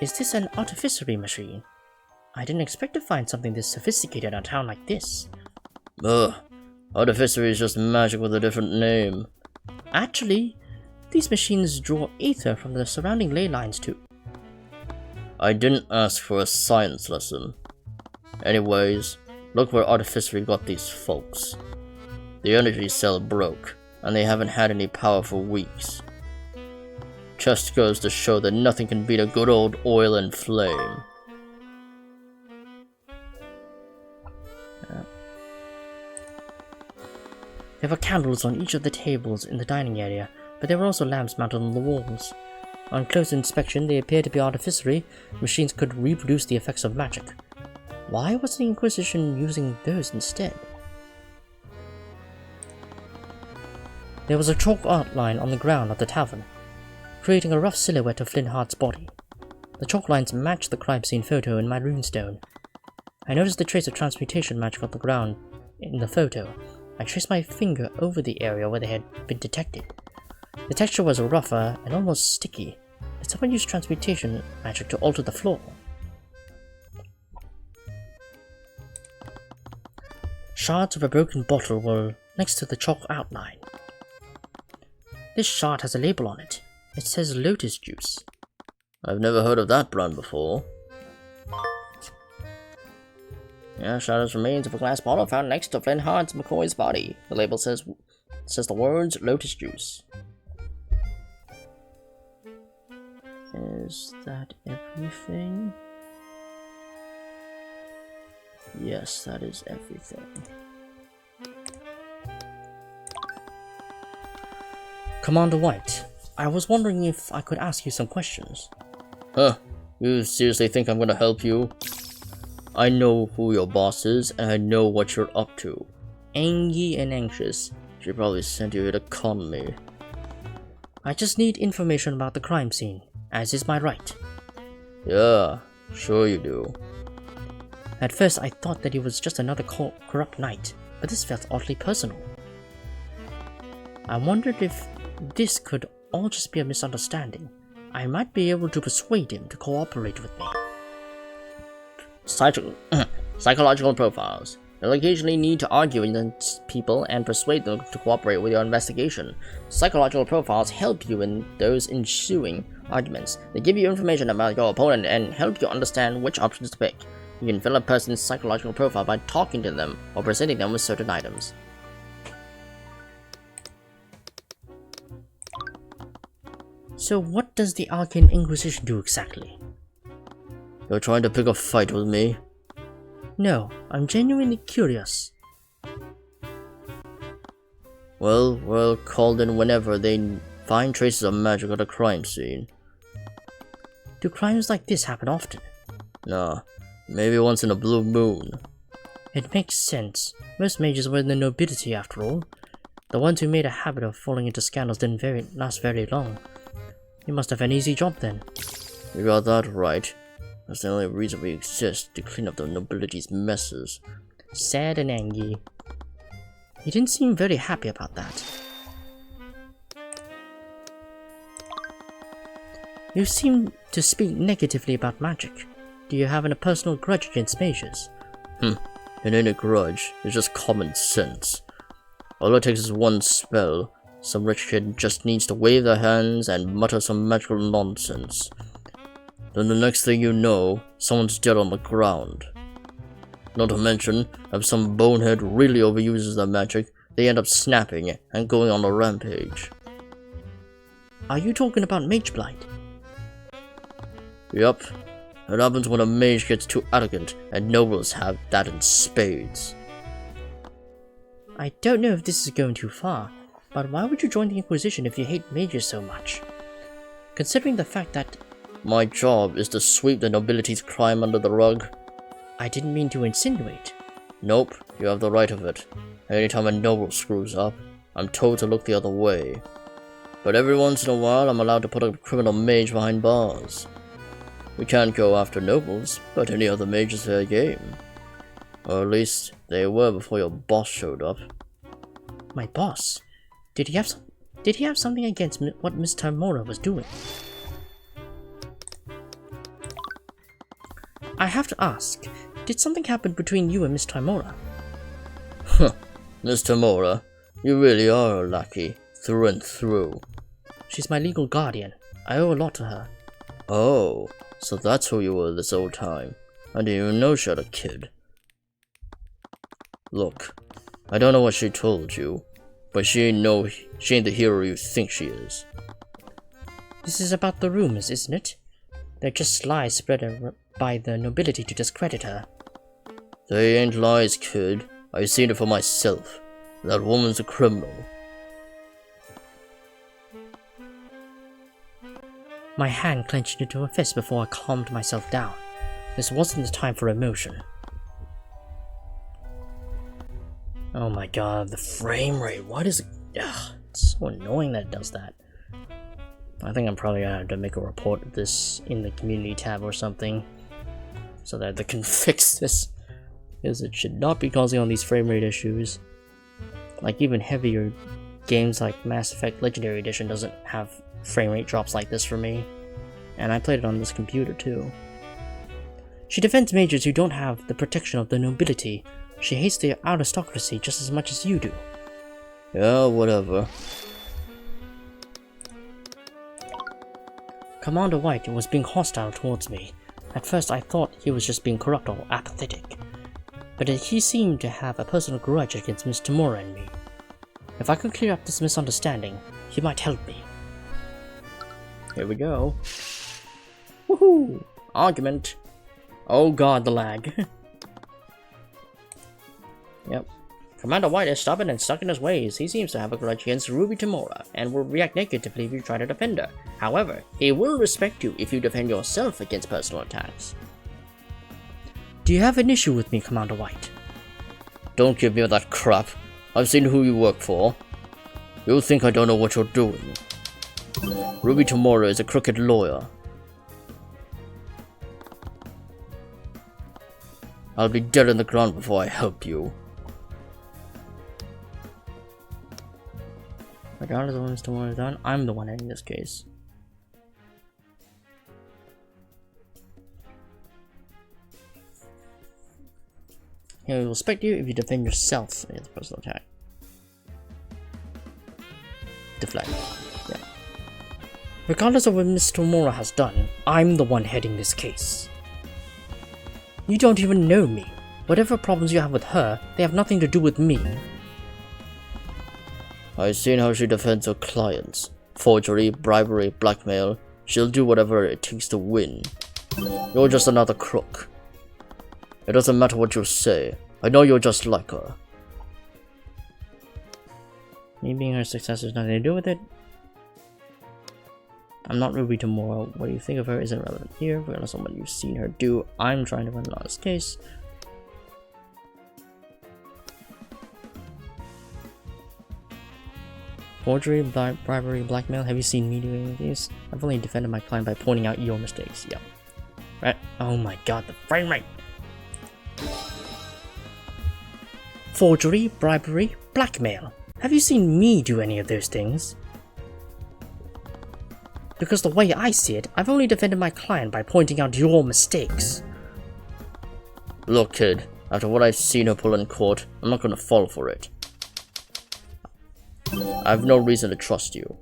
[SPEAKER 4] Is this an artificery machine? I didn't expect to find something this sophisticated in a town like this.
[SPEAKER 2] Ugh, artificery is just magic with a different name.
[SPEAKER 4] Actually, these machines draw ether from the surrounding ley lines too.
[SPEAKER 2] I didn't ask for a science lesson. Anyways, look where artificery got these folks. The energy cell broke, and they haven't had any power for weeks. Just goes to show that nothing can beat a good old oil and flame.
[SPEAKER 4] There were candles on each of the tables in the dining area, but there were also lamps mounted on the walls. On close inspection, they appeared to be artificery. Machines could reproduce the effects of magic. Why was the Inquisition using those instead? There was a chalk outline on the ground of the tavern, creating a rough silhouette of Flintheart's body. The chalk lines matched the crime scene photo in my runestone. I noticed the trace of transmutation magic on the ground in the photo. I traced my finger over the area where they had been detected. The texture was rougher and almost sticky, but someone used transmutation magic to alter the floor. Shards of a broken bottle were next to the chalk outline. This shard has a label on it. It says lotus juice.
[SPEAKER 2] I've never heard of that brand before.
[SPEAKER 1] Yeah, shattered remains of a glass bottle found next to Flintheart McCoy's body. The label says the words lotus juice. Is that everything? Yes, that is everything.
[SPEAKER 4] Commander White, I was wondering if I could ask you some questions.
[SPEAKER 2] Huh? You seriously think I'm gonna help you? I know who your boss is, and I know what you're up to.
[SPEAKER 4] Angry and anxious.
[SPEAKER 2] She probably sent you here to con me.
[SPEAKER 4] I just need information about the crime scene, as is my right.
[SPEAKER 2] Yeah, sure you do.
[SPEAKER 4] At first I thought that he was just another corrupt knight, but this felt oddly personal. I wondered if this could all just be a misunderstanding. I might be able to persuade him to cooperate with me.
[SPEAKER 1] Psychological profiles. You'll occasionally need to argue against people and persuade them to cooperate with your investigation. Psychological profiles help you in those ensuing arguments. They give you information about your opponent and help you understand which options to pick. You can fill a person's psychological profile by talking to them or presenting them with certain items.
[SPEAKER 4] So what does the Arcane Inquisition do exactly?
[SPEAKER 2] You're trying to pick a fight with me?
[SPEAKER 4] No, I'm genuinely curious.
[SPEAKER 2] Well, we're called in whenever they find traces of magic at a crime scene.
[SPEAKER 4] Do crimes like this happen often?
[SPEAKER 2] Nah, maybe once in a blue moon.
[SPEAKER 4] It makes sense. Most mages were in the nobility after all. The ones who made a habit of falling into scandals didn't last very long. You must have an easy job then.
[SPEAKER 2] You got that right. That's the only reason we exist, to clean up the nobility's messes.
[SPEAKER 4] Sad and angry. He didn't seem very happy about that. You seem to speak negatively about magic. Do you have a personal grudge against mages?
[SPEAKER 2] It ain't a grudge, it's just common sense. All it takes is one spell. Some rich kid just needs to wave their hands and mutter some magical nonsense. Then the next thing you know, someone's dead on the ground. Not to mention, if some bonehead really overuses their magic, they end up snapping and going on a rampage.
[SPEAKER 4] Are you talking about mage blight?
[SPEAKER 2] Yup. It happens when a mage gets too arrogant, and nobles have that in spades.
[SPEAKER 4] I don't know if this is going too far, but why would you join the Inquisition if you hate mages so much? Considering the fact that
[SPEAKER 2] my job is to sweep the nobility's crime under the rug.
[SPEAKER 4] I didn't mean to insinuate.
[SPEAKER 2] Nope, you have the right of it. Anytime a noble screws up, I'm told to look the other way. But every once in a while, I'm allowed to put a criminal mage behind bars. We can't go after nobles, but any other mage is fair game. Or at least, they were before your boss showed up.
[SPEAKER 4] My boss? Did he have something against what Miss Tamora was doing? I have to ask, did something happen between you and Miss Tamora?
[SPEAKER 2] Huh, Miss Tamora, you really are a lackey, through and through.
[SPEAKER 4] She's my legal guardian. I owe a lot to her.
[SPEAKER 2] Oh, so that's who you were this whole time. I didn't even know she had a kid. Look, I don't know what she told you, but she ain't the hero you think she is.
[SPEAKER 4] This is about the rumors, isn't it? They're just lies spread by the nobility to discredit her.
[SPEAKER 2] They ain't lies, kid. I've seen it for myself. That woman's a criminal.
[SPEAKER 4] My hand clenched into a fist before I calmed myself down. This wasn't the time for emotion. Oh my god, the frame rate. What is it? Ugh, it's so annoying that it does that. I think I'm probably gonna have to make a report of this in the community tab or something, so that they can fix this, because it should not be causing all these frame rate issues. Like, even heavier games like Mass Effect Legendary Edition doesn't have frame rate drops like this for me, and I played it on this computer too. She defends mages who don't have the protection of the nobility. She hates the aristocracy just as much as you do.
[SPEAKER 2] Yeah, whatever.
[SPEAKER 4] Commander White was being hostile towards me. At first I thought he was just being corrupt or apathetic, but he seemed to have a personal grudge against Miss Tamora and me. If I could clear up this misunderstanding, he might help me. Here we go. Woohoo! Argument. Oh god, the lag. Yep. Commander White is stubborn and stuck in his ways. He seems to have a grudge against Ruby Tamora, and will react negatively if you try to defend her. However, he will respect you if you defend yourself against personal attacks. Do you have an issue with me, Commander White?
[SPEAKER 2] Don't give me that crap. I've seen who you work for. You think I don't know what you're doing. Ruby Tamora is a crooked lawyer. I'll be dead in the ground before I help you.
[SPEAKER 4] Regardless of what Mr. Moore has done, I'm the one in this case. He will respect you if you defend yourself against personal attack. Deflect. Yeah. Regardless of what Mr. Mora has done, I'm the one heading this case. You don't even know me. Whatever problems you have with her, they have nothing to do with me.
[SPEAKER 2] I've seen how she defends her clients. Forgery, bribery, blackmail. She'll do whatever it takes to win. You're just another crook. It doesn't matter what you say. I know you're just like her.
[SPEAKER 1] Me being her successor has nothing to do with it. I'm not Ruby tomorrow. What you think of her isn't relevant here, regardless of what you've seen her do. I'm trying to find an honest case. Forgery, bribery, blackmail. Have you seen me do any of these? I've only defended my client by pointing out your mistakes. Yep. Right. Oh my god, the frame rate! Forgery, bribery, blackmail. Have you seen me do any of those things? Because the way I see it, I've only defended my client by pointing out your mistakes.
[SPEAKER 2] Look, kid, after what I've seen her pull in court, I'm not gonna fall for it. I have no reason to trust you.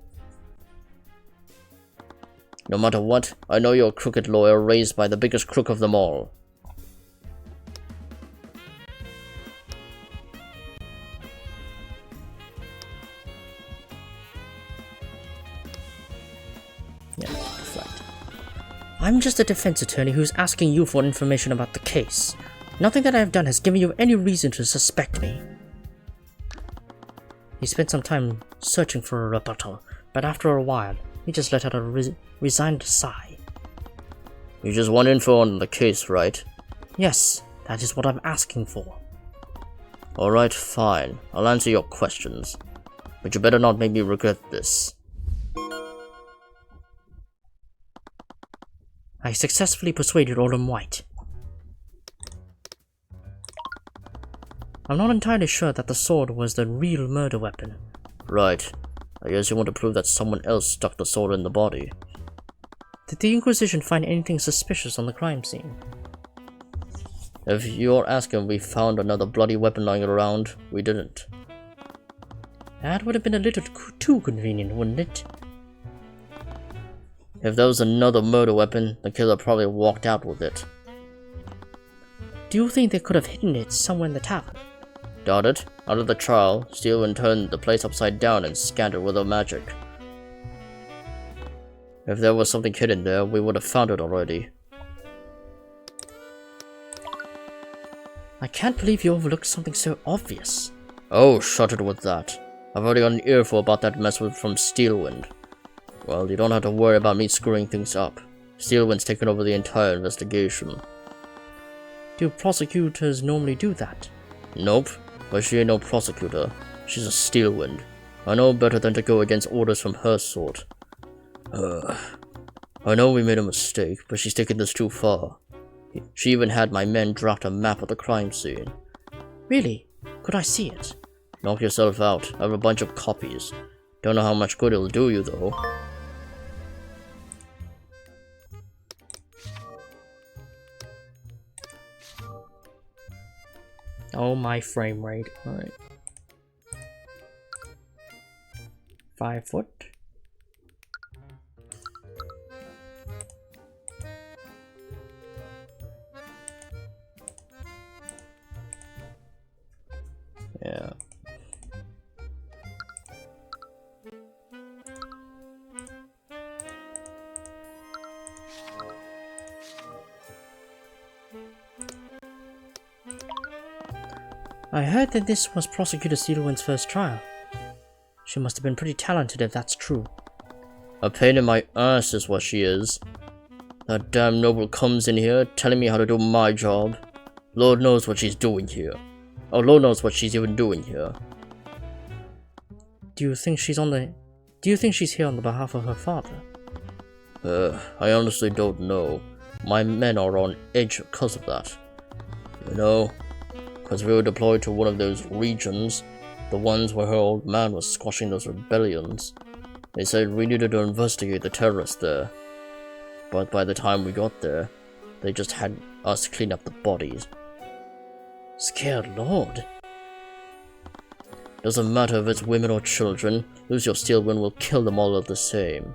[SPEAKER 2] No matter what, I know you're a crooked lawyer raised by the biggest crook of them all.
[SPEAKER 1] Yeah, reflect. I'm just a defense attorney who's asking you for information about the case. Nothing that I've done has given you any reason to suspect me. He spent some time searching for a rebuttal, but after a while, he just let out a resigned sigh.
[SPEAKER 2] You just want info on the case, right?
[SPEAKER 1] Yes, that is what I'm asking for.
[SPEAKER 2] Alright, fine. I'll answer your questions. But you better not make me regret this.
[SPEAKER 1] I successfully persuaded Autumn White. I'm not entirely sure that the sword was the real murder weapon.
[SPEAKER 2] Right. I guess you want to prove that someone else stuck the sword in the body.
[SPEAKER 1] Did the Inquisition find anything suspicious on the crime scene?
[SPEAKER 2] If you're asking if we found another bloody weapon lying around, we didn't.
[SPEAKER 1] That would have been a little too convenient, wouldn't it?
[SPEAKER 2] If there was another murder weapon, the killer probably walked out with it.
[SPEAKER 1] Do you think they could have hidden it somewhere in the tavern?
[SPEAKER 2] Doubt it. Out of the trial, Steelwind turned the place upside down and scanned it with her magic. If there was something hidden there, we would have found it already.
[SPEAKER 1] I can't believe you overlooked something so obvious.
[SPEAKER 2] Oh, shut it with that. I've already got an earful about that mess from Steelwind. Well, you don't have to worry about me screwing things up. Steelwind's taken over the entire investigation.
[SPEAKER 1] Do prosecutors normally do that?
[SPEAKER 2] Nope, but she ain't no prosecutor. She's a Steelwind. I know better than to go against orders from her sort. I know we made a mistake, but she's taken this too far. She even had my men draft a map of the crime scene.
[SPEAKER 1] Really? Could I see it?
[SPEAKER 2] Knock yourself out. I have a bunch of copies. Don't know how much good it'll do you, though.
[SPEAKER 1] Oh, my frame rate. Alright. 5 foot.
[SPEAKER 2] Yeah.
[SPEAKER 1] I heard that this was Prosecutor Steelwind's first trial. She must have been pretty talented if that's true.
[SPEAKER 2] A pain in my ass is what she is. That damn noble comes in here telling me how to do my job. Lord knows what she's doing here. Oh, Lord knows what she's even doing here.
[SPEAKER 1] Do you think she's here on the behalf of her father?
[SPEAKER 2] I honestly don't know. My men are on edge because of that. You know, because we were deployed to one of those regions, the ones where her old man was squashing those rebellions. They said we needed to investigate the terrorists there. But by the time we got there, they just had us clean up the bodies.
[SPEAKER 1] Scared Lord.
[SPEAKER 2] Doesn't matter if it's women or children, lose your Steelwind will kill them all the same.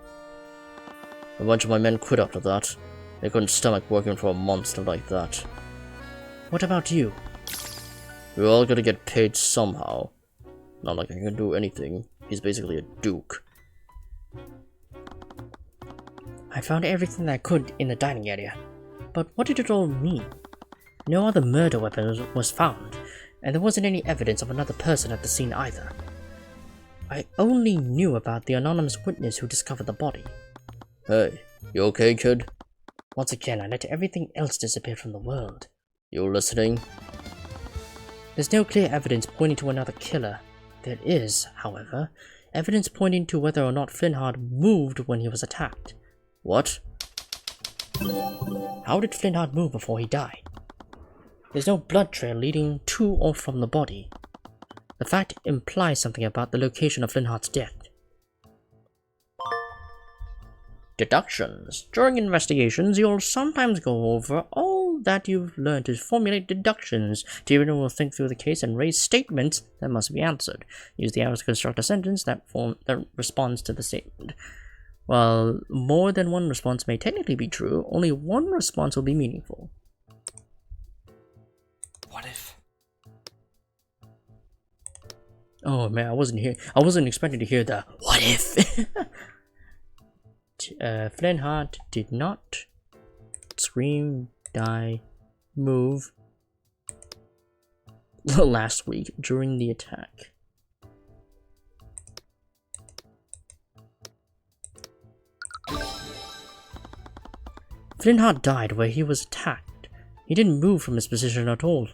[SPEAKER 2] A bunch of my men quit after that. They couldn't stomach working for a monster like that.
[SPEAKER 1] What about you?
[SPEAKER 2] We're all gonna get paid somehow. Not like I can do anything. He's basically a duke.
[SPEAKER 1] I found everything I could in the dining area. But what did it all mean? No other murder weapon was found, and there wasn't any evidence of another person at the scene either. I only knew about the anonymous witness who discovered the body.
[SPEAKER 2] Hey, you okay, kid?
[SPEAKER 1] Once again, I let everything else disappear from the world.
[SPEAKER 2] You listening?
[SPEAKER 1] There's no clear evidence pointing to another killer. There is, however, evidence pointing to whether or not Flintheart moved when he was attacked.
[SPEAKER 2] What?
[SPEAKER 1] How did Flintheart move before he died? There's no blood trail leading to or from the body. The fact implies something about the location of Flintheart's death. Deductions. During investigations, you'll sometimes go over all that you've learned to formulate deductions. Tyrion will think through the case and raise statements that must be answered. Use the arrows to construct a sentence that responds to the statement. While more than one response may technically be true, only one response will be meaningful.
[SPEAKER 5] What if?
[SPEAKER 1] Oh man, I wasn't expecting to hear the what if. Flintheart did not scream, die, move last week during the attack. Flintheart died where he was attacked. He didn't move from his position at all.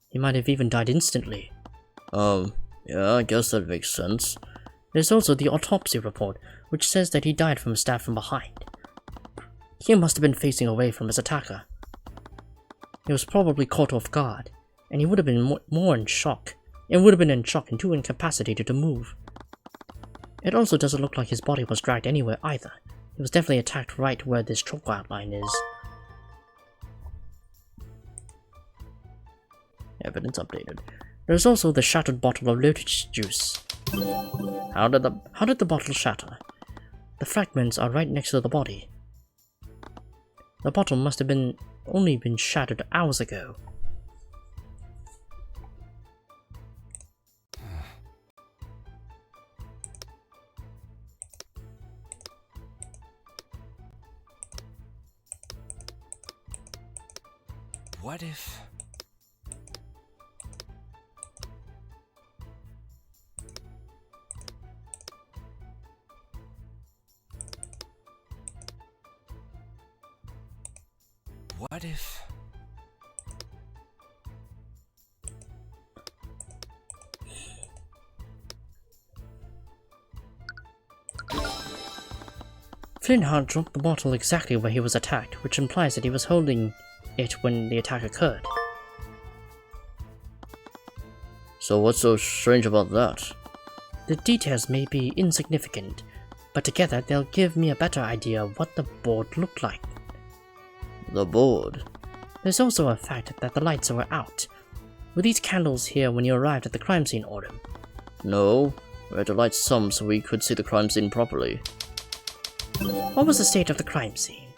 [SPEAKER 1] He might have even died instantly.
[SPEAKER 2] Yeah, I guess that makes sense.
[SPEAKER 1] There's also the autopsy report, which says that he died from a stab from behind. He must have been facing away from his attacker. He was probably caught off guard, and he would have been more in shock. It would have been in shock and too incapacitated to move. It also doesn't look like his body was dragged anywhere either. He was definitely attacked right where this choke outline is. Evidence updated. There's also the shattered bottle of lotus juice. How did the bottle shatter? The fragments are right next to the body. The bottle must have only been shattered hours ago.
[SPEAKER 5] What if? What if?
[SPEAKER 1] Flintheart dropped the bottle exactly where he was attacked, which implies that he was holding it when the attack occurred.
[SPEAKER 2] So what's so strange about that?
[SPEAKER 1] The details may be insignificant, but together they'll give me a better idea of what the board looked like.
[SPEAKER 2] The board?
[SPEAKER 1] There's also a fact that the lights were out. Were these candles here when you arrived at the crime scene, Autumn?
[SPEAKER 2] No, we had to light some so we could see the crime scene properly.
[SPEAKER 1] What was the state of the crime scene?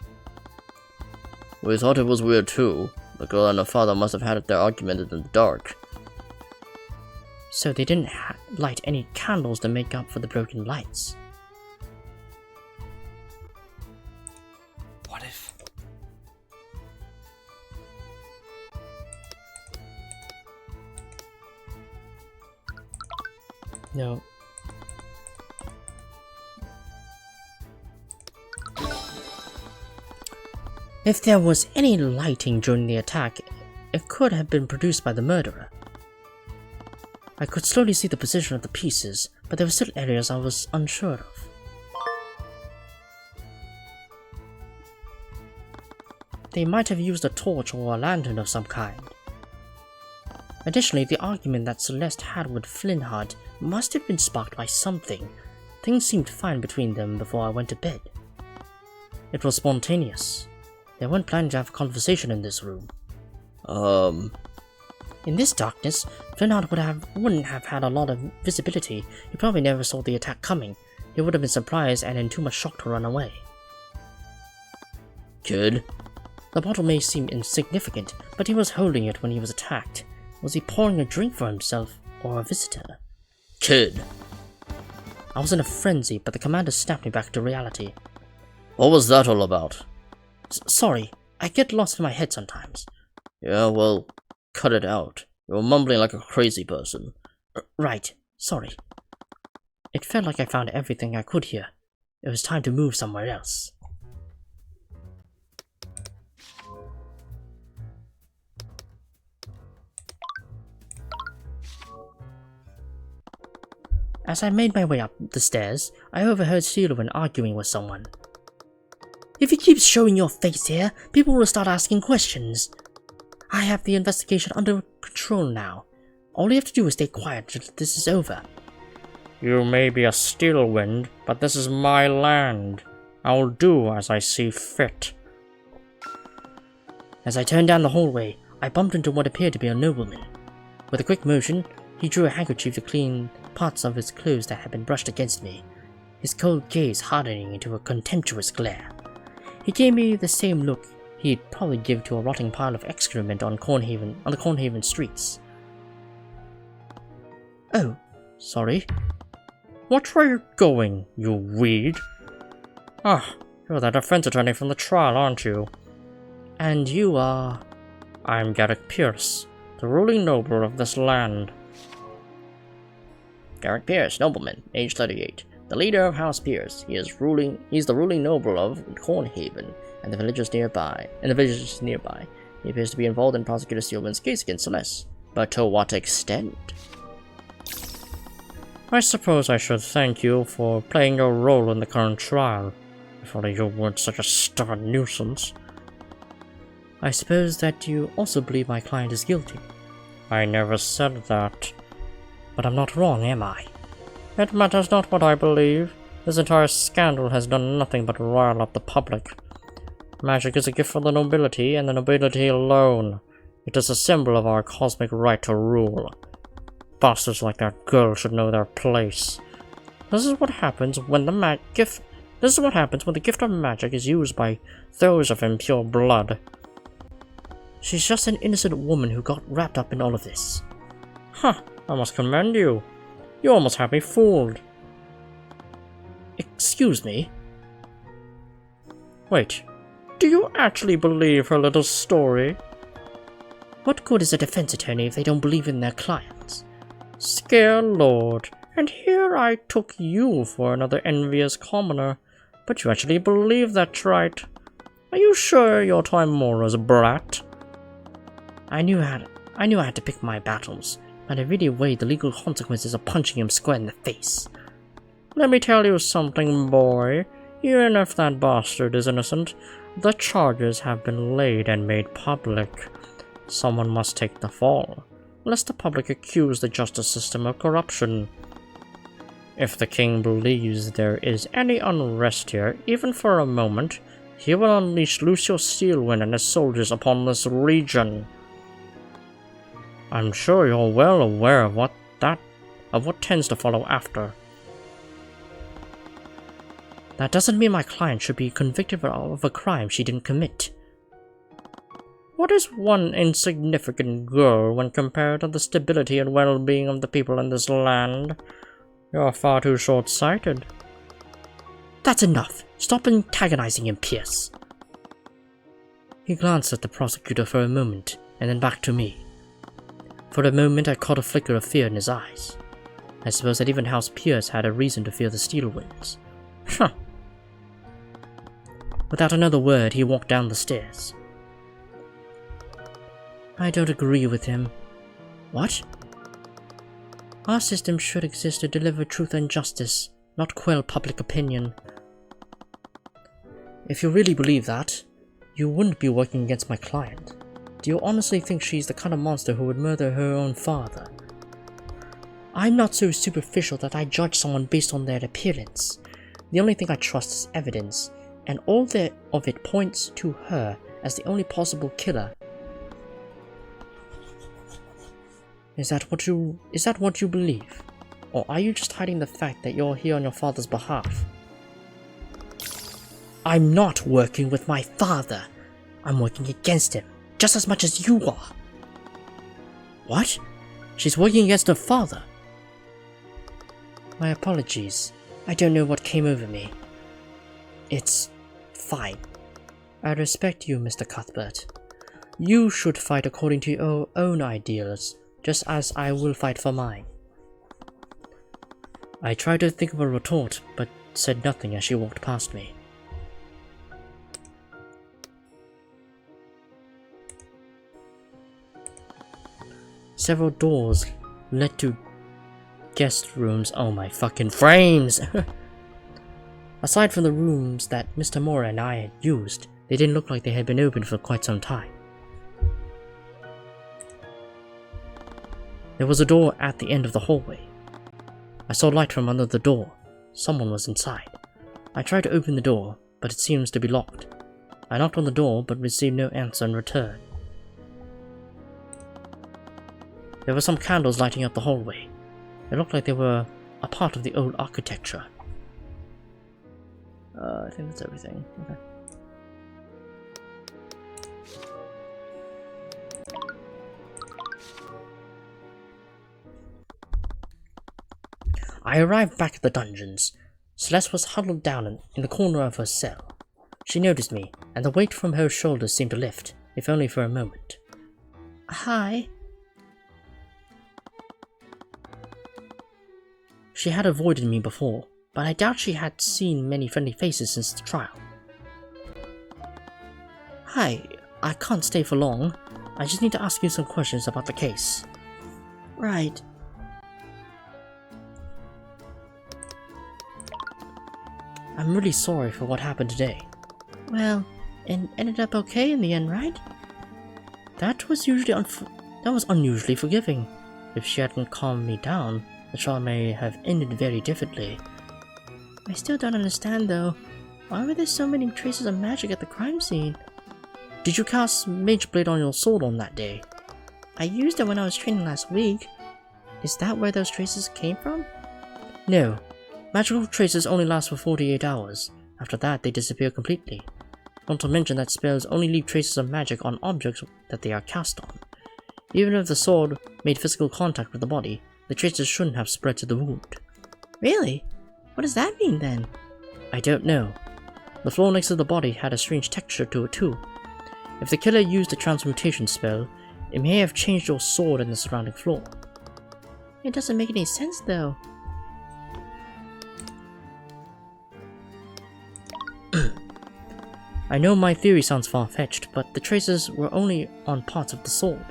[SPEAKER 2] We thought it was weird too. The girl and her father must have had their argument in the dark.
[SPEAKER 1] So they didn't light any candles to make up for the broken lights.
[SPEAKER 5] What if?
[SPEAKER 1] No. If there was any lighting during the attack, it could have been produced by the murderer. I could slowly see the position of the pieces, but there were still areas I was unsure of. They might have used a torch or a lantern of some kind. Additionally, the argument that Celeste had with Flintheart must have been sparked by something. Things seemed fine between them before I went to bed. It was spontaneous. They weren't planning to have a conversation in this room. In this darkness, Flintheart wouldn't have had a lot of visibility. He probably never saw the attack coming. He would have been surprised and in too much shock to run away.
[SPEAKER 2] Kid?
[SPEAKER 1] The bottle may seem insignificant, but he was holding it when he was attacked. Was he pouring a drink for himself or a visitor?
[SPEAKER 2] Kid!
[SPEAKER 1] I was in a frenzy, but the commander snapped me back to reality.
[SPEAKER 2] What was that all about?
[SPEAKER 1] Sorry, I get lost in my head sometimes.
[SPEAKER 2] Yeah, well, cut it out. You're mumbling like a crazy person.
[SPEAKER 1] Right, sorry. It felt like I found everything I could here. It was time to move somewhere else. As I made my way up the stairs, I overheard Tyrion arguing with someone. If you keep showing your face here, people will start asking questions. I have the investigation under control now. All you have to do is stay quiet till this is over.
[SPEAKER 3] You may be a steel wind, but this is my land. I'll do as I see fit.
[SPEAKER 1] As I turned down the hallway, I bumped into what appeared to be a nobleman. With a quick motion, he drew a handkerchief to clean parts of his clothes that had been brushed against me, his cold gaze hardening into a contemptuous glare. He gave me the same look he'd probably give to a rotting pile of excrement on the Cornhaven streets. Oh, sorry.
[SPEAKER 3] Watch where you're going, you weed. Ah, you're the defense attorney from the trial, aren't you?
[SPEAKER 1] And you are...
[SPEAKER 3] I'm Garrick Pierce, the ruling noble of this land.
[SPEAKER 2] Garrick Pierce, nobleman, age 38. The leader of House Pierce. He's the ruling noble of Cornhaven and the villages nearby. He appears to be involved in Prosecutor Steelman's case against Celeste. But to what extent?
[SPEAKER 3] I suppose I should thank you for playing your role in the current trial. If only you weren't such a stubborn nuisance.
[SPEAKER 1] I suppose that you also believe my client is guilty.
[SPEAKER 3] I never said that.
[SPEAKER 1] But I'm not wrong, am I?
[SPEAKER 3] It matters not what I believe. This entire scandal has done nothing but rile up the public. Magic is a gift for the nobility, and the nobility alone. It is a symbol of our cosmic right to rule. Bastards like that girl should know their place. This is what happens when the gift of magic is used by those of impure blood.
[SPEAKER 1] She's just an innocent woman who got wrapped up in all of this.
[SPEAKER 3] Huh, I must commend you. You almost had me fooled.
[SPEAKER 1] Excuse me?
[SPEAKER 3] Wait, do you actually believe her little story?
[SPEAKER 1] What good is a defense attorney if they don't believe in their clients?
[SPEAKER 3] Scare Lord, and here I took you for another envious commoner, but you actually believe that, right? Are you sure you're Timora's brat?
[SPEAKER 1] I knew I had to pick my battles, but I really weighed the legal consequences of punching him square in the face.
[SPEAKER 3] Let me tell you something, boy. Even if that bastard is innocent, the charges have been laid and made public. Someone must take the fall, lest the public accuse the justice system of corruption. If the king believes there is any unrest here, even for a moment, he will unleash Lucio Steelwind and his soldiers upon this region. I'm sure you're well aware of what tends to follow after.
[SPEAKER 1] That doesn't mean my client should be convicted of a crime she didn't commit.
[SPEAKER 3] What is one insignificant girl when compared to the stability and well-being of the people in this land? You're far too short-sighted.
[SPEAKER 1] That's enough. Stop antagonizing him, Pierce. He glanced at the prosecutor for a moment, and then back to me. For a moment I caught a flicker of fear in his eyes. I suppose that even House Pierce had a reason to fear the Steelwinds.
[SPEAKER 3] Huh.
[SPEAKER 1] Without another word, he walked down the stairs. I don't agree with him.
[SPEAKER 4] What?
[SPEAKER 1] Our system should exist to deliver truth and justice, not quell public opinion. If you really believe that, you wouldn't be working against my client. Do you honestly think she's the kind of monster who would murder her own father? I'm not so superficial that I judge someone based on their appearance. The only thing I trust is evidence, and all of it points to her as the only possible killer. Is that what you believe? Or are you just hiding the fact that you're here on your father's behalf? I'm not working with my father. I'm working against him, just as much as you are. What? She's working against her father? My apologies. I don't know what came over me. It's fine.
[SPEAKER 3] I respect you, Mr. Cuthbert. You should fight according to your own ideals, just as I will fight for mine. I tried to think of a retort, but said nothing as she walked past me. Several doors led to guest rooms. Oh my fucking frames! Aside from the rooms that Mr. Moore and I had used, they didn't look like they had been open for quite some time. There was a door at the end of the hallway. I saw light from under the door. Someone was inside. I tried to open the door, but it seems to be locked. I knocked on the door, but received no answer in return. There were some candles lighting up the hallway. They looked like they were a part of the old architecture. I think that's everything. Okay. I arrived back at the dungeons. Celeste was huddled down in the corner of her cell. She noticed me, and the weight from her shoulders seemed to lift, if only for a moment.
[SPEAKER 4] Hi.
[SPEAKER 3] She had avoided me before, but I doubt she had seen many friendly faces since the trial. Hi, I can't stay for long. I just need to ask you some questions about the case.
[SPEAKER 4] Right.
[SPEAKER 3] I'm really sorry for what happened today.
[SPEAKER 4] Well, it ended up okay in the end, right?
[SPEAKER 3] That was unusually forgiving. If she hadn't calmed me down, the trial may have ended very differently.
[SPEAKER 4] I still don't understand though. Why were there so many traces of magic at the crime scene?
[SPEAKER 3] Did you cast Mage Blade on your sword on that day?
[SPEAKER 4] I used it when I was training last week. Is that where those traces came from?
[SPEAKER 3] No. Magical traces only last for 48 hours. After that, they disappear completely. Not to mention that spells only leave traces of magic on objects that they are cast on. Even if the sword made physical contact with the body, the traces shouldn't have spread to the wound.
[SPEAKER 4] Really? What does that mean then?
[SPEAKER 3] I don't know. The floor next to the body had a strange texture to it too. If the killer used a transmutation spell, it may have changed your sword and the surrounding floor.
[SPEAKER 4] It doesn't make any sense though.
[SPEAKER 3] I know my theory sounds far-fetched, but the traces were only on parts of the sword.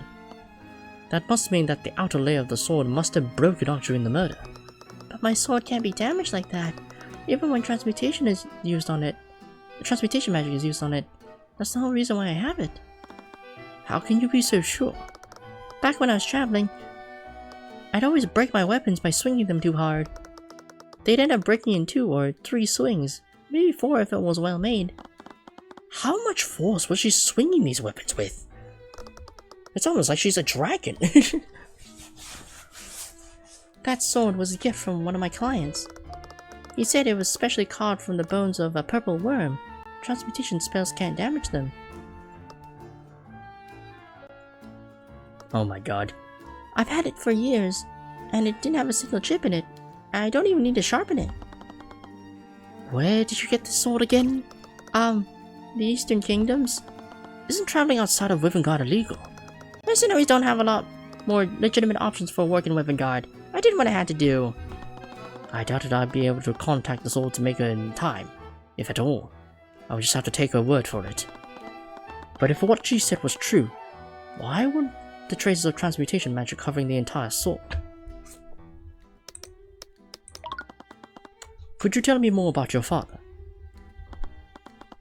[SPEAKER 3] That must mean that the outer layer of the sword must have broken off during the murder.
[SPEAKER 4] But my sword can't be damaged like that. Even when transmutation is used on it, transmutation magic is used on it. That's the whole reason why I have it.
[SPEAKER 3] How can you be so sure?
[SPEAKER 4] Back when I was traveling, I'd always break my weapons by swinging them too hard. They'd end up breaking in 2 or 3 swings, maybe 4 if it was well made.
[SPEAKER 3] How much force was she swinging these weapons with? It's almost like she's a dragon.
[SPEAKER 4] That sword was a gift from one of my clients. He said it was specially carved from the bones of a purple worm. Transmutation spells can't damage them.
[SPEAKER 3] Oh my god.
[SPEAKER 4] I've had it for years, and it didn't have a single chip in it. I don't even need to sharpen it.
[SPEAKER 3] Where did you get this sword again?
[SPEAKER 4] The Eastern Kingdoms?
[SPEAKER 3] Isn't traveling outside of Wivengard illegal?
[SPEAKER 4] Mercenaries don't have a lot more legitimate options for work in Wivengard. I did what I had to do.
[SPEAKER 3] I doubted I'd be able to contact the sword to make her in time, if at all. I would just have to take her word for it. But if what she said was true, why would the traces of transmutation magic covering the entire sword? Could you tell me more about your father?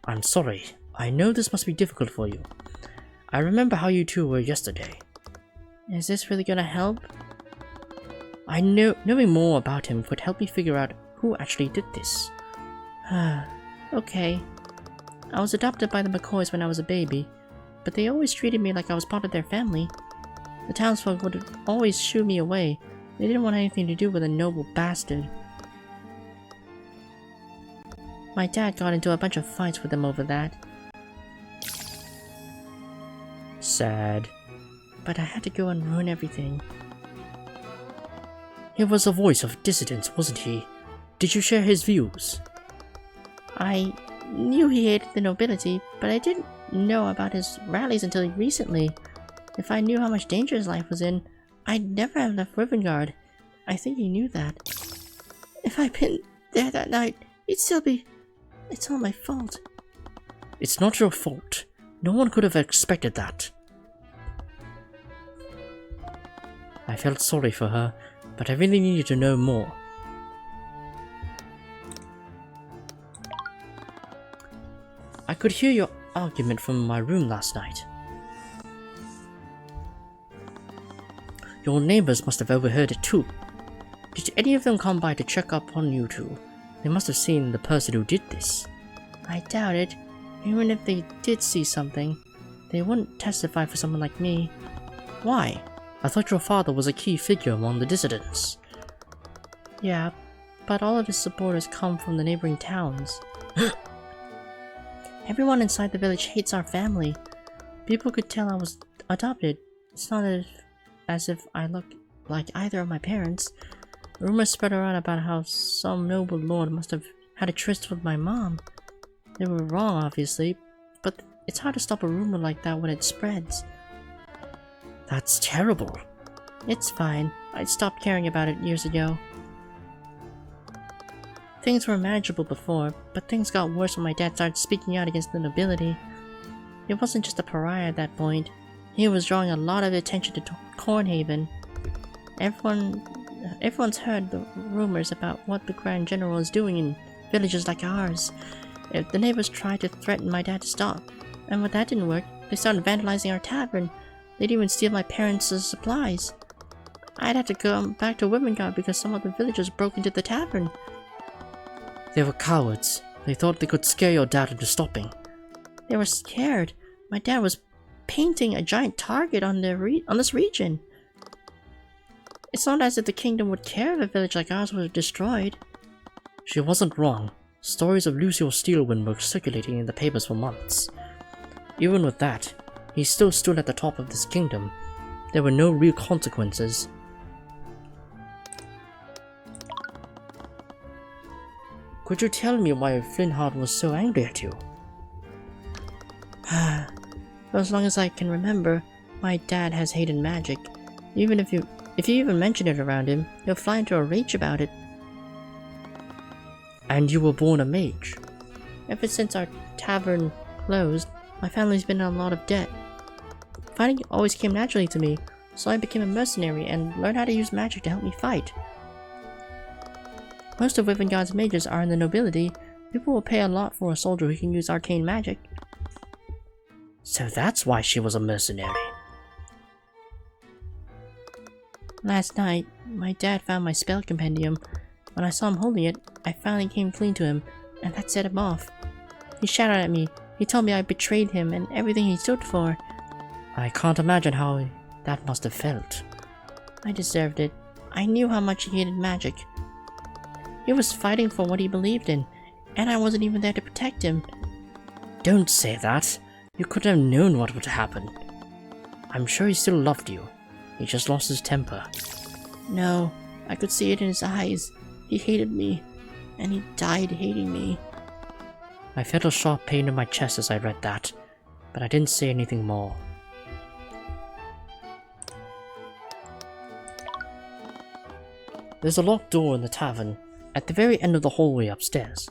[SPEAKER 3] I'm sorry. I know this must be difficult for you. I remember how you two were yesterday.
[SPEAKER 4] Is this really gonna help?
[SPEAKER 3] Knowing more about him could help me figure out who actually did this.
[SPEAKER 4] Okay. I was adopted by the McCoys when I was a baby, but they always treated me like I was part of their family. The townsfolk would always shoo me away. They didn't want anything to do with a noble bastard. My dad got into a bunch of fights with them over that.
[SPEAKER 3] Sad.
[SPEAKER 4] But I had to go and ruin everything.
[SPEAKER 3] He was a voice of dissidence, wasn't he? Did you share his views?
[SPEAKER 4] I knew he hated the nobility, but I didn't know about his rallies until recently. If I knew how much danger his life was in, I'd never have left Rivengard. I think he knew that. If I'd been there that night, it's all my fault.
[SPEAKER 3] It's not your fault. No one could have expected that. I felt sorry for her, but I really needed to know more. I could hear your argument from my room last night. Your neighbors must have overheard it too. Did any of them come by to check up on you two? They must have seen the person who did this.
[SPEAKER 4] I doubt it. Even if they did see something, they wouldn't testify for someone like me.
[SPEAKER 3] Why? I thought your father was a key figure among the dissidents.
[SPEAKER 4] Yeah, but all of his supporters come from the neighboring towns. Everyone inside the village hates our family. People could tell I was adopted. It's not as if I look like either of my parents. Rumors spread around about how some noble lord must have had a tryst with my mom. They were wrong, obviously, but it's hard to stop a rumor like that when it spreads.
[SPEAKER 3] That's terrible.
[SPEAKER 4] It's fine. I stopped caring about it years ago. Things were manageable before, but things got worse when my dad started speaking out against the nobility. It wasn't just a pariah at that point. He was drawing a lot of attention to Cornhaven. Everyone's heard the rumors about what the Grand General is doing in villages like ours. If the neighbors tried to threaten my dad to stop, and when that didn't work, they started vandalizing our tavern. They'd even steal my parents' supplies. I'd have to go back to Rivengard because some of the villagers broke into the tavern.
[SPEAKER 3] They were cowards. They thought they could scare your dad into stopping.
[SPEAKER 4] They were scared. My dad was painting a giant target on this region. It's not as if the kingdom would care if a village like ours was destroyed.
[SPEAKER 3] She wasn't wrong. Stories of Lucio Steelwind were circulating in the papers for months. Even with that, he still stood at the top of this kingdom. There were no real consequences. Could you tell me why Flintheart was so angry at you?
[SPEAKER 4] For as long as I can remember, my dad has hated magic. Even if you even mention it around him, he'll fly into a rage about it.
[SPEAKER 3] And you were born a mage?
[SPEAKER 4] Ever since our tavern closed, my family's been in a lot of debt. Fighting always came naturally to me, so I became a mercenary and learned how to use magic to help me fight. Most of Rivengard's mages are in the nobility. People will pay a lot for a soldier who can use arcane magic.
[SPEAKER 3] So that's why she was a mercenary.
[SPEAKER 4] Last night, my dad found my spell compendium. When I saw him holding it, I finally came clean to him, and that set him off. He shouted at me. He told me I betrayed him and everything he stood for.
[SPEAKER 3] I can't imagine how that must have felt.
[SPEAKER 4] I deserved it. I knew how much he hated magic. He was fighting for what he believed in, and I wasn't even there to protect him.
[SPEAKER 3] Don't say that. You could have known what would happen. I'm sure he still loved you. He just lost his temper.
[SPEAKER 4] No, I could see it in his eyes. He hated me, and he died hating me.
[SPEAKER 3] I felt a sharp pain in my chest as I read that, but I didn't say anything more. There's a locked door in the tavern, at the very end of the hallway upstairs.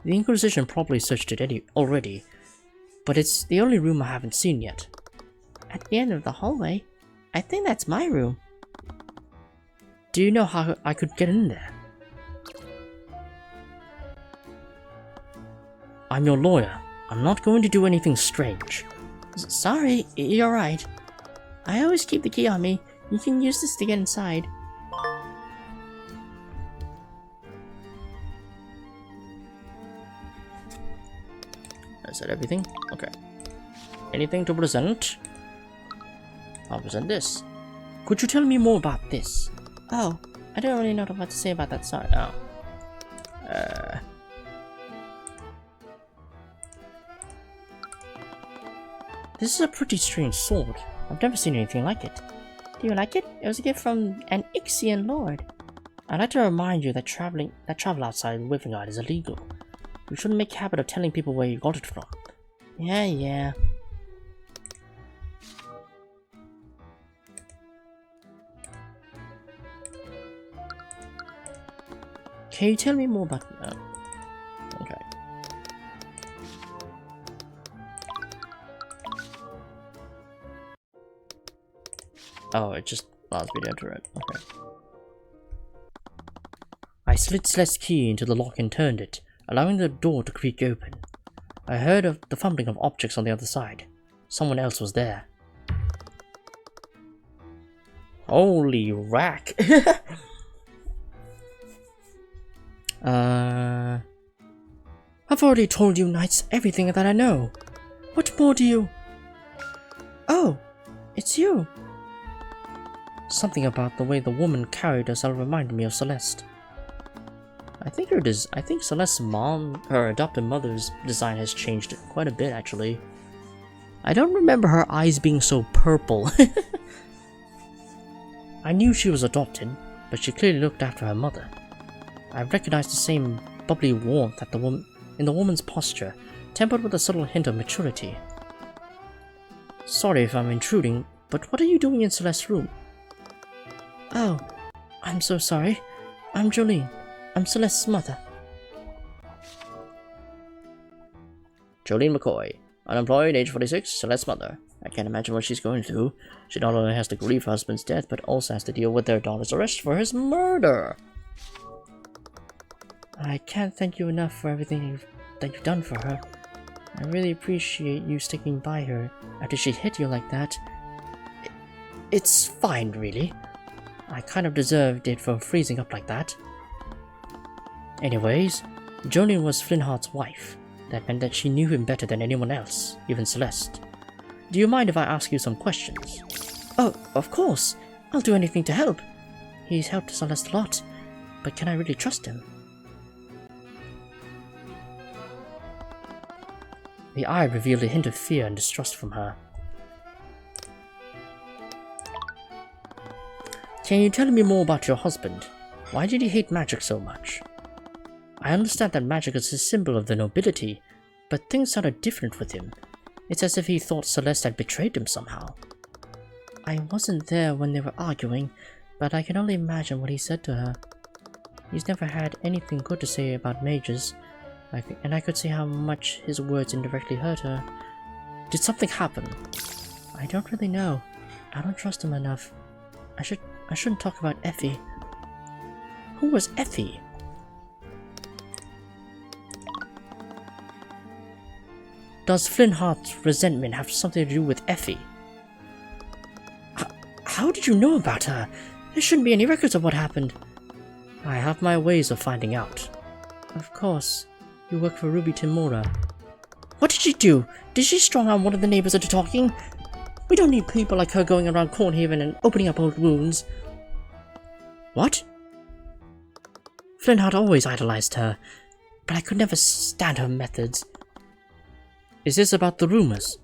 [SPEAKER 3] The Inquisition probably searched it already, but it's the only room I haven't seen yet.
[SPEAKER 4] At the end of the hallway? I think that's my room.
[SPEAKER 3] Do you know how I could get in there? I'm your lawyer. I'm not going to do anything strange.
[SPEAKER 4] Sorry, you're right. I always keep the key on me. You can use this to get inside.
[SPEAKER 3] Is that everything? Okay. Anything to present? I'll present this. Could you tell me more about this?
[SPEAKER 4] Oh, I don't really know what to say about that. Sorry.
[SPEAKER 3] Oh. This is a pretty strange sword. I've never seen anything like it.
[SPEAKER 4] Do you like it? It was a gift from an Ixian lord.
[SPEAKER 3] I'd like to remind you that travel outside Rivengard is illegal. You shouldn't make a habit of telling people where you got it from.
[SPEAKER 4] Yeah.
[SPEAKER 3] Can you tell me more about... okay. Oh, it just allows me to enter it. Okay. I slid Celeste's key into the lock and turned it, allowing the door to creak open. I heard of the fumbling of objects on the other side. Someone else was there. Holy rack! I've already told you knights everything that I know. What more do you... Oh, it's you. Something about the way the woman carried herself reminded me of Celeste. I think Celeste's mom, her adopted mother's design has changed quite a bit actually. I don't remember her eyes being so purple. I knew she was adopted, but she clearly looked after her mother. I recognized the same bubbly warmth in the woman's posture, tempered with a subtle hint of maturity. Sorry if I'm intruding, but what are you doing in Celeste's room? Oh, I'm so sorry. I'm Jolene. I'm Celeste's mother.
[SPEAKER 2] Jolene McCoy, unemployed, age 46, Celeste's mother. I can't imagine what she's going through. She not only has to grieve her husband's death, but also has to deal with their daughter's arrest for his murder.
[SPEAKER 3] I can't thank you enough for everything that you've done for her. I really appreciate you sticking by her after she hit you like that. It's fine, really. I kind of deserved it for freezing up like that. Anyways, Jolene was Flintheart's wife. That meant that she knew him better than anyone else, even Celeste. Do you mind if I ask you some questions? Oh, of course. I'll do anything to help. He's helped Celeste a lot, but can I really trust him? The eye revealed a hint of fear and distrust from her. Can you tell me more about your husband? Why did he hate magic so much? I understand that magic is a symbol of the nobility, but things sounded different with him. It's as if he thought Celeste had betrayed him somehow. I wasn't there when they were arguing, but I can only imagine what he said to her. He's never had anything good to say about mages, and I could see how much his words indirectly hurt her. Did something happen? I don't really know. I don't trust him enough. I shouldn't talk about Effie. Who was Effie? Does Flintheart's resentment have something to do with Effie? How did you know about her? There shouldn't be any records of what happened. I have my ways of finding out. Of course. You work for Ruby Timura. What did she do? Did she strong arm one of the neighbors into talking? We don't need people like her going around Cornhaven and opening up old wounds. What? Flintheart always idolized her, but I could never stand her methods. Is this about the rumors?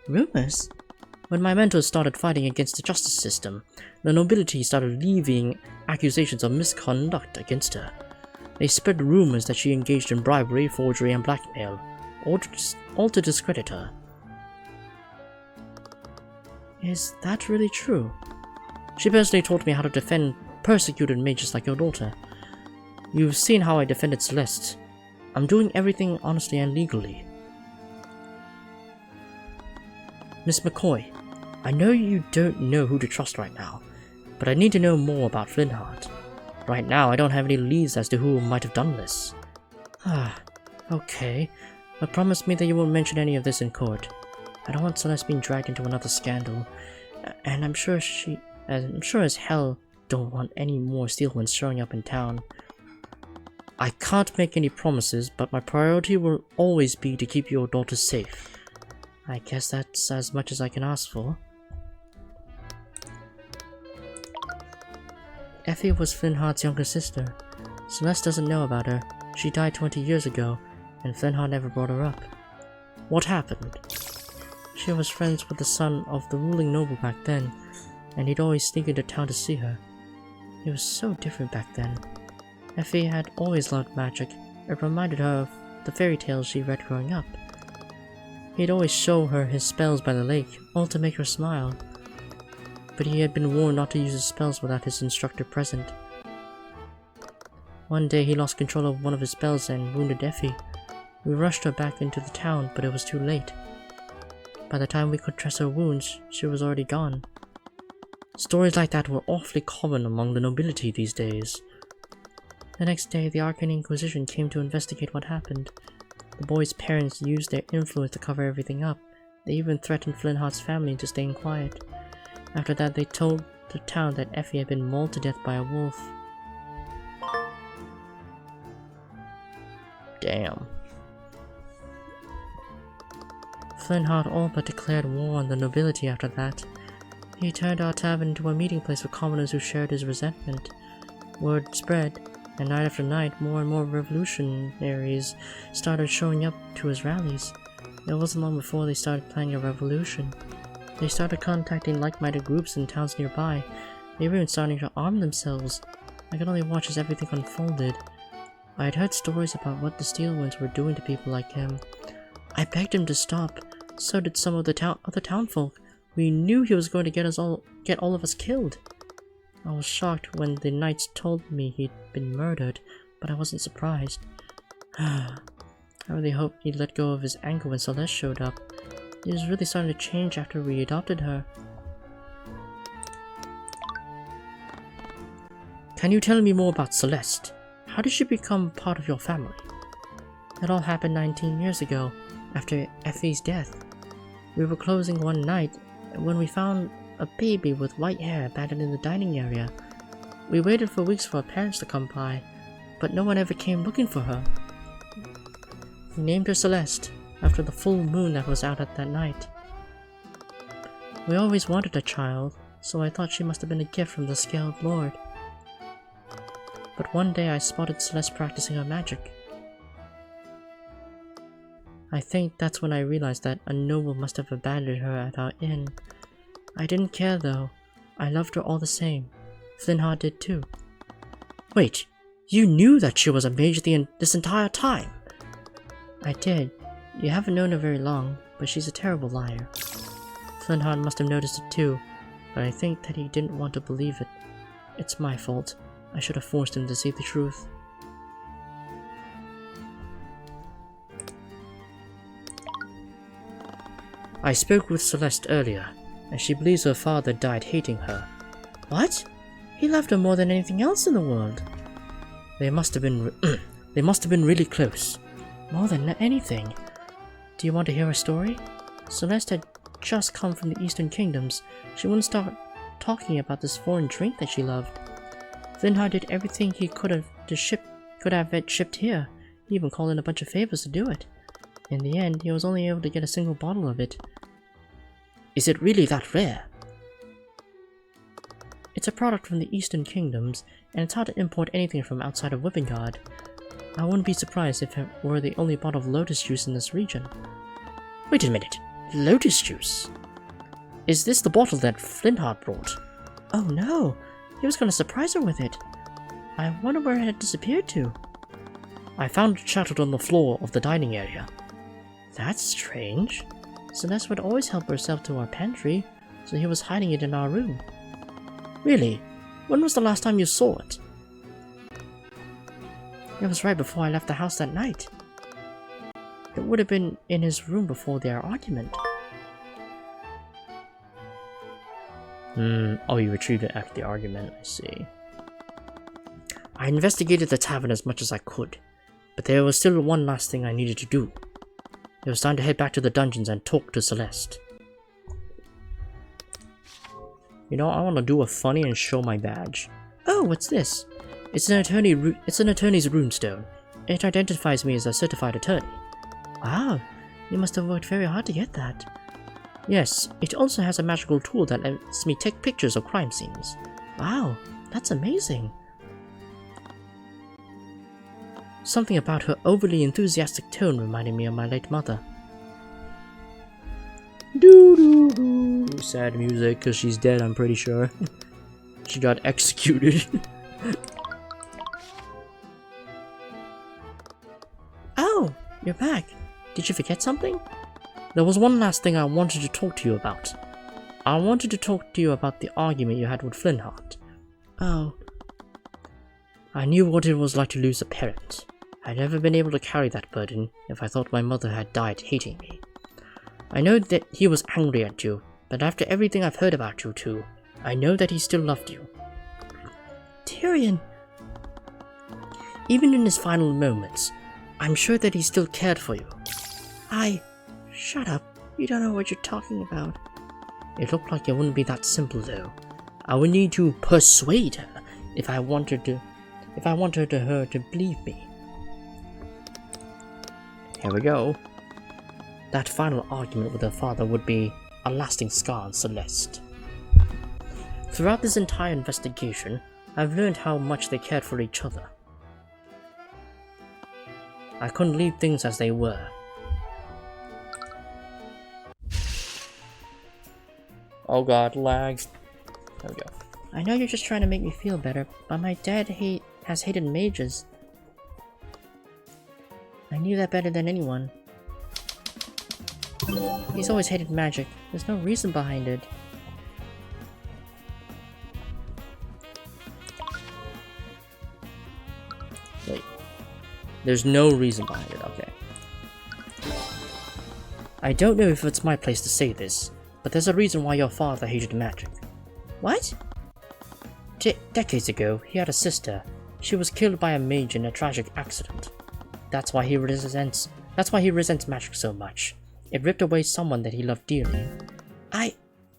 [SPEAKER 3] Rumors? When my mentors started fighting against the justice system, the nobility started levying accusations of misconduct against her. They spread rumors that she engaged in bribery, forgery, and blackmail, all to discredit her. Is that really true? She personally taught me how to defend persecuted mages like your daughter. You've seen how I defended Celeste. I'm doing everything honestly and legally. Miss McCoy, I know you don't know who to trust right now, but I need to know more about Flintheart. Right now, I don't have any leads as to who might have done this. Okay, but promise me that you won't mention any of this in court. I don't want Celeste being dragged into another scandal, and I'm sure as hell don't want any more steel ones showing up in town. I can't make any promises, but my priority will always be to keep your daughter safe. I guess that's as much as I can ask for. Effie was Flintheart's younger sister. Celeste doesn't know about her. She died 20 years ago, and Flintheart never brought her up. What happened? She was friends with the son of the ruling noble back then, and he'd always sneak into town to see her. He was so different back then. Effie had always loved magic. It reminded her of
[SPEAKER 4] the fairy tales she read growing up. He'd always show her his spells by the lake, all to make her smile. But he had been warned not to use his spells without his instructor present. One day he lost control of one of his spells and wounded Effie. We rushed her back into the town, but it was too late. By the time we could dress her wounds, she was already gone. Stories like that were awfully common among the nobility these days. The next day, the Arcane Inquisition came to investigate what happened. The boy's parents used their influence to cover everything up. They even threatened Flintheart's family into staying quiet. After that, they told the town that Effie had been mauled to death by a wolf.
[SPEAKER 2] Damn.
[SPEAKER 4] Flintheart all but declared war on the nobility after that. He turned our tavern into a meeting place for commoners who shared his resentment. Word spread, and night after night, more and more revolutionaries started showing up to his rallies. It wasn't long before they started planning a revolution. They started contacting like-minded groups in towns nearby. They were even starting to arm themselves. I could only watch as everything unfolded. I had heard stories about what the Steel Winds were doing to people like him. I begged him to stop. So did some of the other townfolk. We knew he was going to get all of us killed. I was shocked when the knights told me he'd been murdered, but I wasn't surprised. I really hoped he'd let go of his anger when Celeste showed up. He was really starting to change after we adopted her. Can you tell me more about Celeste? How did she become part of your family? It all happened 19 years ago, after Effie's death. We were closing one night when we found a baby with white hair abandoned in the dining area. We waited for weeks for her parents to come by, but no one ever came looking for her. We named her Celeste, after the full moon that was out at that night. We always wanted a child, so I thought she must have been a gift from the Scaled Lord. But one day I spotted Celeste practicing her magic. I think that's when I realized that a noble must have abandoned her at our inn. I didn't care though. I loved her all the same. Flintheart did too. Wait, you knew that she was a mage this entire time? I did. You haven't known her very long, but she's a terrible liar. Flintheart must have noticed it too, but I think that he didn't want to believe it. It's my fault. I should have forced him to see the truth. I spoke with Celeste earlier, and she believes her father died hating her. What? He loved her more than anything else in the world. They must have been really close. More than anything. Do you want to hear a story? Celeste had just come from the Eastern Kingdoms. She wouldn't start talking about this foreign drink that she loved. Flintheart did everything he could have it shipped here. He even called in a bunch of favors to do it. In the end, he was only able to get a single bottle of it. Is it really that rare? It's a product from the Eastern Kingdoms, and it's hard to import anything from outside of Whippingard. I wouldn't be surprised if it were the only bottle of lotus juice in this region. Wait a minute, lotus juice? Is this the bottle that Flintheart brought? Oh no, he was going to surprise her with it. I wonder where it had disappeared to. I found it shattered on the floor of the dining area. That's strange. Celeste would always help herself to our pantry, so he was hiding it in our room. Really? When was the last time you saw it? It was right before I left the house that night. It would have been in his room before their argument.
[SPEAKER 1] Oh, you retrieved it after the argument, I see.
[SPEAKER 4] I investigated the tavern as much as I could, but there was still one last thing I needed to do. It was time to head back to the dungeons and talk to Celeste.
[SPEAKER 1] You know, I want to do a funny and show my badge.
[SPEAKER 4] Oh, what's this? It's an attorney's runestone. It identifies me as a certified attorney. Wow, you must have worked very hard to get that. Yes, it also has a magical tool that lets me take pictures of crime scenes. Wow, that's amazing. Something about her overly enthusiastic tone reminded me of my late mother.
[SPEAKER 1] Doo-doo-doo. Sad music, because she's dead, I'm pretty sure. She got executed.
[SPEAKER 4] Oh, You're back. Did you forget something?
[SPEAKER 3] There was one last thing I wanted to talk to you about. I wanted to talk to you about the argument you had with Flintheart.
[SPEAKER 4] Oh.
[SPEAKER 3] I knew what it was like to lose a parent. I'd never been able to carry that burden if I thought my mother had died hating me. I know that he was angry at you, but after everything I've heard about you two, I know that he still loved you.
[SPEAKER 4] Tyrion!
[SPEAKER 3] Even in his final moments, I'm sure that he still cared for you.
[SPEAKER 4] Shut up. You don't know what you're talking about.
[SPEAKER 3] It looked like it wouldn't be that simple though. I would need to persuade her if I wanted her to believe me. Here we go. That final argument with her father would be a lasting scar on Celeste. Throughout this entire investigation, I've learned how much they cared for each other. I couldn't leave things as they were. Oh god, lag. There we go.
[SPEAKER 4] I know you're just trying to make me feel better, but my dad has hated mages. I knew that better than anyone. He's always hated magic. There's no reason behind it.
[SPEAKER 3] Wait. There's no reason behind it, okay. I don't know if it's my place to say this, but there's a reason why your father hated magic.
[SPEAKER 4] What?
[SPEAKER 3] Decades ago, he had a sister. She was killed by a mage in a tragic accident. That's why he resents magic so much. It ripped away someone that he loved dearly.
[SPEAKER 4] I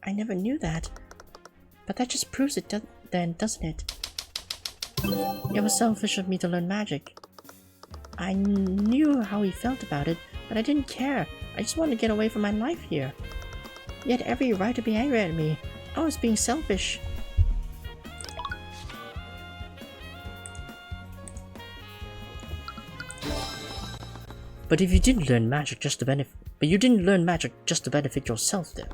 [SPEAKER 4] never knew that. But that just proves it then, doesn't it? It was selfish of me to learn magic. I knew how he felt about it, but I didn't care. I just wanted to get away from my life here. He had every right to be angry at me. I was being selfish.
[SPEAKER 3] But you didn't learn magic just to benefit yourself though.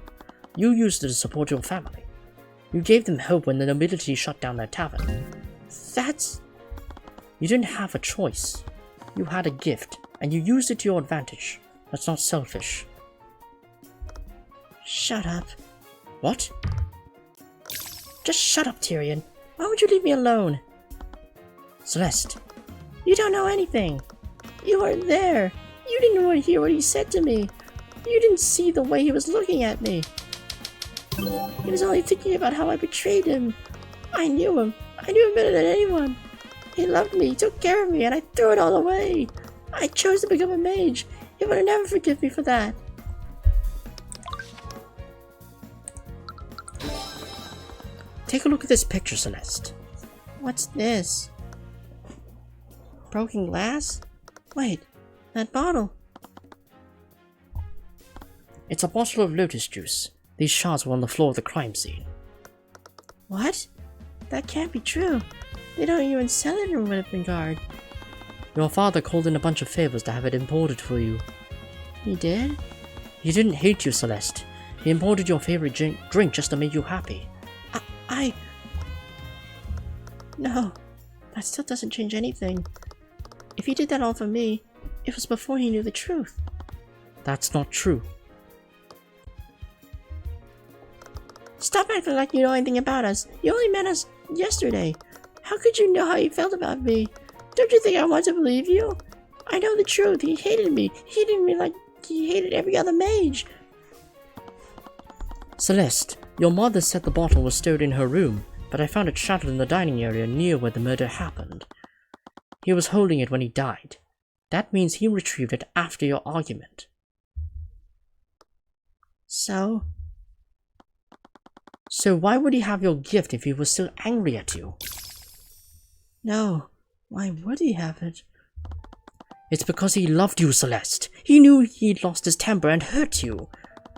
[SPEAKER 3] You used it to support your family. You gave them hope when the nobility shut down their tavern. You didn't have a choice. You had a gift, and you used it to your advantage. That's not selfish.
[SPEAKER 4] Shut up.
[SPEAKER 3] What?
[SPEAKER 4] Just shut up, Tyrion. Why would you leave me alone?
[SPEAKER 3] Celeste.
[SPEAKER 4] You don't know anything. You weren't there. You didn't want to hear what he said to me. You didn't see the way he was looking at me. He was only thinking about how I betrayed him. I knew him. I knew him better than anyone. He loved me, took care of me, and I threw it all away. I chose to become a mage. He would never forgive me for that.
[SPEAKER 3] Take a look at this picture, Celeste.
[SPEAKER 4] What's this? Broken glass? Wait, that bottle.
[SPEAKER 3] It's a bottle of lotus juice. These shards were on the floor of the crime scene.
[SPEAKER 4] What? That can't be true. They don't even sell it in Remastered.
[SPEAKER 3] Your father called in a bunch of favors to have it imported for you.
[SPEAKER 4] He did?
[SPEAKER 3] He didn't hate you, Celeste. He imported your favorite drink just to make you happy.
[SPEAKER 4] No, that still doesn't change anything. If he did that all for me, it was before he knew the truth.
[SPEAKER 3] That's not true.
[SPEAKER 4] Stop acting like you know anything about us. You only met us yesterday. How could you know how he felt about me? Don't you think I want to believe you? I know the truth. He hated me. He hated me like he hated every other mage.
[SPEAKER 3] Celeste, your mother said the bottle was stored in her room, but I found it shattered in the dining area near where the murder happened. He was holding it when he died. That means he retrieved it after your argument.
[SPEAKER 4] So
[SPEAKER 3] why would he have your gift if he was still angry at you?
[SPEAKER 4] No, why would he have it?
[SPEAKER 3] It's because he loved you, Celeste. He knew he'd lost his temper and hurt you.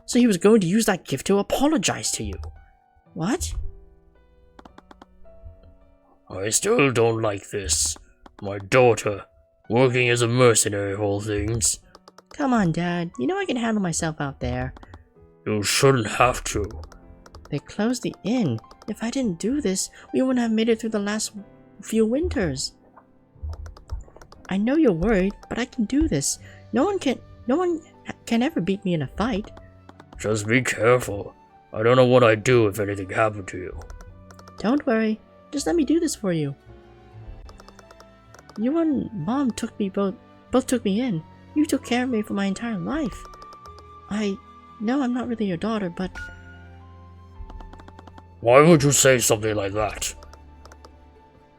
[SPEAKER 3] So he was going to use that gift to apologize to you.
[SPEAKER 4] What?
[SPEAKER 6] I still don't like this. My daughter, working as a mercenary of all things.
[SPEAKER 4] Come on, Dad. You know I can handle myself out there.
[SPEAKER 6] You shouldn't have to.
[SPEAKER 4] They closed the inn. If I didn't do this, we wouldn't have made it through the last few winters. I know you're worried, but I can do this. No one can ever beat me in a fight.
[SPEAKER 6] Just be careful. I don't know what I'd do if anything happened to you.
[SPEAKER 4] Don't worry. Just let me do this for you. You and Mom both took me in. You took care of me for my entire life. I know I'm not really your daughter, but...
[SPEAKER 6] Why would you say something like that?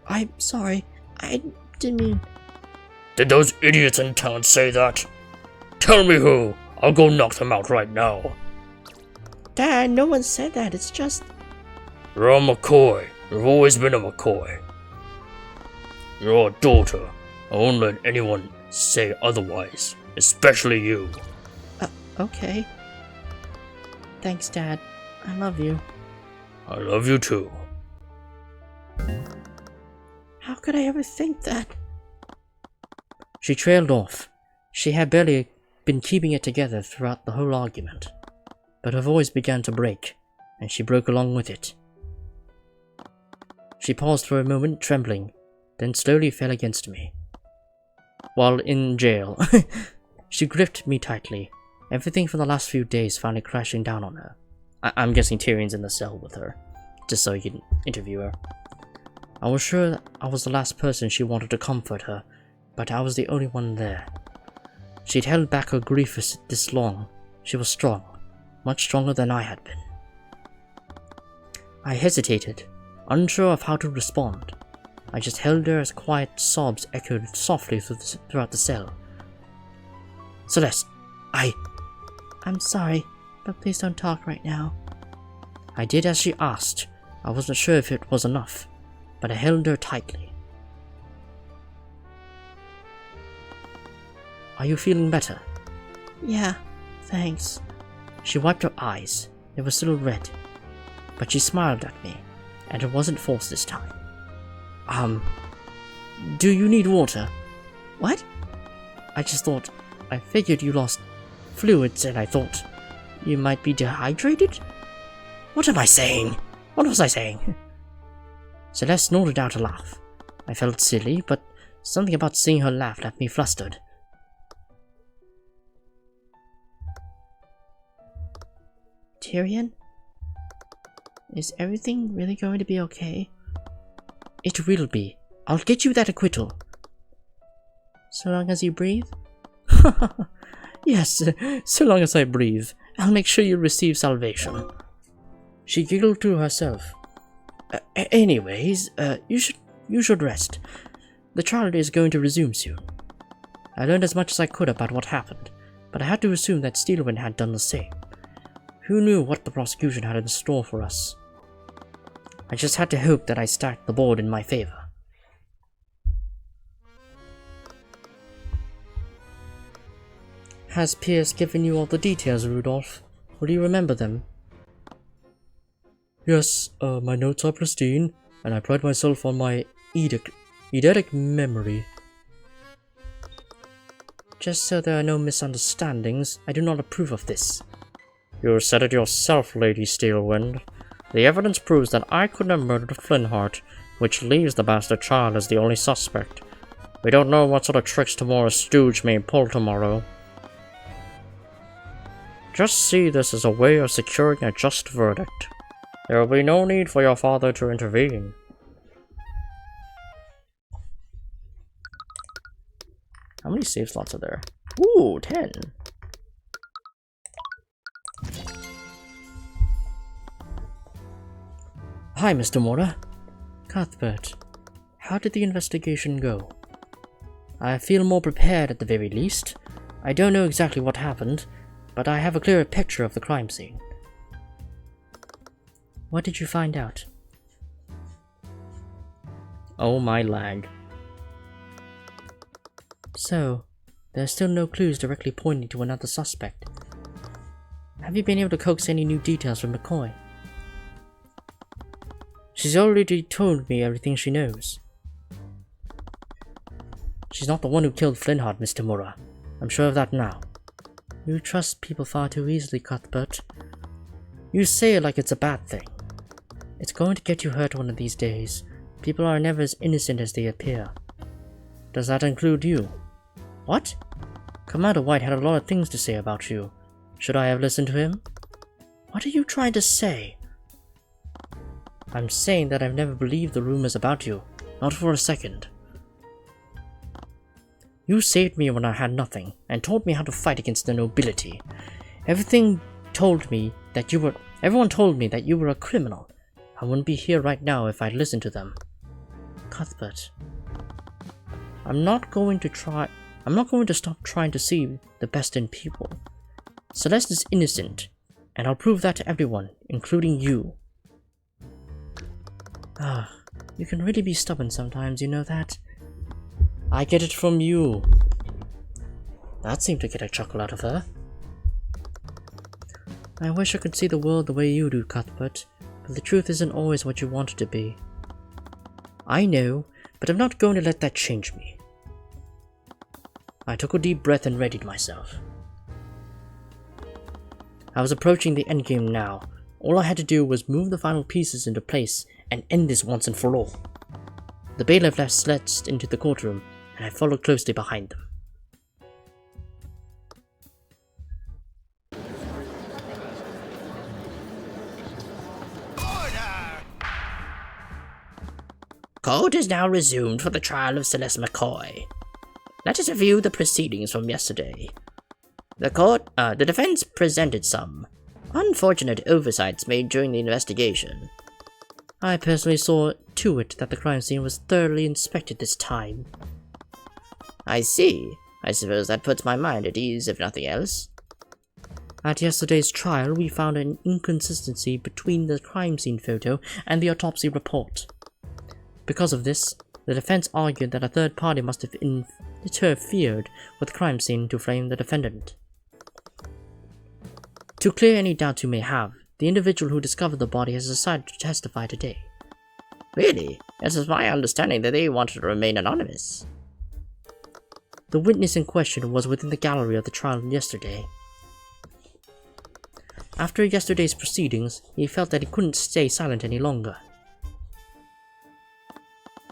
[SPEAKER 4] I'm sorry. I didn't mean...
[SPEAKER 6] Did those idiots in town say that? Tell me who. I'll go knock them out right now.
[SPEAKER 4] Dad, no one said that. It's just...
[SPEAKER 6] You're a McCoy. You've always been a McCoy. You're a daughter. I won't let anyone say otherwise, especially you.
[SPEAKER 4] Okay. Thanks, Dad. I love you.
[SPEAKER 6] I love you too.
[SPEAKER 4] How could I ever think that?
[SPEAKER 3] She trailed off. She had barely been keeping it together throughout the whole argument. But her voice began to break, and she broke along with it. She paused for a moment, trembling, then slowly fell against me. While in jail, she gripped me tightly, everything for the last few days finally crashing down on her. I'm guessing Tyrion's in the cell with her, just so he can interview her. I was sure that I was the last person she wanted to comfort her, but I was the only one there. She'd held back her grief for this long. She was strong, much stronger than I had been. I hesitated, unsure of how to respond. I just held her as quiet sobs echoed softly throughout the cell. Celeste,
[SPEAKER 4] I'm sorry, but please don't talk right now.
[SPEAKER 3] I did as she asked. I wasn't sure if it was enough, but I held her tightly. Are you feeling better?
[SPEAKER 4] Yeah, thanks.
[SPEAKER 3] She wiped her eyes. They were still red. But she smiled at me, and it wasn't forced this time. Do you need water?
[SPEAKER 4] What?
[SPEAKER 3] I figured you lost fluids, and I thought you might be dehydrated?
[SPEAKER 4] What am I saying? What was I saying?
[SPEAKER 3] Celeste snorted out a laugh. I felt silly, but something about seeing her laugh left me flustered.
[SPEAKER 4] Tyrion? Is everything really going to be okay?
[SPEAKER 3] It will be. I'll get you that acquittal.
[SPEAKER 4] So long as you breathe?
[SPEAKER 3] Yes, so long as I breathe. I'll make sure you receive salvation. She giggled to herself. Anyways, you should rest. The trial is going to resume soon. I learned as much as I could about what happened, but I had to assume that Steelwind had done the same. Who knew what the prosecution had in store for us? I just had to hope that I stacked the board in my favor. Has Pierce given you all the details, Rudolph? Will you remember them? Yes, my notes are pristine, and I pride myself on my eidetic memory. Just so there are no misunderstandings, I do not approve of this. You said it yourself, Lady Steelwind. The evidence proves that I couldn't have murdered Flintheart, which leaves the bastard child as the only suspect. We don't know what sort of tricks tomorrow's stooge may pull tomorrow. Just see this as a way of securing a just verdict. There will be no need for your father to intervene. How many save slots are there? Ooh, 10. Hi, Mr. Mora. Cuthbert. How did the investigation go? I feel more prepared at the very least. I don't know exactly what happened, but I have a clearer picture of the crime scene. What did you find out? Oh my lag. So, there's still no clues directly pointing to another suspect. Have you been able to coax any new details from McCoy? She's already told me everything she knows. She's not the one who killed Flintheart, Mr. Mora. I'm sure of that now. You trust people far too easily, Cuthbert. You say it like it's a bad thing. It's going to get you hurt one of these days. People are never as innocent as they appear. Does that include you? What? Commander White had a lot of things to say about you. Should I have listened to him? What are you trying to say? I'm saying that I've never believed the rumors about you. Not for a second. You saved me when I had nothing, and taught me how to fight against the nobility. Everyone told me that you were a criminal. I wouldn't be here right now if I'd listened to them. Cuthbert. I'm not going to stop trying to see the best in people. Celeste is innocent, and I'll prove that to everyone, including you. You can really be stubborn sometimes, you know that? I get it from you. That seemed to get a chuckle out of her. I wish I could see the world the way you do, Cuthbert, but the truth isn't always what you want it to be. I know, but I'm not going to let that change me. I took a deep breath and readied myself. I was approaching the endgame now. All I had to do was move the final pieces into place and end this once and for all. The bailiff left Celeste into the courtroom, and I followed closely behind them.
[SPEAKER 2] Court is now resumed for the trial of Celeste McCoy. Let us review the proceedings from yesterday. The defense presented some unfortunate oversights made during the investigation.
[SPEAKER 3] I personally saw to it that the crime scene was thoroughly inspected this time.
[SPEAKER 2] I see. I suppose that puts my mind at ease, if nothing else.
[SPEAKER 3] At yesterday's trial, we found an inconsistency between the crime scene photo and the autopsy report. Because of this, the defense argued that a third party must have interfered with the crime scene to frame the defendant. To clear any doubts you may have, the individual who discovered the body has decided to testify today.
[SPEAKER 2] Really? It is my understanding that they wanted to remain anonymous.
[SPEAKER 3] The witness in question was within the gallery of the trial yesterday. After yesterday's proceedings, he felt that he couldn't stay silent any longer.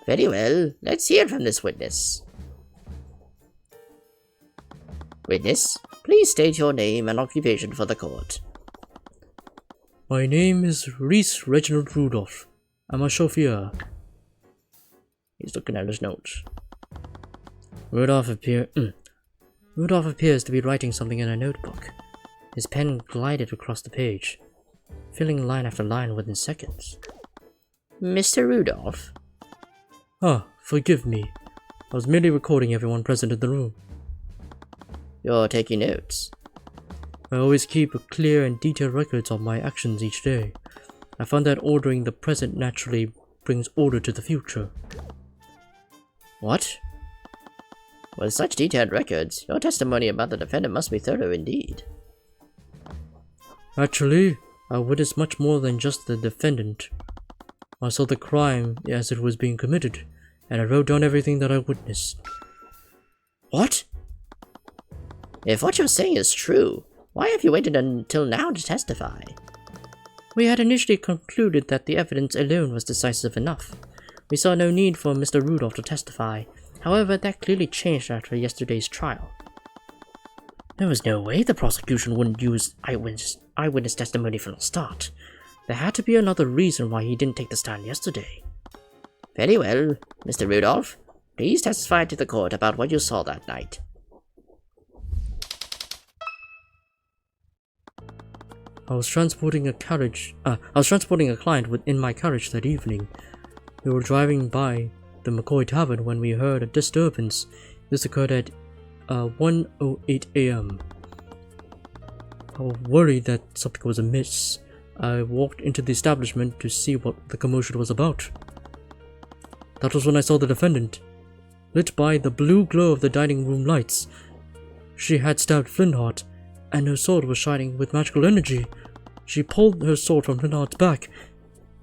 [SPEAKER 2] Very well, let's hear from this witness. Witness, please state your name and occupation for the court.
[SPEAKER 3] My name is Reese Reginald Rudolph. I'm a chauffeur.
[SPEAKER 2] He's looking at his notes.
[SPEAKER 3] Rudolph appears to be writing something in a notebook. His pen glided across the page, filling line after line within seconds.
[SPEAKER 2] Mr. Rudolph?
[SPEAKER 3] Forgive me. I was merely recording everyone present in the room.
[SPEAKER 2] You're taking notes.
[SPEAKER 3] I always keep a clear and detailed records of my actions each day. I found that ordering the present naturally brings order to the future.
[SPEAKER 2] What? With such detailed records, your testimony about the defendant must be thorough indeed.
[SPEAKER 3] Actually, I witnessed much more than just the defendant. I saw the crime as it was being committed, and I wrote down everything that I witnessed.
[SPEAKER 2] What? If what you're saying is true, why have you waited until now to testify?
[SPEAKER 3] We had initially concluded that the evidence alone was decisive enough. We saw no need for Mr. Rudolph to testify. However, that clearly changed after yesterday's trial. There was no way the prosecution wouldn't use eyewitness testimony from the start. There had to be another reason why he didn't take the stand yesterday.
[SPEAKER 2] Very well, Mr. Rudolph. Please testify to the court about what you saw that night.
[SPEAKER 3] I was transporting a client in my carriage that evening. We were driving by the McCoy Tavern when we heard a disturbance. This occurred at 1:08 a.m. I was worried that something was amiss. I walked into the establishment to see what the commotion was about. That was when I saw the defendant, lit by the blue glow of the dining room lights. She had stabbed Flintheart, and her sword was shining with magical energy. She pulled her sword from Flintheart's back,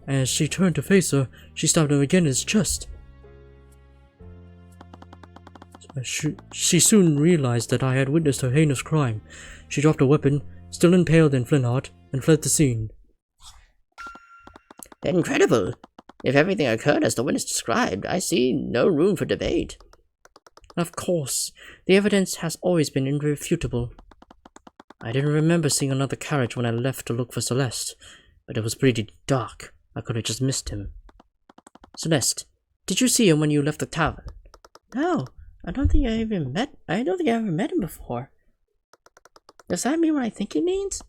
[SPEAKER 3] and as she turned to face her, she stabbed him again in his chest. She soon realized that I had witnessed her heinous crime. She dropped her weapon, still impaled in Flintheart, and fled the scene.
[SPEAKER 2] Incredible! If everything occurred as the witness described, I see no room for debate.
[SPEAKER 3] Of course, the evidence has always been irrefutable. I didn't remember seeing another carriage when I left to look for Celeste, but it was pretty dark. I could have just missed him. Celeste, did you see him when you left the tavern?
[SPEAKER 4] No, I don't think I ever met him before. Does that mean what I think it means?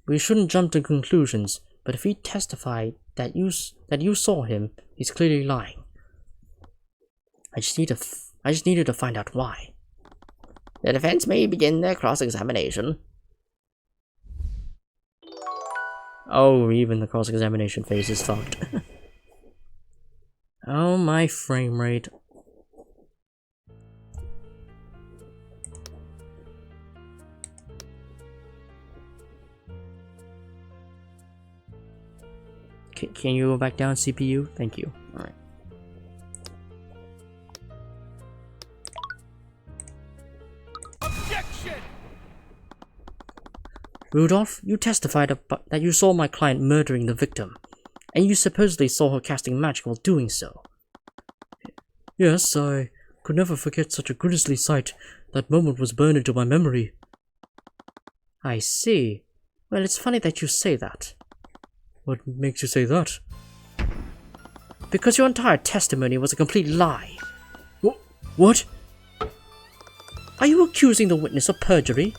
[SPEAKER 3] We shouldn't jump to conclusions, but if he testified that you saw him, he's clearly lying. I just needed to find out why.
[SPEAKER 2] The defense may begin their cross-examination.
[SPEAKER 3] Oh, even the cross-examination phase is fucked. Oh, my frame rate. Can you go back down, CPU? Thank you. Alright. Rudolph, you testified that you saw my client murdering the victim, and you supposedly saw her casting magic while doing so. Yes, I could never forget such a grisly sight. That moment was burned into my memory. I see. Well, it's funny that you say that. What makes you say that? Because your entire testimony was a complete lie. What? Are you accusing the witness of perjury?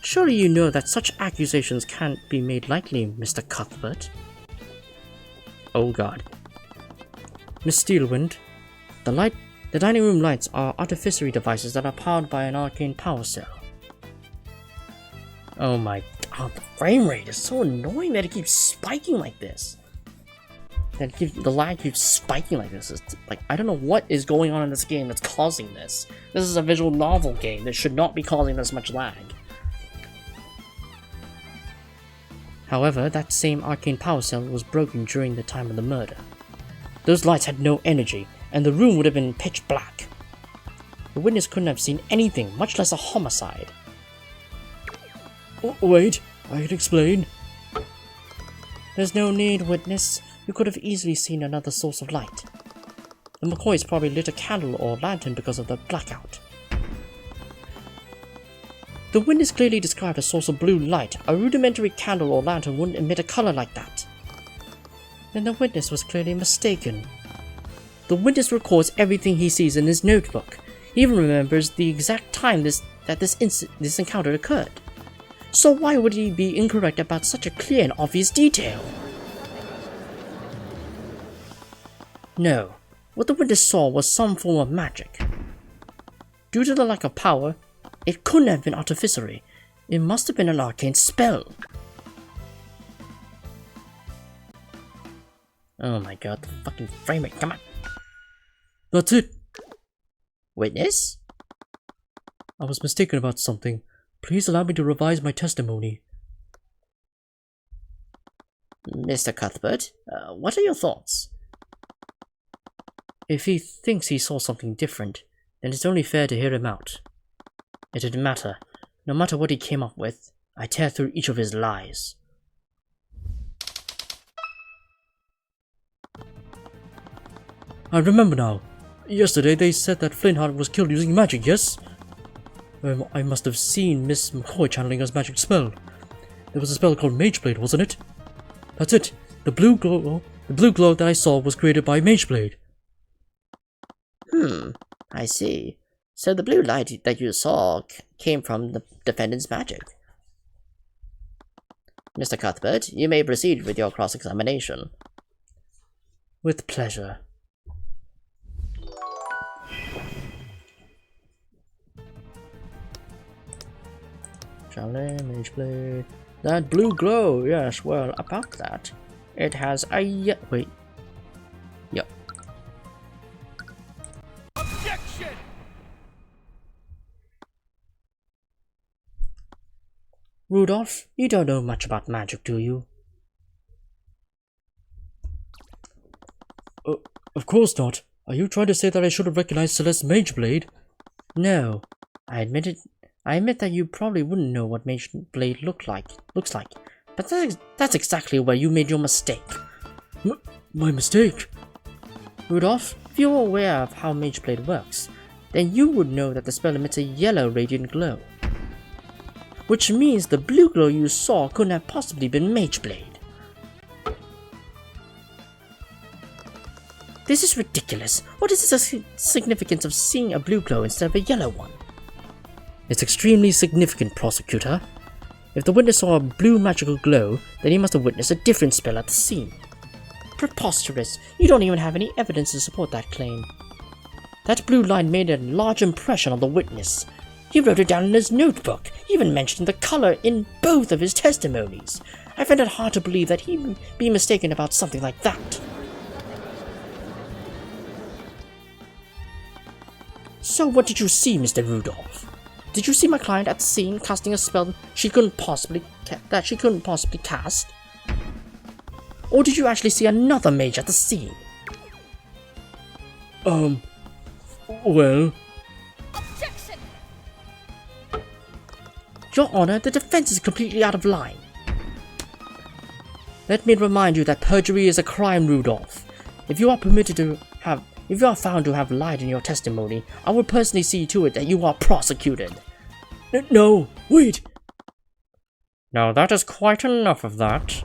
[SPEAKER 3] Surely you know that such accusations can't be made lightly, Mr. Cuthbert. Oh god. Miss Steelwind, the dining room lights are artificery devices that are powered by an arcane power cell. Oh my god, the frame rate is so annoying that it keeps spiking like this. The lag keeps spiking like this. It's like, I don't know what is going on in this game that's causing this. This is a visual novel game that should not be causing this much lag. However, that same arcane power cell was broken during the time of the murder. Those lights had no energy, and the room would have been pitch black. The witness couldn't have seen anything, much less a homicide. Wait, I can explain. There's no need, witness. You could have easily seen another source of light. The McCoys probably lit a candle or lantern because of the blackout. The witness clearly described a source of blue light. A rudimentary candle or lantern wouldn't emit a color like that. Then the witness was clearly mistaken. The witness records everything he sees in his notebook. He even remembers the exact time this encounter occurred. So why would he be incorrect about such a clear and obvious detail? No, what the witness saw was some form of magic. Due to the lack of power, it couldn't have been artificery. It must have been an arcane spell. Oh my god, the fucking frame rate, come on. That's it.
[SPEAKER 2] Witness?
[SPEAKER 3] I was mistaken about something. Please allow me to revise my testimony.
[SPEAKER 2] Mr. Cuthbert, what are your thoughts?
[SPEAKER 3] If he thinks he saw something different, then it's only fair to hear him out. It didn't matter. No matter what he came up with, I tear through each of his lies. I remember now. Yesterday they said that Flintheart was killed using magic, yes? I must have seen Miss McCoy channeling his magic spell. There was a spell called Mageblade, wasn't it? That's it. The blue glow that I saw was created by Mageblade.
[SPEAKER 2] I see. So the blue light that you saw came from the defendant's magic. Mr. Cuthbert, you may proceed with your cross-examination.
[SPEAKER 3] With pleasure. Channeling Mageblade. That blue glow, yes, well, about that. It has a wait. Yep.
[SPEAKER 5] Objection!
[SPEAKER 3] Rudolph, you don't know much about magic, do you? Of course not. Are you trying to say that I should have recognized Celeste's Mageblade? No. I admit that you probably wouldn't know what Mageblade looks like. But that's exactly where you made your mistake. My mistake? Rudolph, if you're aware of how Mageblade works,
[SPEAKER 1] then you would know that the spell emits a yellow radiant glow. Which means the blue glow you saw couldn't have possibly been Mage Blade. This is ridiculous. What is the significance of seeing a blue glow instead of a yellow one? It's extremely significant, Prosecutor. If the witness saw a blue magical glow, then he must have witnessed a different spell at the scene. Preposterous. You don't even have any evidence to support that claim. That blue line made a large impression on the witness. He wrote it down in his notebook, even mentioned the color in both of his testimonies. I find it hard to believe that he'd be mistaken about something like that. So what did you see, Mr. Rudolph? Did you see my client at the scene casting a spell she couldn't possibly cast? Or did you actually see another mage at the scene?
[SPEAKER 6] Well...
[SPEAKER 7] Objection!
[SPEAKER 1] Your Honor, the defense is completely out of line. Let me remind you that perjury is a crime, Rudolph. If you are found to have lied in your testimony, I will personally see to it that you are prosecuted.
[SPEAKER 6] No, wait!
[SPEAKER 3] Now that is quite enough of that.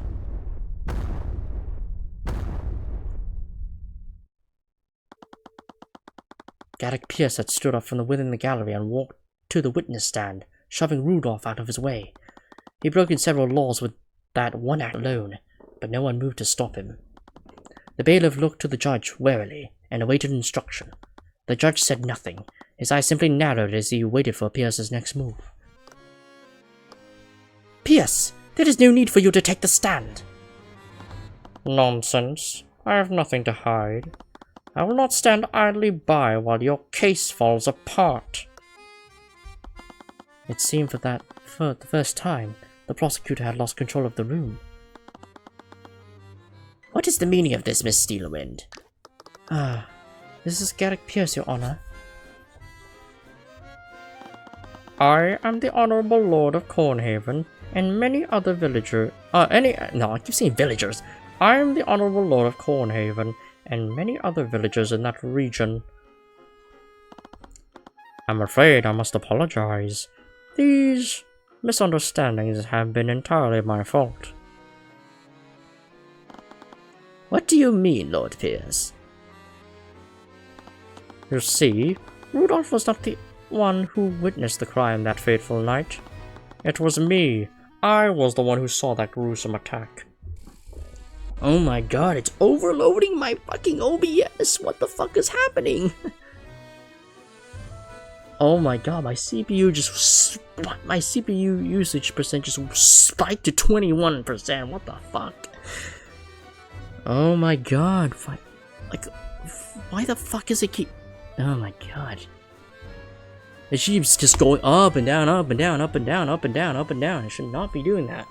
[SPEAKER 1] Garrick Pierce had stood up from within the gallery and walked to the witness stand, shoving Rudolph out of his way. He'd broken several laws with that one act alone, but no one moved to stop him. The bailiff looked to the judge warily and awaited instruction. The judge said nothing. His eyes simply narrowed as he waited for Pierce's next move. Pierce, there is no need for you to take the stand.
[SPEAKER 3] Nonsense. I have nothing to hide. I will not stand idly by while your case falls apart.
[SPEAKER 1] It seemed for the first time, the prosecutor had lost control of the room. What is the meaning of this, Miss Steelwind? This is Garrick Pierce, Your Honor.
[SPEAKER 3] I am the Honorable Lord of Cornhaven, and many other villagers... I keep saying villagers. I am the Honorable Lord of Cornhaven, and many other villagers in that region. I'm afraid I must apologize. These misunderstandings have been entirely my fault.
[SPEAKER 1] What do you mean, Lord Pierce?
[SPEAKER 3] You see, Rudolph was not the one who witnessed the crime that fateful night. It was me. I was the one who saw that gruesome attack.
[SPEAKER 1] Oh my god, it's overloading my fucking OBS! What the fuck is happening? Oh my god, my CPU usage percent just spiked to 21%. What the fuck? Oh my god, why the fuck is it keep... Oh my god. It keeps just going up and down, up and down, up and down, up and down, up and down. It should not be doing that.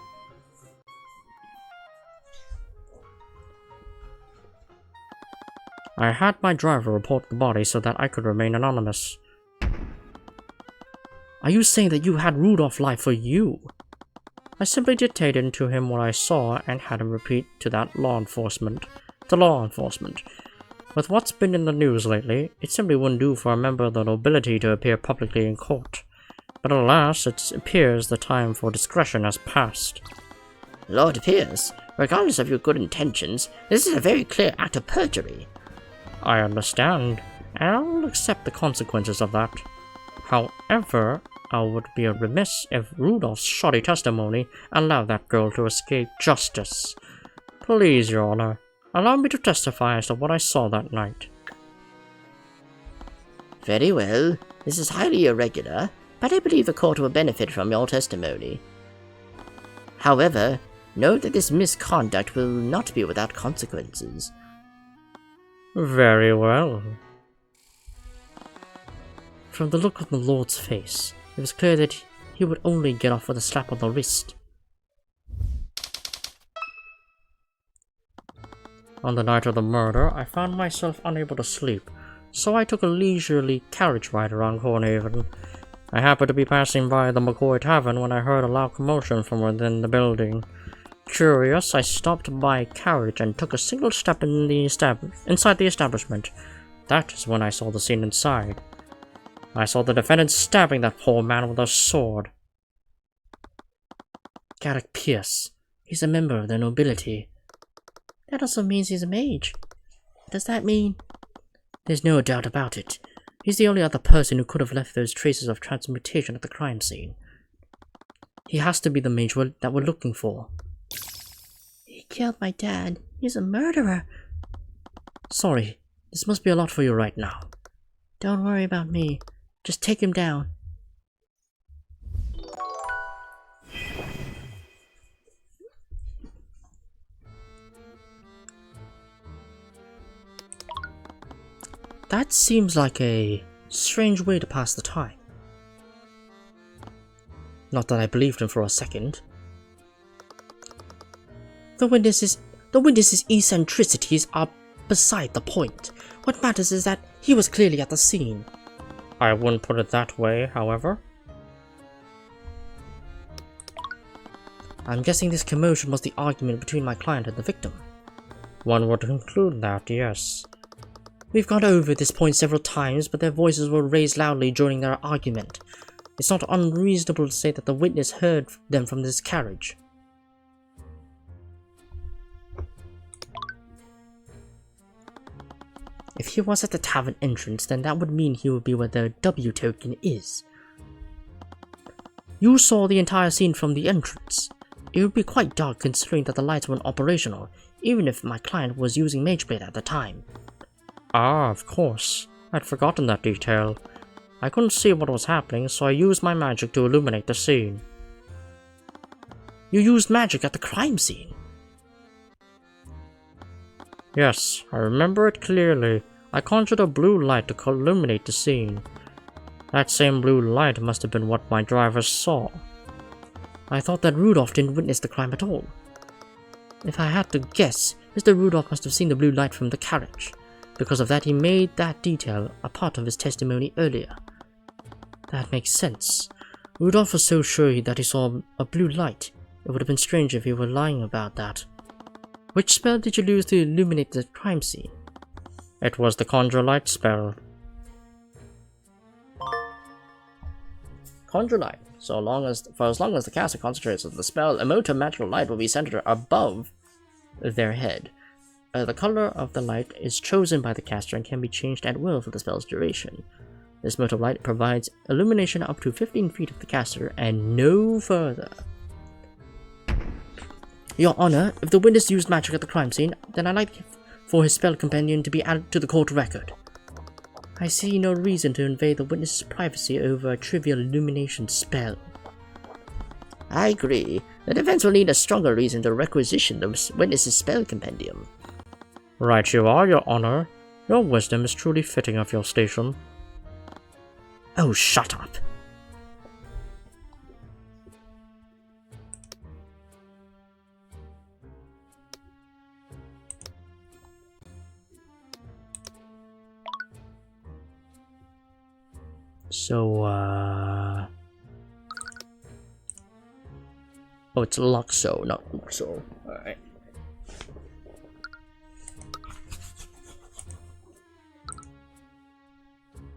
[SPEAKER 3] I had my driver report the body so that I could remain anonymous.
[SPEAKER 1] Are you saying that you had Rudolph lie for you?
[SPEAKER 3] I simply dictated to him what I saw and had him repeat to law enforcement. With what's been in the news lately, it simply wouldn't do for a member of the nobility to appear publicly in court. But alas, it appears the time for discretion has passed.
[SPEAKER 4] Lord Pierce, regardless of your good intentions, this is a very clear act of perjury.
[SPEAKER 3] I understand, and I will accept the consequences of that. However, I would be remiss if Rudolph's shoddy testimony allowed that girl to escape justice. Please, Your Honor, allow me to testify as to what I saw that night.
[SPEAKER 4] Very well. This is highly irregular, but I believe the court will benefit from your testimony. However, note that this misconduct will not be without consequences.
[SPEAKER 3] Very well.
[SPEAKER 1] From the look on the Lord's face, it was clear that he would only get off with a slap on the wrist.
[SPEAKER 3] On the night of the murder, I found myself unable to sleep, so I took a leisurely carriage ride around Cornhaven. I happened to be passing by the McCoy Tavern when I heard a loud commotion from within the building. Curious, I stopped by a carriage and took a single step inside the establishment. That is when I saw the scene inside. I saw the defendant stabbing that poor man with a sword.
[SPEAKER 4] Garrick Pierce. He's a member of the nobility. That also means he's a mage. Does that mean...
[SPEAKER 3] There's no doubt about it. He's the only other person who could have left those traces of transmutation at the crime scene. He has to be the mage that we're looking for.
[SPEAKER 4] He killed my dad. He's a murderer.
[SPEAKER 3] Sorry, this must be a lot for you right now.
[SPEAKER 4] Don't worry about me. Just take him down.
[SPEAKER 3] That seems like a strange way to pass the time. Not that I believed him for a second.
[SPEAKER 4] The witness's eccentricities are beside the point. What matters is that he was clearly at the scene.
[SPEAKER 3] I wouldn't put it that way, however.
[SPEAKER 4] I'm guessing this commotion was the argument between my client and the victim.
[SPEAKER 3] One would conclude that, yes.
[SPEAKER 4] We've gone over this point several times, but their voices were raised loudly during their argument. It's not unreasonable to say that the witness heard them from this carriage. If he was at the tavern entrance, then that would mean he would be where the W token is. You saw the entire scene from the entrance. It would be quite dark considering that the lights weren't operational, even if my client was using Mageblade at the time.
[SPEAKER 3] Ah, of course. I'd forgotten that detail. I couldn't see what was happening, so I used my magic to illuminate the scene.
[SPEAKER 4] You used magic at the crime scene?
[SPEAKER 3] Yes, I remember it clearly. I conjured a blue light to illuminate the scene. That same blue light must have been what my driver saw.
[SPEAKER 4] I thought that Rudolph didn't witness the crime at all. If I had to guess, Mr. Rudolph must have seen the blue light from the carriage. Because of that, he made that detail a part of his testimony earlier. That makes sense. Rudolph was so sure that he saw a blue light. It would have been strange if he were lying about that. Which spell did you use to illuminate the crime scene?
[SPEAKER 3] It was the Conjure Light spell.
[SPEAKER 2] Conjure Light. For as long as the caster concentrates on the spell, a mote of magical light will be centered above their head. The color of the light is chosen by the caster and can be changed at will for the spell's duration. This mote of light provides illumination up to 15 feet of the caster and no further.
[SPEAKER 4] Your Honor, if the witness used magic at the crime scene, then I'd like for his spell companion to be added to the court record. I see no reason to invade the witness's privacy over a trivial illumination spell.
[SPEAKER 2] I agree. The defense will need a stronger reason to requisition the witness's spell compendium.
[SPEAKER 3] Right you are, Your Honor. Your wisdom is truly fitting of your station.
[SPEAKER 4] Oh, shut up.
[SPEAKER 3] So, oh, it's Luxo, not Luxo. Alright.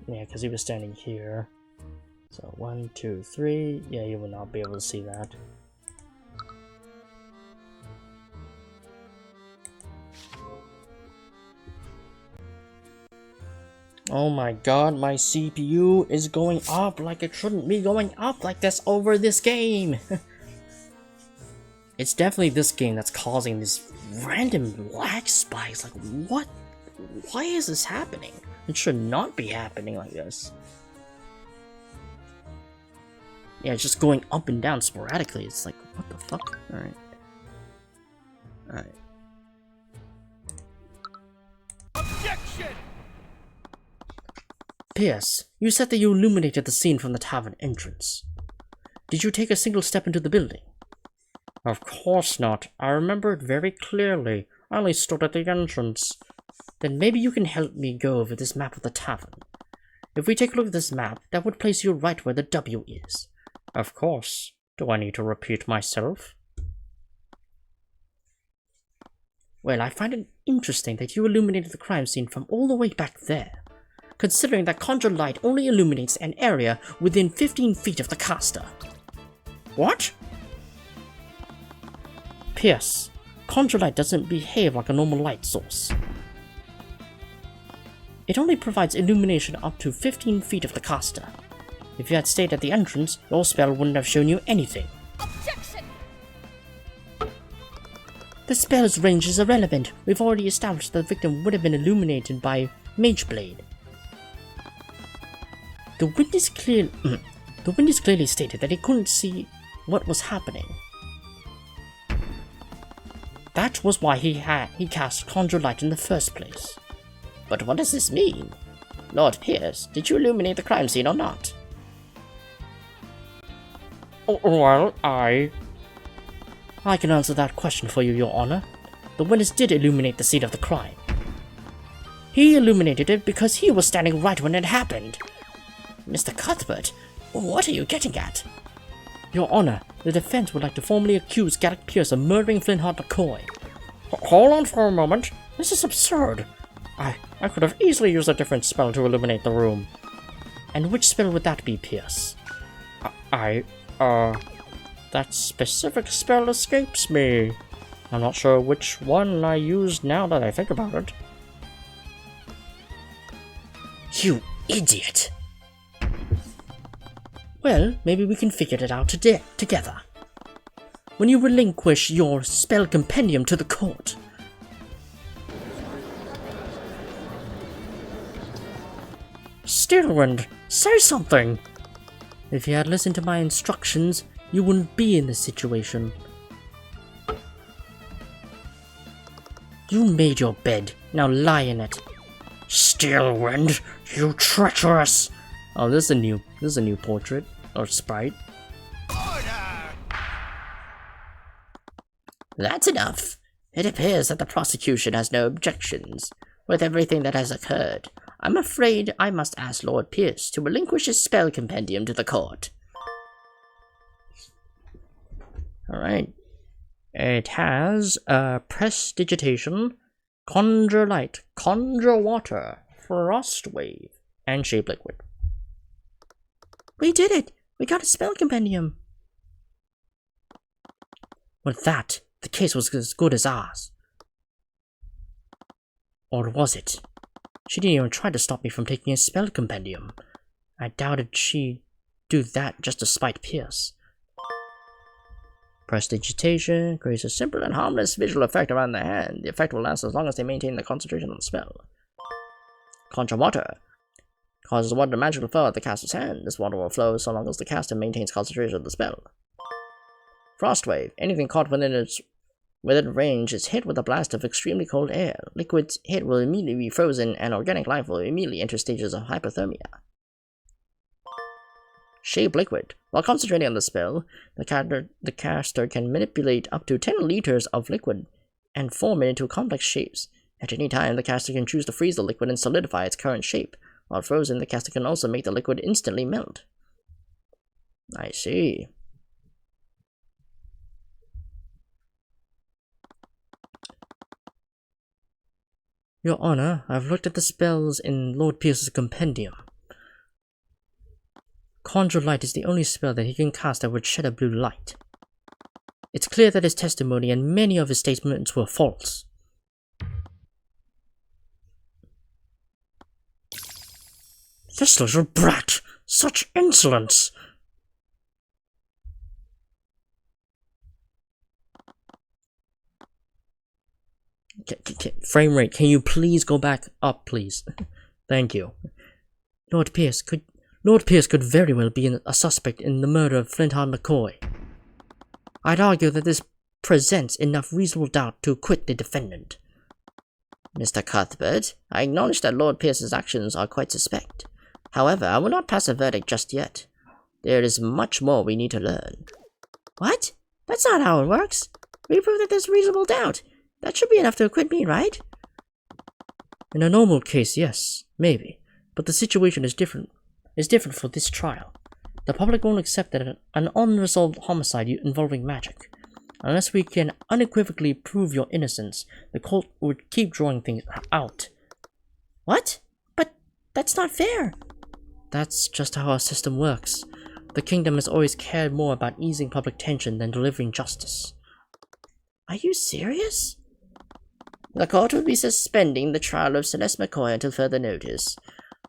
[SPEAKER 3] Yeah, because he was standing here. So 1, 2, 3. Yeah, you will not be able to see that. Oh my god, my CPU is going up like it shouldn't be going up like this over this game. It's definitely this game that's causing these random lag spikes. Like, what? Why is this happening? It should not be happening like this. Yeah, it's just going up and down sporadically. It's like, what the fuck? Alright. Alright.
[SPEAKER 5] Objection!
[SPEAKER 4] Pierce, you said that you illuminated the scene from the tavern entrance. Did you take a single step into the building?
[SPEAKER 3] Of course not. I remember it very clearly. I only stood at the entrance.
[SPEAKER 4] Then maybe you can help me go over this map of the tavern. If we take a look at this map, that would place you right where the W is.
[SPEAKER 3] Of course. Do I need to repeat myself?
[SPEAKER 4] Well, I find it interesting that you illuminated the crime scene from all the way back there. considering that Conjure Light only illuminates an area within 15 feet of the caster. What? Pierce, Conjure Light doesn't behave like a normal light source. It only provides illumination up to 15 feet of the caster. If you had stayed at the entrance, your spell wouldn't have shown you anything.
[SPEAKER 5] Objection!
[SPEAKER 4] The spell's range is irrelevant. We've already established that the victim would have been illuminated by Mage Blade. The witness clearly stated that he couldn't see what was happening. That was why he cast Conjure Light in the first place. But what does this mean? Lord Pierce, did you illuminate the crime scene or not?
[SPEAKER 3] Well, I
[SPEAKER 4] can answer that question for you, Your Honor. The witness did illuminate the scene of the crime. He illuminated it because he was standing right when it happened. Mr. Cuthbert, what are you getting at? Your Honor, the defense would like to formally accuse Garrick Pierce of murdering Flintheart McCoy.
[SPEAKER 3] Hold on for a moment. This is absurd. I could have easily used a different spell to illuminate the room.
[SPEAKER 4] And which spell would that be, Pierce?
[SPEAKER 3] That specific spell escapes me. I'm not sure which one I used now that I think about it.
[SPEAKER 4] You idiot! Well, maybe we can figure it out together. When you relinquish your spell compendium to the court.
[SPEAKER 3] Steelwind, say something!
[SPEAKER 4] If you had listened to my instructions, you wouldn't be in this situation. You made your bed, now lie in it.
[SPEAKER 3] Steelwind, you treacherous!
[SPEAKER 1] Oh, this is a new portrait or sprite.
[SPEAKER 4] That's enough. It appears that the prosecution has no objections with everything that has occurred. I'm afraid I must ask Lord Pierce to relinquish his spell compendium to the court.
[SPEAKER 1] Alright. It has Prestidigitation, Conjure Light, Conjure Water, Frost Wave, and Shape Liquid.
[SPEAKER 4] We did it! We got a spell compendium! With that, the case was as good as ours. Or was it? She didn't even try to stop me from taking a spell compendium. I doubted she'd do that just to spite Pierce.
[SPEAKER 1] Prestidigitation creates a simple and harmless visual effect around the hand. The effect will last as long as they maintain the concentration on the spell. Conjure Water causes water to magically flow out the caster's hand. This water will flow so long as the caster maintains concentration of the spell. Frost Wave. Anything caught within range is hit with a blast of extremely cold air. Liquids hit will immediately be frozen, and organic life will immediately enter stages of hypothermia. Shape Liquid. While concentrating on the spell, the caster can manipulate up to 10 liters of liquid and form it into complex shapes. At any time, the caster can choose to freeze the liquid and solidify its current shape. While frozen, the caster can also make the liquid instantly melt. I see.
[SPEAKER 4] Your Honor, I've looked at the spells in Lord Pierce's compendium. Conjure Light is the only spell that he can cast that would shed a blue light. It's clear that his testimony and many of his statements were false.
[SPEAKER 3] This little brat! Such insolence!
[SPEAKER 1] Frame rate, can you please go back up, please? Thank you.
[SPEAKER 4] Lord Pierce could very well be a suspect in the murder of Flintheart McCoy. I'd argue that this presents enough reasonable doubt to acquit the defendant.
[SPEAKER 2] Mr. Cuthbert, I acknowledge that Lord Pierce's actions are quite suspect. However, I will not pass a verdict just yet. There is much more we need to learn.
[SPEAKER 4] What? That's not how it works. We proved that there's reasonable doubt. That should be enough to acquit me, right?
[SPEAKER 1] In a normal case, yes, maybe. But the situation is different for this trial. The public won't accept that an unresolved homicide involving magic. Unless we can unequivocally prove your innocence, the court would keep drawing things out.
[SPEAKER 4] What? That's not fair.
[SPEAKER 3] That's just how our system works. The kingdom has always cared more about easing public tension than delivering justice.
[SPEAKER 4] Are you serious?
[SPEAKER 2] The court will be suspending the trial of Celeste McCoy until further notice.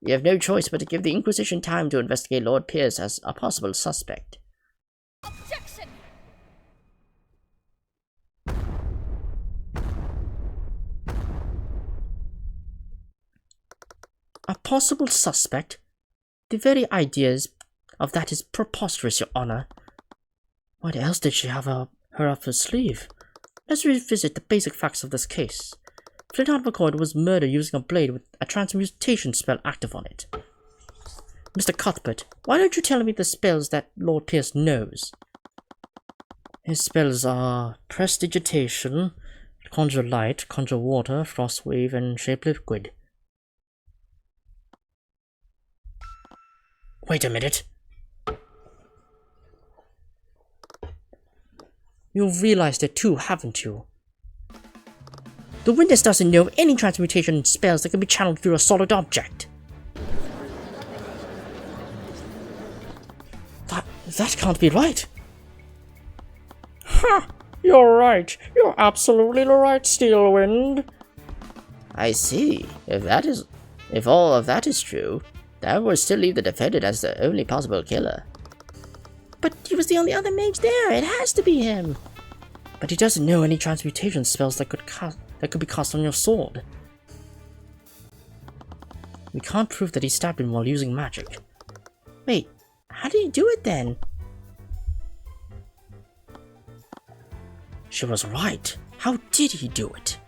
[SPEAKER 2] We have no choice but to give the Inquisition time to investigate Lord Pierce as a possible suspect.
[SPEAKER 5] Objection!
[SPEAKER 3] A possible suspect? The very idea of that is preposterous, Your Honor. What else did she have her up her sleeve? Let's revisit the basic facts of this case. Flintheart McCoy was murdered using a blade with a transmutation spell active on it. Mr. Cuthbert, why don't you tell me the spells that Lord Pierce knows? His spells are Prestidigitation, Conjure Light, Conjure Water, Frost Wave, and Shape Liquid. Wait a minute. You've realized it too, haven't you? The witness doesn't know any transmutation spells that can be channeled through a solid object. That can't be right. Ha! You're right. You're absolutely right, Steelwind.
[SPEAKER 2] I see. If all of that is true, that would still leave the defendant as the only possible killer.
[SPEAKER 4] But he was the only other mage there. It has to be him.
[SPEAKER 3] But he doesn't know any transmutation spells that could be cast on your sword. We can't prove that he stabbed him while using magic.
[SPEAKER 4] Wait, how did he do it then?
[SPEAKER 3] She was right. How did he do it?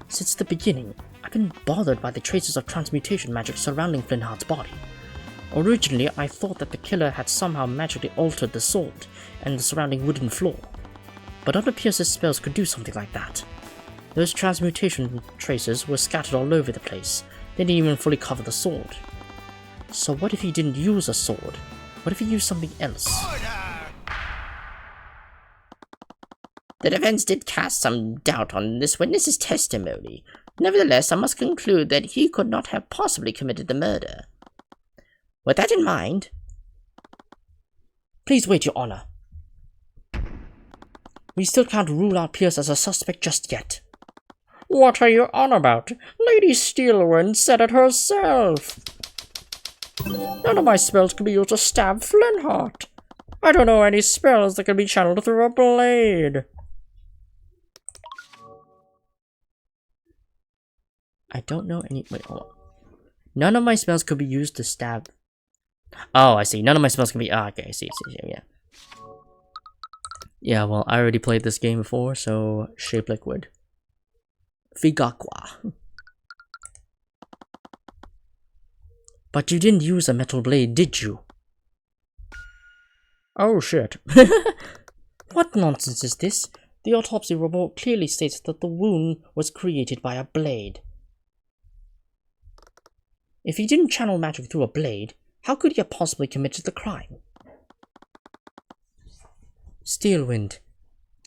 [SPEAKER 3] Since the beginning, I've been bothered by the traces of transmutation magic surrounding Flintheart's body. Originally, I thought that the killer had somehow magically altered the sword and the surrounding wooden floor. But none of Pierce's spells could do something like that. Those transmutation traces were scattered all over the place. They didn't even fully cover the sword. So what if he didn't use a sword? What if he used something else?
[SPEAKER 2] The defense did cast some doubt on this witness's testimony. Nevertheless, I must conclude that he could not have possibly committed the murder. With that in mind...
[SPEAKER 3] Please wait, Your Honor. We still can't rule out Pierce as a suspect just yet. What are you on about? Lady Steelwind said it herself. None of my spells can be used to stab Flintheart. I don't know any spells that can be channeled through a blade. I don't know any... Wait, hold on. None of my spells could be used to stab... Oh, I see. None of my spells can be... Ah, okay, I see, yeah. Yeah, well, I already played this game before, so... Shape Liquid. Figakwa. But you didn't use a metal blade, did you? Oh, shit. What nonsense is this? The autopsy report clearly states that the wound was created by a blade. If he didn't channel magic through a blade, how could he have possibly committed the crime? Steelwind.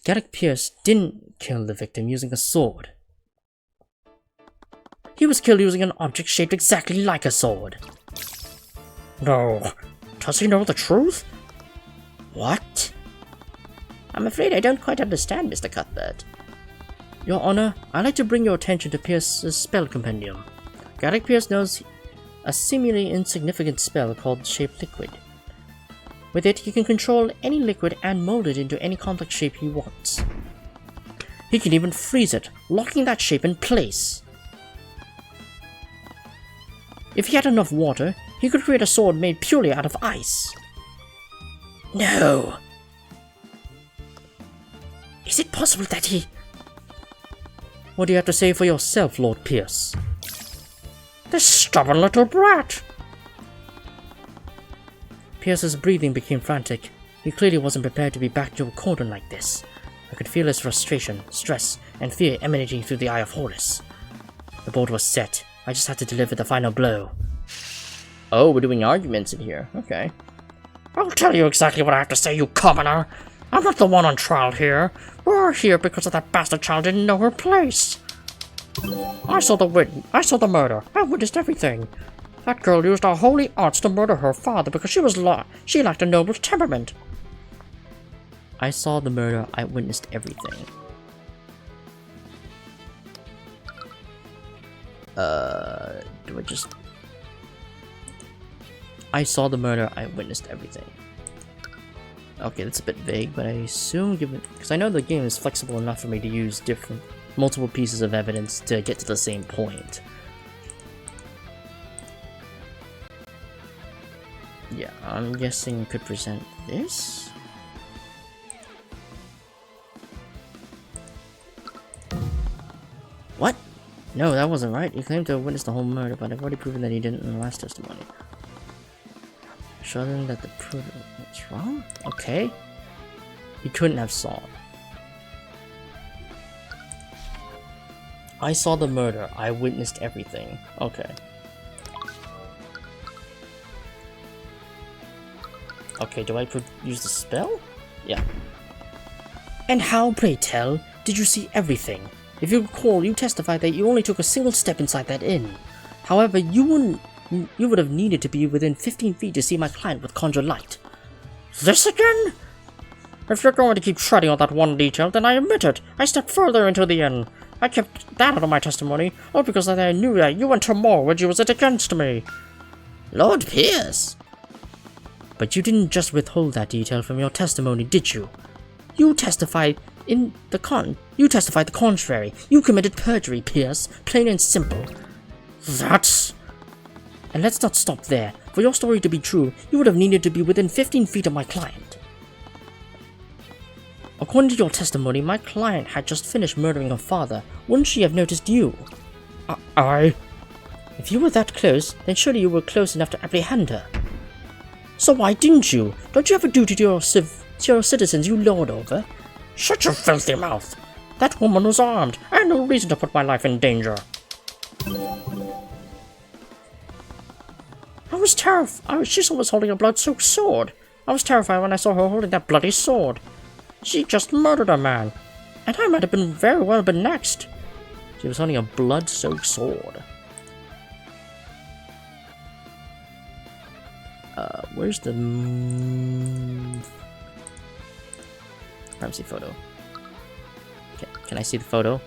[SPEAKER 3] Garrick Pierce didn't kill the victim using a sword. He was killed using an object shaped exactly like a sword. No. Does he know the truth?
[SPEAKER 2] What? I'm afraid I don't quite understand, Mr. Cuthbert.
[SPEAKER 3] Your Honor, I'd like to bring your attention to Pierce's spell compendium. Garrick Pierce knows a seemingly insignificant spell called Shape Liquid. With it, he can control any liquid and mold it into any complex shape he wants. He can even freeze it, locking that shape in place. If he had enough water, he could create a sword made purely out of ice.
[SPEAKER 2] No!
[SPEAKER 4] Is it possible that he...
[SPEAKER 3] What do you have to say for yourself, Lord Pierce? This stubborn little brat! Pierce's breathing became frantic. He clearly wasn't prepared to be backed into a cordon like this. I could feel his frustration, stress, and fear emanating through the Eye of Horus. The board was set. I just had to deliver the final blow.
[SPEAKER 2] Oh, we're doing arguments in here. Okay.
[SPEAKER 3] I'll tell you exactly what I have to say, you commoner. I'm not the one on trial here. We're here because of that bastard child didn't know her place. I saw the murder. I witnessed everything. That girl used our holy arts to murder her father because she lacked a noble temperament.
[SPEAKER 1] I saw the murder. I witnessed everything. Do I just... I saw the murder. I witnessed everything. Okay, that's a bit vague, but I assume given... Because I know the game is flexible enough for me to use multiple pieces of evidence to get to the same point. Yeah, I'm guessing it could present this? What? No, that wasn't right. He claimed to have witnessed the whole murder, but I've already proven that he didn't in the last testimony. Show them that the proof... What's wrong? Okay. He couldn't have saw it. I saw the murder. I witnessed everything. Okay. Okay, do I use the spell? Yeah. And how, pray tell, did you see everything? If you recall, you testified that you only took a single step inside that inn. However, you would have needed to be within 15 feet to see my client with conjure light. This again? If you're going to keep treading on that one detail, then I admit it. I stepped further into the inn. I kept that out of my testimony, all because I knew that you and Tamor would use it against me.
[SPEAKER 4] Lord Pierce!
[SPEAKER 1] But you didn't just withhold that detail from your testimony, did you? You testified the contrary. You committed perjury, Pierce, plain and simple.
[SPEAKER 3] That's...
[SPEAKER 1] And let's not stop there. For your story to be true, you would have needed to be within 15 feet of my client. According to your testimony, my client had just finished murdering her father. Wouldn't she have noticed you? If you were that close, then surely you were close enough to apprehend her. So why didn't you? Don't you have a duty to your citizens you lord over?
[SPEAKER 3] Shut your filthy mouth! That woman was armed. I had no reason to put my life in danger. I was terrified. She was holding a blood-soaked sword. I was terrified when I saw her holding that bloody sword. She just murdered a man. And I might have very well been next.
[SPEAKER 1] She was holding a blood-soaked sword. Where's the... privacy photo? Can I see the photo?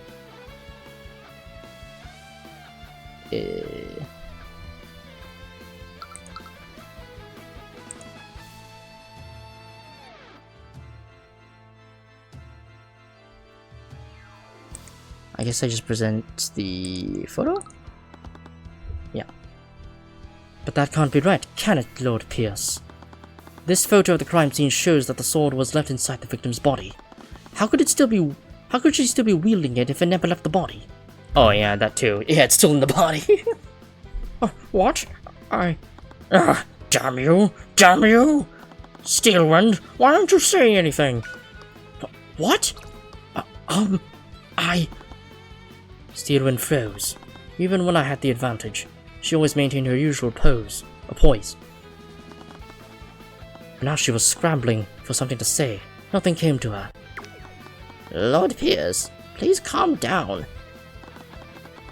[SPEAKER 1] I guess I just present the photo? Yeah. But that can't be right, can it, Lord Pierce? This photo of the crime scene shows that the sword was left inside the victim's body. How could she still be wielding it if it never left the body? Oh yeah, that too. Yeah, it's still in the body.
[SPEAKER 3] What? Damn you! Damn you! Steelwind, why don't you say anything? What?
[SPEAKER 1] Steelwind froze. Even when I had the advantage, she always maintained her usual poise. But now she was scrambling for something to say. Nothing came to her.
[SPEAKER 4] Lord Pierce, please calm down.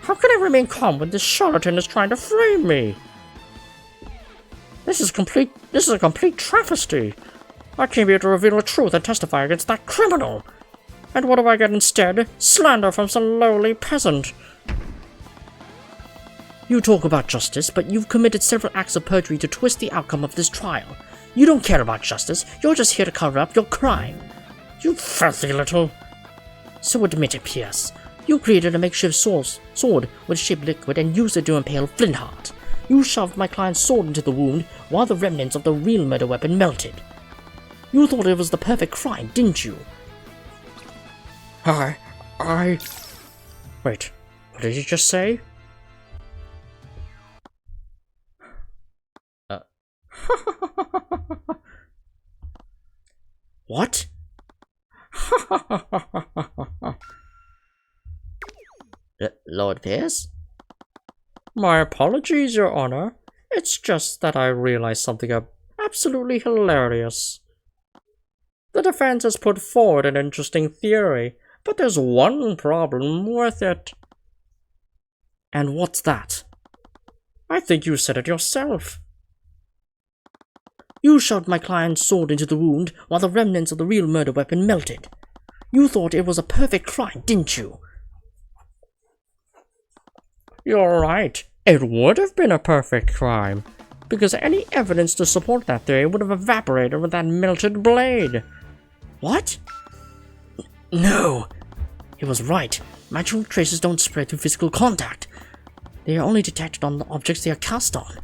[SPEAKER 3] How can I remain calm when this charlatan is trying to frame me? This is a complete travesty. I came here to reveal the truth and testify against that criminal. And what do I get instead? Slander from some lowly peasant.
[SPEAKER 1] You talk about justice, but you've committed several acts of perjury to twist the outcome of this trial. You don't care about justice, you're just here to cover up your crime.
[SPEAKER 3] You filthy little...
[SPEAKER 1] So admit it, Pierce. You created a makeshift sword with shaped liquid and used it to impale Flintheart. You shoved my client's sword into the wound while the remnants of the real murder weapon melted. You thought it was the perfect crime, didn't you?
[SPEAKER 3] Wait, what did you just say?
[SPEAKER 1] What?
[SPEAKER 4] Lord Pierce?
[SPEAKER 3] My apologies, Your Honor. It's just that I realized something absolutely hilarious. The defense has put forward an interesting theory, but there's one problem with it. And what's that? I think you said it yourself. You shoved my client's sword into the wound while the remnants of the real murder weapon melted. You thought it was a perfect crime, didn't you? You're right. It would have been a perfect crime, because any evidence to support that theory would have evaporated with that melted blade. What? No. He was right. Magical traces don't spread through physical contact. They are only detected on the objects they are cast on.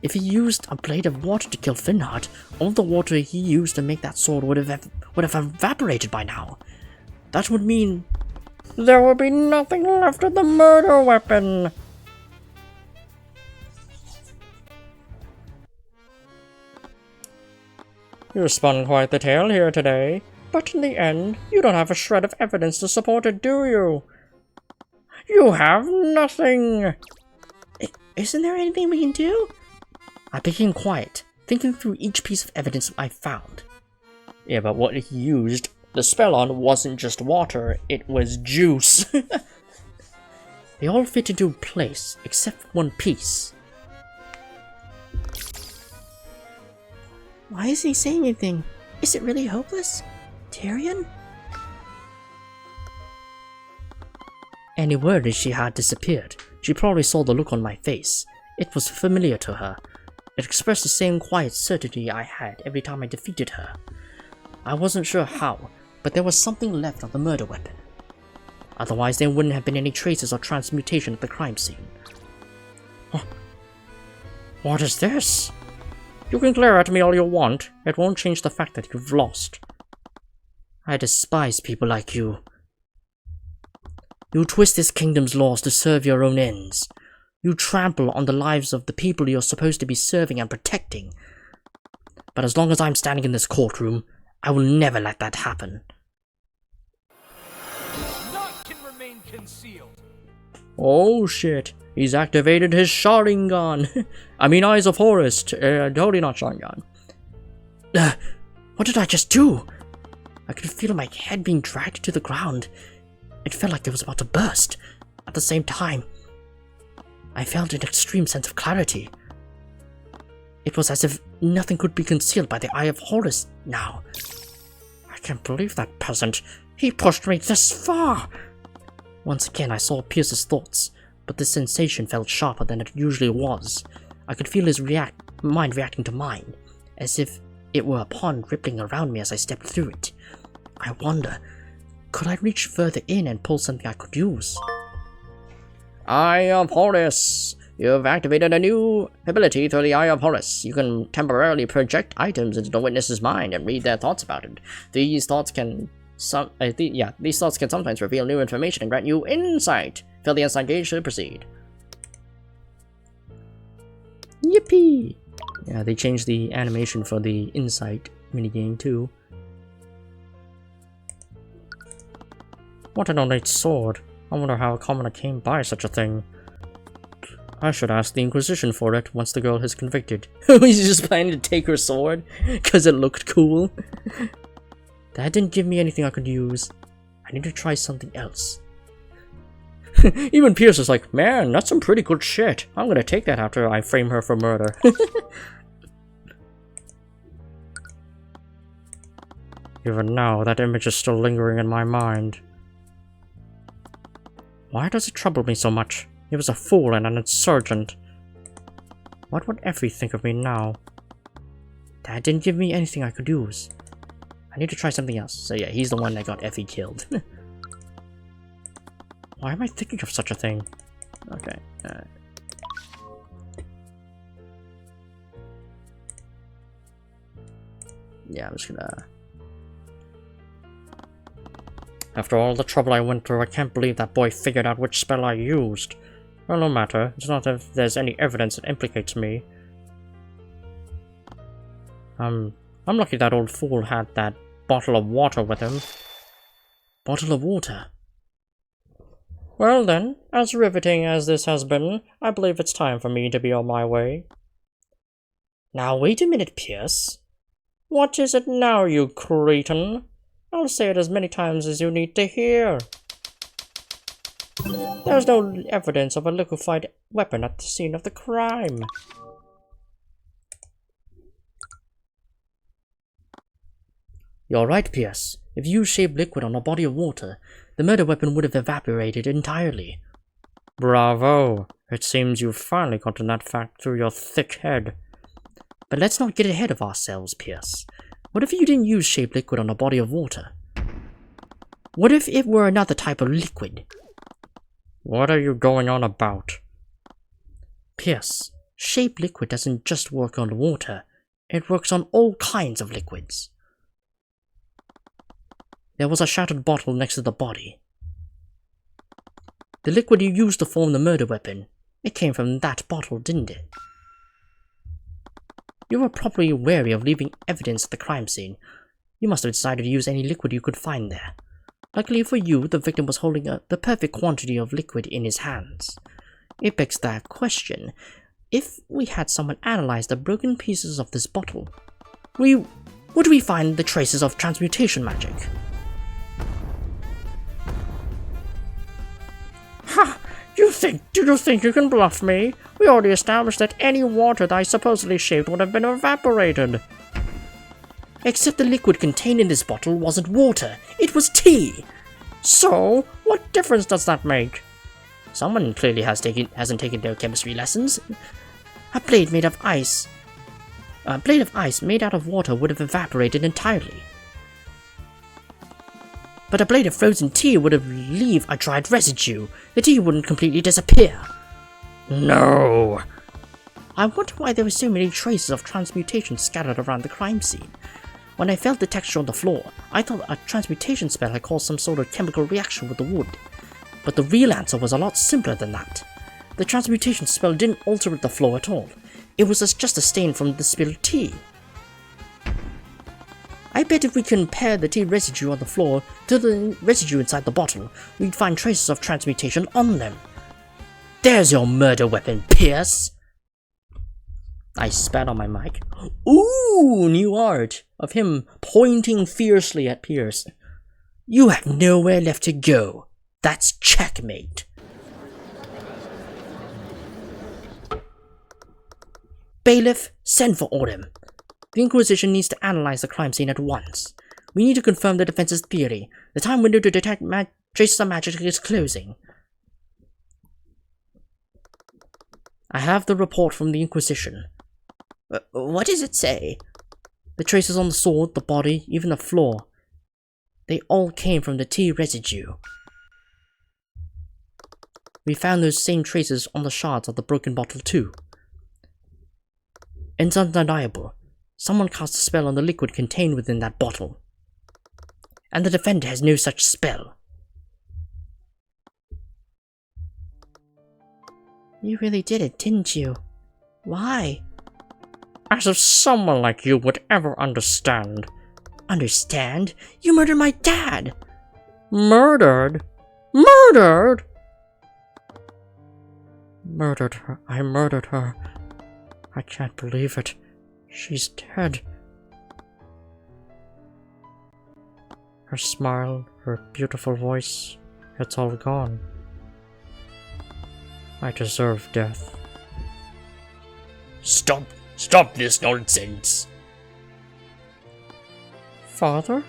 [SPEAKER 3] If he used a blade of water to kill Finhart, all the water he used to make that sword would have evaporated by now. That would mean there would be nothing left of the murder weapon. You spun quite the tale here today, but in the end, you don't have a shred of evidence to support it, do you? You have nothing!
[SPEAKER 4] Isn't there anything we can do?
[SPEAKER 3] I became quiet, thinking through each piece of evidence I found. Yeah, but what he used the spell on wasn't just water, it was juice. They all fit into place, except for one piece.
[SPEAKER 4] Why isn't he saying anything? Is it really hopeless? Tyrion?
[SPEAKER 3] Any worries she had disappeared. She probably saw the look on my face. It was familiar to her. It expressed the same quiet certainty I had every time I defeated her. I wasn't sure how, but there was something left of the murder weapon. Otherwise, there wouldn't have been any traces or transmutation at the crime scene. Huh. What is this? You can glare at me all you want, it won't change the fact that you've lost. I despise people like you. You twist this kingdom's laws to serve your own ends. You trample on the lives of the people you're supposed to be serving and protecting. But as long as I'm standing in this courtroom, I will never let that happen.
[SPEAKER 7] None can remain concealed.
[SPEAKER 3] Oh shit, he's activated his Sharingan. I mean Eyes of Horus, totally not Sharingan. What did I just do? I could feel my head being dragged to the ground. It felt like it was about to burst. At the same time, I felt an extreme sense of clarity. It was as if nothing could be concealed by the Eye of Horus now. I can't believe that peasant. He pushed me this far. Once again, I saw Pierce's thoughts, but the sensation felt sharper than it usually was. I could feel his mind reacting to mine, as if it were a pond rippling around me as I stepped through it. I wonder, could I reach further in and pull something I could use? Eye of Horus! You've activated a new ability through the Eye of Horus. You can temporarily project items into the witness's mind and read their thoughts about it. These thoughts can sometimes reveal new information and grant you insight. Fill the insight gauge to proceed. Yippee! Yeah, they changed the animation for the insight minigame too. What an ornate sword. I wonder how a commoner came by such a thing. I should ask the Inquisition for it once the girl is convicted. He's just planning to take her sword because it looked cool. That didn't give me anything I could use. I need to try something else. Even Pierce is like, man, that's some pretty good shit. I'm gonna take that after I frame her for murder. Even now, that image is still lingering in my mind. Why does it trouble me so much? He was a fool and an insurgent. What would Effie think of me now? That didn't give me anything I could use. I need to try something else. So yeah, he's the one that got Effie killed. Why am I thinking of such a thing? Okay. Yeah, I'm just gonna... After all the trouble I went through, I can't believe that boy figured out which spell I used. Well, no matter. It's not as if there's any evidence that implicates me. I'm lucky that old fool had that bottle of water with him. Bottle of water? Well then, as riveting as this has been, I believe it's time for me to be on my way. Now wait a minute, Pierce. What is it now, you cretin? I'll say it as many times as you need to hear. There's no evidence of a liquefied weapon at the scene of the crime. You're right, Pierce. If you shaped liquid on a body of water, the murder weapon would have evaporated entirely. Bravo! It seems you've finally gotten that fact through your thick head. But let's not get ahead of ourselves, Pierce. What if you didn't use shaped liquid on a body of water? What if it were another type of liquid? What are you going on about? Pierce, shaped liquid doesn't just work on water. It works on all kinds of liquids. There was a shattered bottle next to the body. The liquid you used to form the murder weapon, it came from that bottle, didn't it? You were probably wary of leaving evidence at the crime scene. You must have decided to use any liquid you could find there. Luckily for you, the victim was holding the perfect quantity of liquid in his hands. It begs that question. If we had someone analyze the broken pieces of this bottle, would we find the traces of transmutation magic? Ha! Do you think you can bluff me? We already established that any water that I supposedly shaped would have been evaporated. Except the liquid contained in this bottle wasn't water, it was tea! So, what difference does that make? Someone clearly hasn't taken their chemistry lessons. A blade made of ice made out of water would have evaporated entirely. But a blade of frozen tea would have leave a dried residue. The tea wouldn't completely disappear. No! I wonder why there were so many traces of transmutation scattered around the crime scene. When I felt the texture on the floor, I thought a transmutation spell had caused some sort of chemical reaction with the wood. But the real answer was a lot simpler than that. The transmutation spell didn't alter the floor at all. It was just a stain from the spilled tea. I bet if we compare the tea residue on the floor to the residue inside the bottle, we'd find traces of transmutation on them. There's your murder weapon, Pierce! I spat on my mic. Ooh, new art of him pointing fiercely at Pierce. You have nowhere left to go. That's checkmate. Bailiff, send for Autumn. The Inquisition needs to analyze the crime scene at once. We need to confirm the defense's theory. The time window to detect traces of magic is closing. I have the report from the Inquisition. What does it say? The traces on the sword, the body, even the floor. They all came from the tea residue. We found those same traces on the shards of the broken bottle too. It's undeniable. Someone cast a spell on the liquid contained within that bottle. And the defender has no such spell. You really did it, didn't you? Why? As if someone like you would ever understand. Understand? You murdered my dad! Murdered? Murdered? Murdered her. I murdered her. I can't believe it. She's dead. Her smile, her beautiful voice, it's all gone. I deserve death.
[SPEAKER 6] Stop this nonsense.
[SPEAKER 3] Father?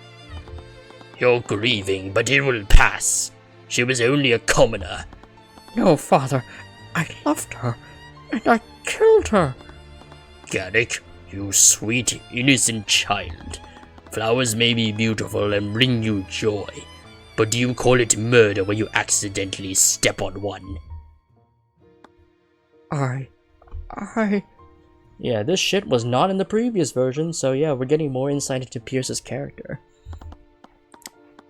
[SPEAKER 6] You're grieving, but it will pass. She was only a commoner.
[SPEAKER 3] No, Father. I loved her, and I killed her.
[SPEAKER 6] Garrick, you sweet, innocent child. Flowers may be beautiful and bring you joy, but do you call it murder when you accidentally step on one?
[SPEAKER 1] Yeah, this shit was not in the previous version, so yeah, we're getting more insight into Pierce's character.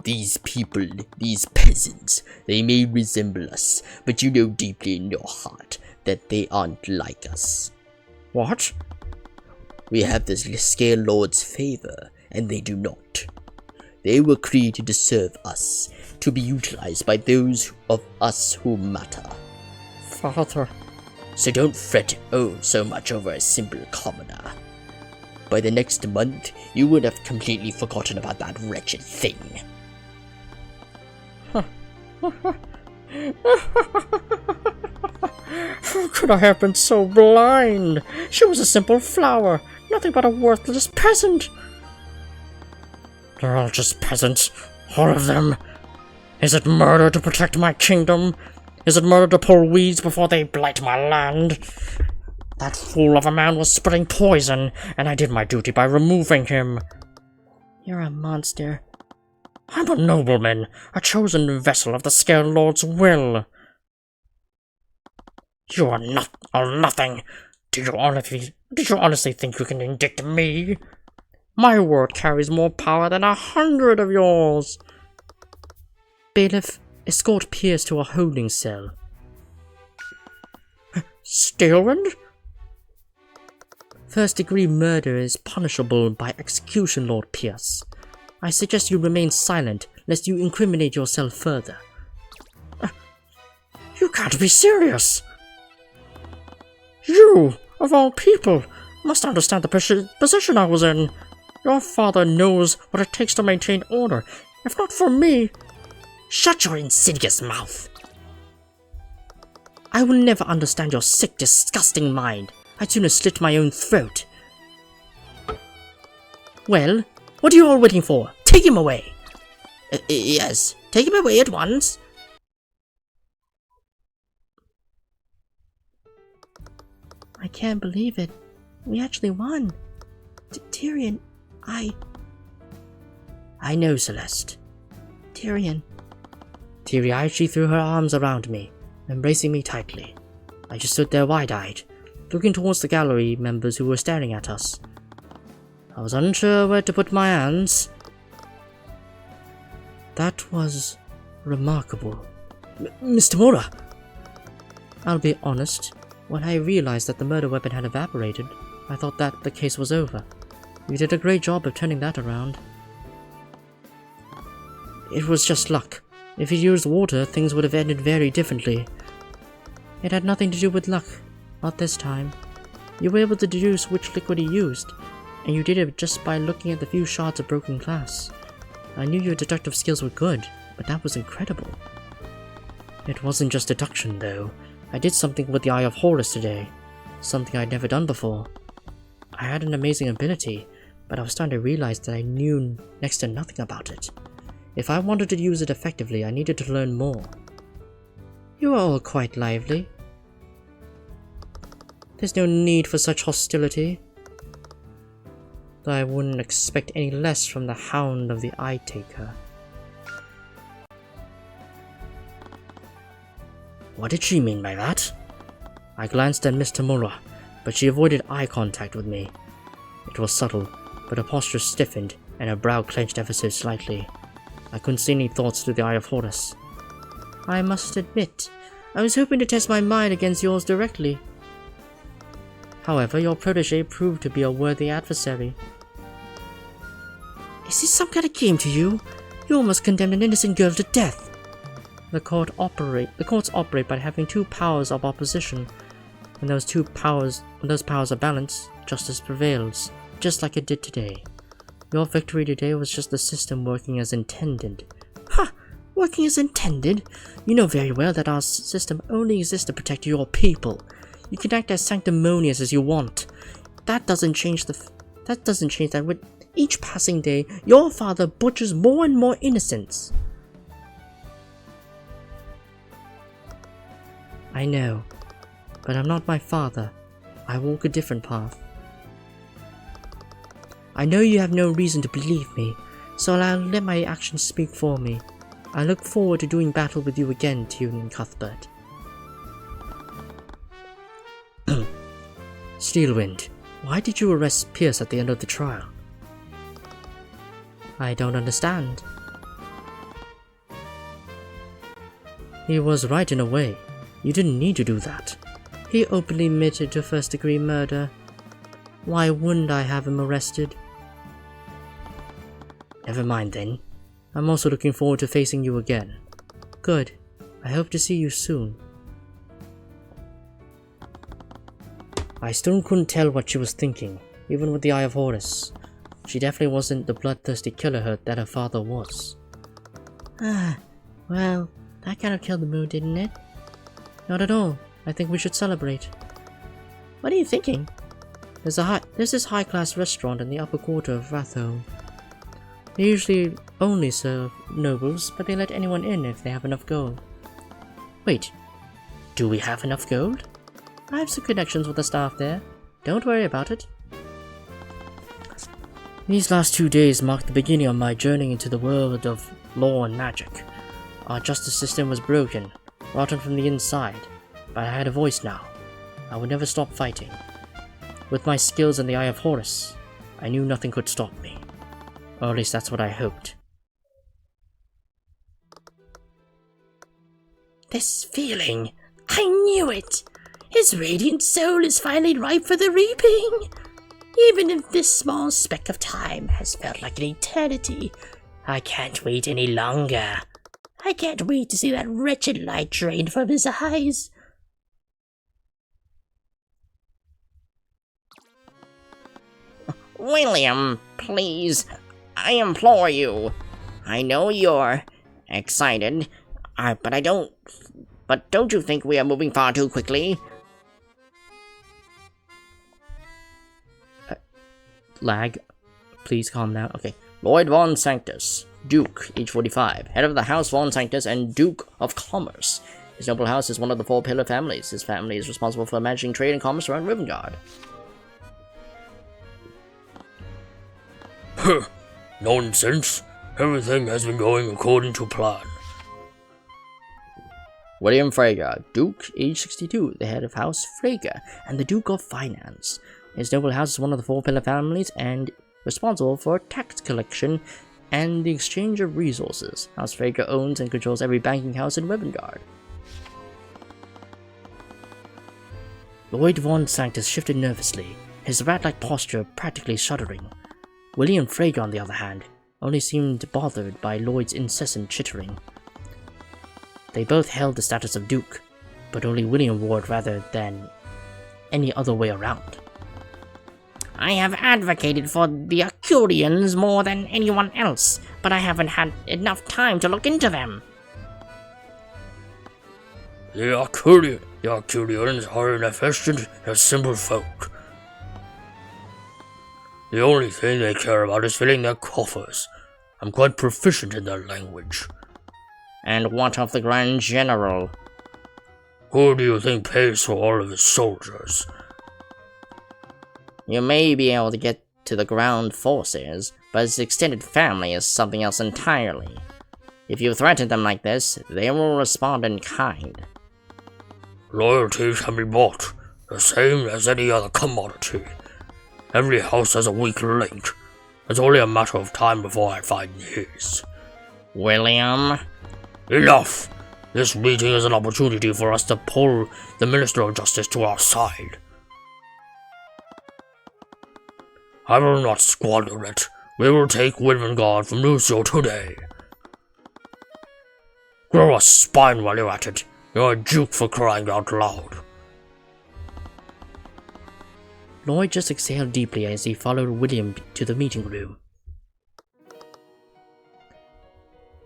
[SPEAKER 6] These people, these peasants, they may resemble us, but you know deeply in your heart that they aren't like us.
[SPEAKER 3] What?
[SPEAKER 6] We have the Scale Lord's favor, and they do not. They were created to serve us, to be utilized by those of us who matter.
[SPEAKER 3] Father.
[SPEAKER 6] So don't fret so much over a simple commoner. By the next month, you would have completely forgotten about that wretched thing.
[SPEAKER 3] How could I have been so blind? She was a simple flower, nothing but a worthless peasant. They're all just peasants, all of them. Is it murder to protect my kingdom? Is it murder to pull weeds before they blight my land? That fool of a man was spreading poison, and I did my duty by removing him.
[SPEAKER 4] You're a monster.
[SPEAKER 3] I'm a nobleman, a chosen vessel of the Scale Lord's will. You are nothing. Do you honestly think you can indict me? My word carries more power than 100 of yours.
[SPEAKER 4] Bailiff, escort Pierce to a holding cell.
[SPEAKER 3] Steelwind?
[SPEAKER 4] First-degree murder is punishable by execution, Lord Pierce. I suggest you remain silent, lest you incriminate yourself further.
[SPEAKER 3] You can't be serious! You, of all people, must understand the position I was in. Your father knows what it takes to maintain order. If not for me...
[SPEAKER 4] Shut your insidious mouth! I will never understand your sick, disgusting mind. I'd sooner slit my own throat. Well, what are you all waiting for? Take him away! Yes, take him away at once. I can't believe it. We actually won. Tyrion, I know, Celeste. Tyrion. Tyrion threw her arms around me, embracing me tightly. I just stood there wide-eyed, looking towards the gallery members who were staring at us. I was unsure where to put my hands. That was remarkable. Mr. Mora! I'll be honest, when I realized that the murder weapon had evaporated, I thought that the case was over. You did a great job of turning that around. It was just luck. If you used water, things would have ended very differently. It had nothing to do with luck. Not this time. You were able to deduce which liquid he used, and you did it just by looking at the few shards of broken glass. I knew your deductive skills were good, but that was incredible. It wasn't just deduction, though. I did something with the Eye of Horus today. Something I'd never done before. I had an amazing ability, but I was starting to realize that I knew next to nothing about it. If I wanted to use it effectively, I needed to learn more. You are all quite lively. There's no need for such hostility. Though I wouldn't expect any less from the Hound of the Eye Taker. What did she mean by that? I glanced at Miss Tamura, but she avoided eye contact with me. It was subtle, but her posture stiffened and her brow clenched ever so slightly. I couldn't see any thoughts through the Eye of Horus. I must admit, I was hoping to test my mind against yours directly. However, your protege proved to be a worthy adversary. Is this some kind of game to you? You almost condemned an innocent girl to death. The courts operate by having two powers of opposition. When those powers are balanced, justice prevails, just like it did today. Your victory today was just the system working as intended. Ha! Working as intended? You know very well that our system only exists to protect your people. You can act as sanctimonious as you want. That doesn't change that with each passing day, your father butchers more and more innocents. I know, but I'm not my father. I walk a different path. I know you have no reason to believe me, so I'll let my actions speak for me. I look forward to doing battle with you again, Tyrion and Cuthbert. Steelwind, why did you arrest Pierce at the end of the trial? I don't understand. He was right in a way. You didn't need to do that. He openly admitted to first-degree murder. Why wouldn't I have him arrested? Never mind then. I'm also looking forward to facing you again. Good. I hope to see you soon. I still couldn't tell what she was thinking, even with the Eye of Horus. She definitely wasn't the bloodthirsty killer that her father was. Well, That kind of killed the mood, didn't it? Not at all. I think we should celebrate. What are you thinking? There's this high-class restaurant in the upper quarter of Ratho. They usually only serve nobles, but they let anyone in if they have enough gold. Wait, do we have enough gold? I have some connections with the staff there. Don't worry about it. These last 2 days marked the beginning of my journey into the world of law and magic. Our justice system was broken, rotten from the inside, but I had a voice now. I would never stop fighting. With my skills in the Eye of Horus, I knew nothing could stop me. Or at least that's what I hoped. This feeling! I knew it! His radiant soul is finally ripe for the reaping! Even if this small speck of time has felt like an eternity, I can't wait any longer. I can't wait to see that wretched light drained from his eyes.
[SPEAKER 2] William, please. I implore you. I know you're excited, but don't you think we are moving far too quickly?
[SPEAKER 1] Lag. Please calm down. Okay.
[SPEAKER 2] Lloyd Von Sanctus, Duke, age 45, head of the House Von Sanctus and Duke of Commerce. His noble house is one of the 4 pillar families. His family is responsible for managing trade and commerce around Rivengard.
[SPEAKER 6] Huh. Nonsense. Everything has been going according to plan.
[SPEAKER 2] William Frager, Duke, age 62, the head of House Frager and the Duke of Finance. His noble house is one of the 4 pillar families and responsible for tax collection and the exchange of resources. House Frager owns and controls every banking house in Rivengard.
[SPEAKER 1] Lloyd Von Sanctus shifted nervously, his rat-like posture practically shuddering. William Frager, on the other hand, only seemed bothered by Lloyd's incessant chittering. They both held the status of Duke, but only William wore it rather than any other way around.
[SPEAKER 4] I have advocated for the Arcurians more than anyone else, but I haven't had enough time to look into them.
[SPEAKER 6] The Arcurians are inefficient and simple folk. The only thing they care about is filling their coffers. I'm quite proficient in their language.
[SPEAKER 2] And what of the Grand General?
[SPEAKER 6] Who do you think pays for all of his soldiers?
[SPEAKER 2] You may be able to get to the ground forces, but his extended family is something else entirely. If you threaten them like this, they will respond in kind.
[SPEAKER 6] Loyalty can be bought, the same as any other commodity. Every house has a weak link. It's only a matter of time before I find his.
[SPEAKER 2] William?
[SPEAKER 6] Enough! This meeting is an opportunity for us to pull the Minister of Justice to our side. I will not squander it. We will take Rivengard from Lucio today. Grow a spine while you're at it. You're a duke for crying out loud.
[SPEAKER 1] Lloyd just exhaled deeply as he followed William to the meeting room.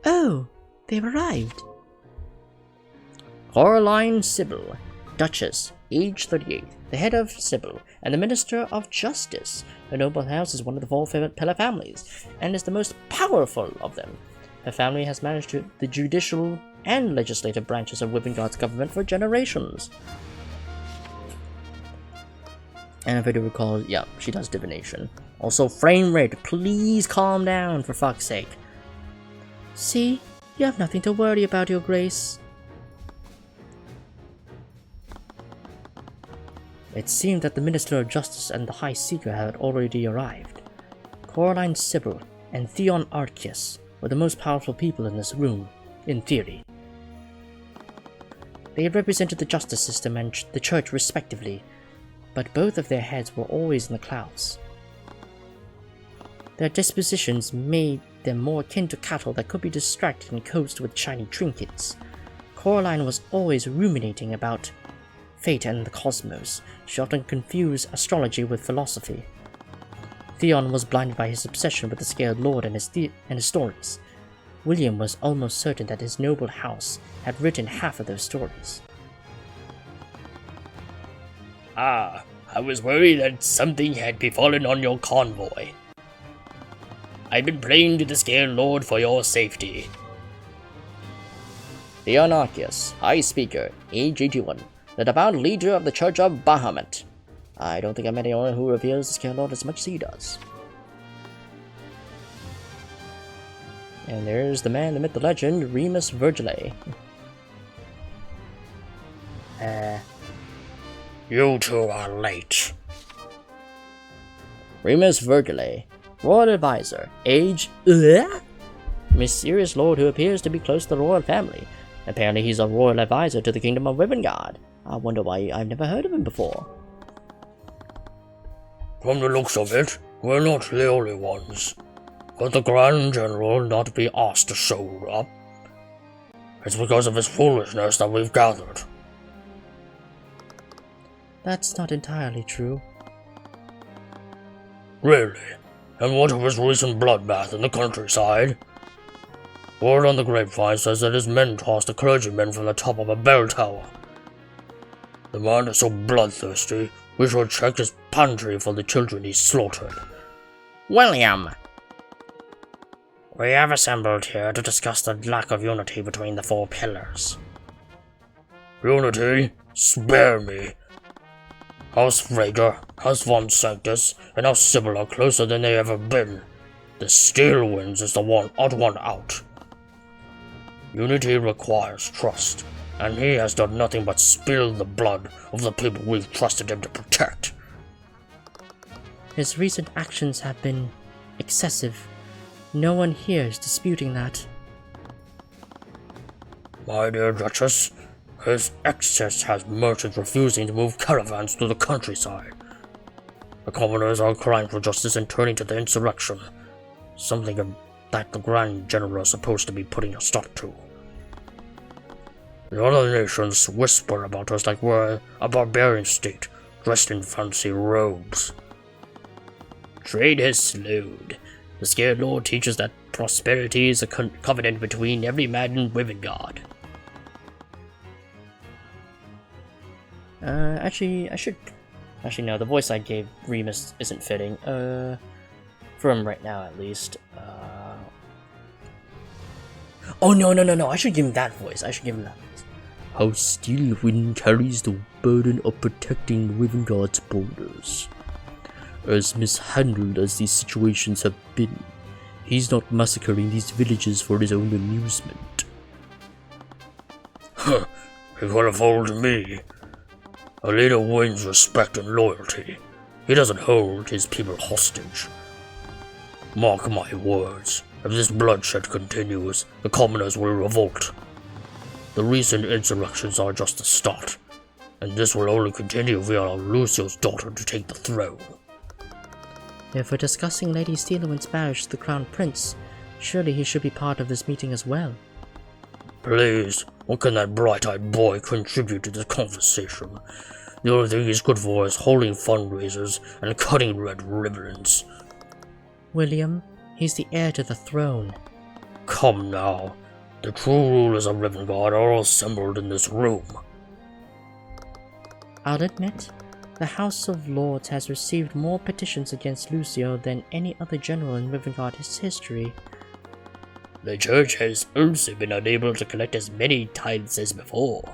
[SPEAKER 4] Oh, they've arrived.
[SPEAKER 2] Coraline Sybil, Duchess, age 38, the head of Sybil, and the Minister of Justice. Her noble house is one of the 4 pillar families, and is the most powerful of them. Her family has managed the judicial and legislative branches of Rivengard's government for generations. And if I do recall, yeah, she does divination. Also, frame rate, please calm down, for fuck's sake.
[SPEAKER 4] See, you have nothing to worry about, Your Grace.
[SPEAKER 1] It seemed that the Minister of Justice and the High Seeker had already arrived. Coraline Sybil and Theon Arceus were the most powerful people in this room, in theory. They had represented the justice system and the church respectively, but both of their heads were always in the clouds. Their dispositions made them more akin to cattle that could be distracted and coaxed with shiny trinkets. Coraline was always ruminating about fate and the cosmos. She often confused astrology with philosophy. Theon was blinded by his obsession with the Scaled Lord and his stories. William was almost certain that his noble house had written half of those stories.
[SPEAKER 6] Ah, I was worried that something had befallen on your convoy. I've been praying to the Scare Lord for your safety.
[SPEAKER 2] Theon Arceus, High Speaker, age 81, the devout leader of the Church of Bahamut. I don't think I met anyone who reveres the Scare Lord as much as he does.
[SPEAKER 1] And there's the man, the myth, the legend, Remus Virgile.
[SPEAKER 6] You two are late.
[SPEAKER 2] Remus Virgile,
[SPEAKER 1] Royal Advisor, age... Mysterious lord who appears to be close to the royal family. Apparently he's a royal advisor to the Kingdom of Rivengard. I wonder why I've never heard of him before.
[SPEAKER 6] From the looks of it, we're not the only ones. Could the Grand General not be asked to show up? It's because of his foolishness that we've gathered.
[SPEAKER 1] That's not entirely true.
[SPEAKER 6] Really? And what of his recent bloodbath in the countryside? Word on the grapevine says that his men tossed a clergyman from the top of a bell tower. The man is so bloodthirsty, we should check his pantry for the children he slaughtered.
[SPEAKER 2] William!
[SPEAKER 3] We have assembled here to discuss the lack of unity between the four pillars.
[SPEAKER 6] Unity? Spare me! House Freyja, House Von Sanctus, and House Sybil are closer than they ever been. The Steel Winds is the odd one out. Unity requires trust, and he has done nothing but spill the blood of the people we've trusted him to protect.
[SPEAKER 1] His recent actions have been excessive. No one here is disputing that.
[SPEAKER 6] My dear Duchess, his excess has merchants refusing to move caravans to the countryside. The commoners are crying for justice and turning to the insurrection, something that the Grand General is supposed to be putting a stop to. The other nations whisper about us like we're a barbarian state, dressed in fancy robes.
[SPEAKER 3] Trade has slowed. The Scared Lord teaches that prosperity is a covenant between every man in Rivengard.
[SPEAKER 1] Actually, no, the voice I gave Remus isn't fitting. For him right now, at least. Oh, no, I should give him that voice.
[SPEAKER 6] House Steelwind carries the burden of protecting Rivengard's borders. As mishandled as these situations have been, he's not massacring these villages for his own amusement. Huh, he could have fooled me. A leader wins respect and loyalty. He doesn't hold his people hostage. Mark my words, if this bloodshed continues, the commoners will revolt. The recent insurrections are just the start, and this will only continue if we allow Lucio's daughter to take the throne.
[SPEAKER 1] If we're discussing Lady Steelwind's marriage to the Crown Prince, surely he should be part of this meeting as well.
[SPEAKER 6] Please, what can that bright-eyed boy contribute to this conversation? The only thing he's good for is holding fundraisers and cutting red ribbons.
[SPEAKER 1] William, he's the heir to the throne.
[SPEAKER 6] Come now, the true rulers of Rivengard are all assembled in this room.
[SPEAKER 1] I'll admit, the House of Lords has received more petitions against Lucio than any other general in Rivengard's history.
[SPEAKER 3] The church has also been unable to collect as many tithes as before.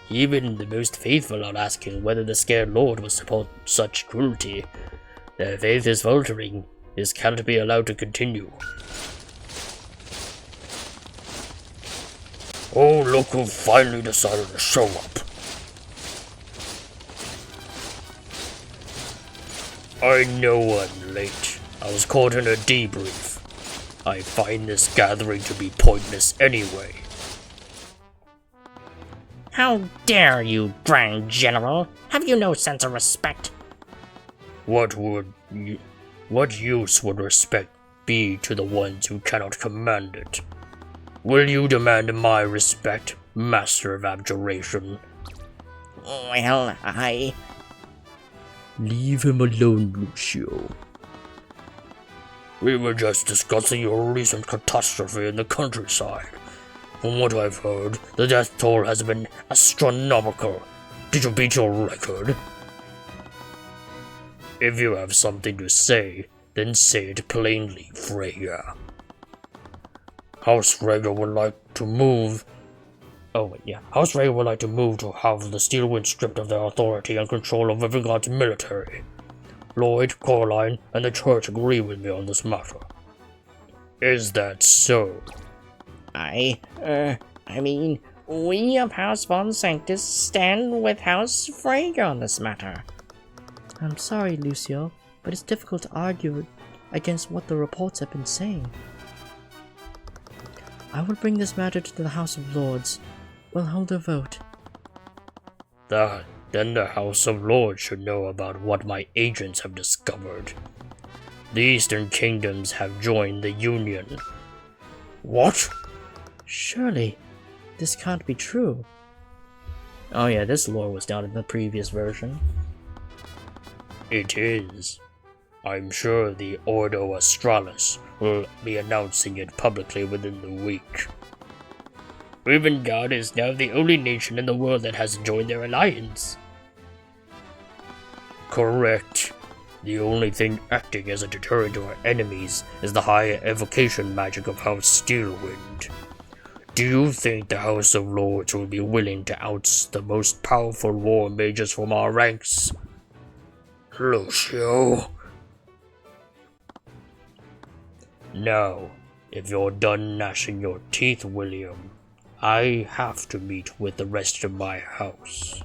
[SPEAKER 3] Even the most faithful are asking whether the Scared Lord will support such cruelty. Their faith is faltering. This cannot be allowed to continue.
[SPEAKER 6] Oh, look who finally decided to show up. I know I'm late. I was caught in a debrief. I find this gathering to be pointless anyway.
[SPEAKER 3] How dare you, Grand General? Have you no sense of respect?
[SPEAKER 6] What use would respect be to the ones who cannot command it? Will you demand my respect, Master of Abjuration?
[SPEAKER 2] Well, I...
[SPEAKER 6] Leave him alone, Lucio. We were just discussing your recent catastrophe in the countryside. From what I've heard, the death toll has been astronomical. Did you beat your record? If you have something to say, then say it plainly, Freya. House Freyja would like to move... House Freyja would like to move to have the Steelwind stripped of their authority and control of Rivengard's military. Lloyd, Coraline, and the Church agree with me on this matter. Is that so?
[SPEAKER 3] I mean, we of House Von Sanctus stand with House Freyja on this matter.
[SPEAKER 4] I'm sorry, Lucio, but it's difficult to argue against what the reports have been saying. I will bring this matter to the House of Lords. We'll hold a vote.
[SPEAKER 6] Then the House of Lords should know about what my agents have discovered. The Eastern Kingdoms have joined the Union. What?
[SPEAKER 4] Surely, this can't be true.
[SPEAKER 1] Oh yeah, this lore was down in the previous version.
[SPEAKER 6] It is. I'm sure the Ordo Australis will be announcing it publicly within the week. Rivengard is now the only nation in the world that has joined their alliance. Correct. The only thing acting as a deterrent to our enemies is the high evocation magic of House Steelwind. Do you think the House of Lords will be willing to oust the most powerful war mages from our ranks? Lucio? Now, if you're done gnashing your teeth, William, I have to meet with the rest of my house.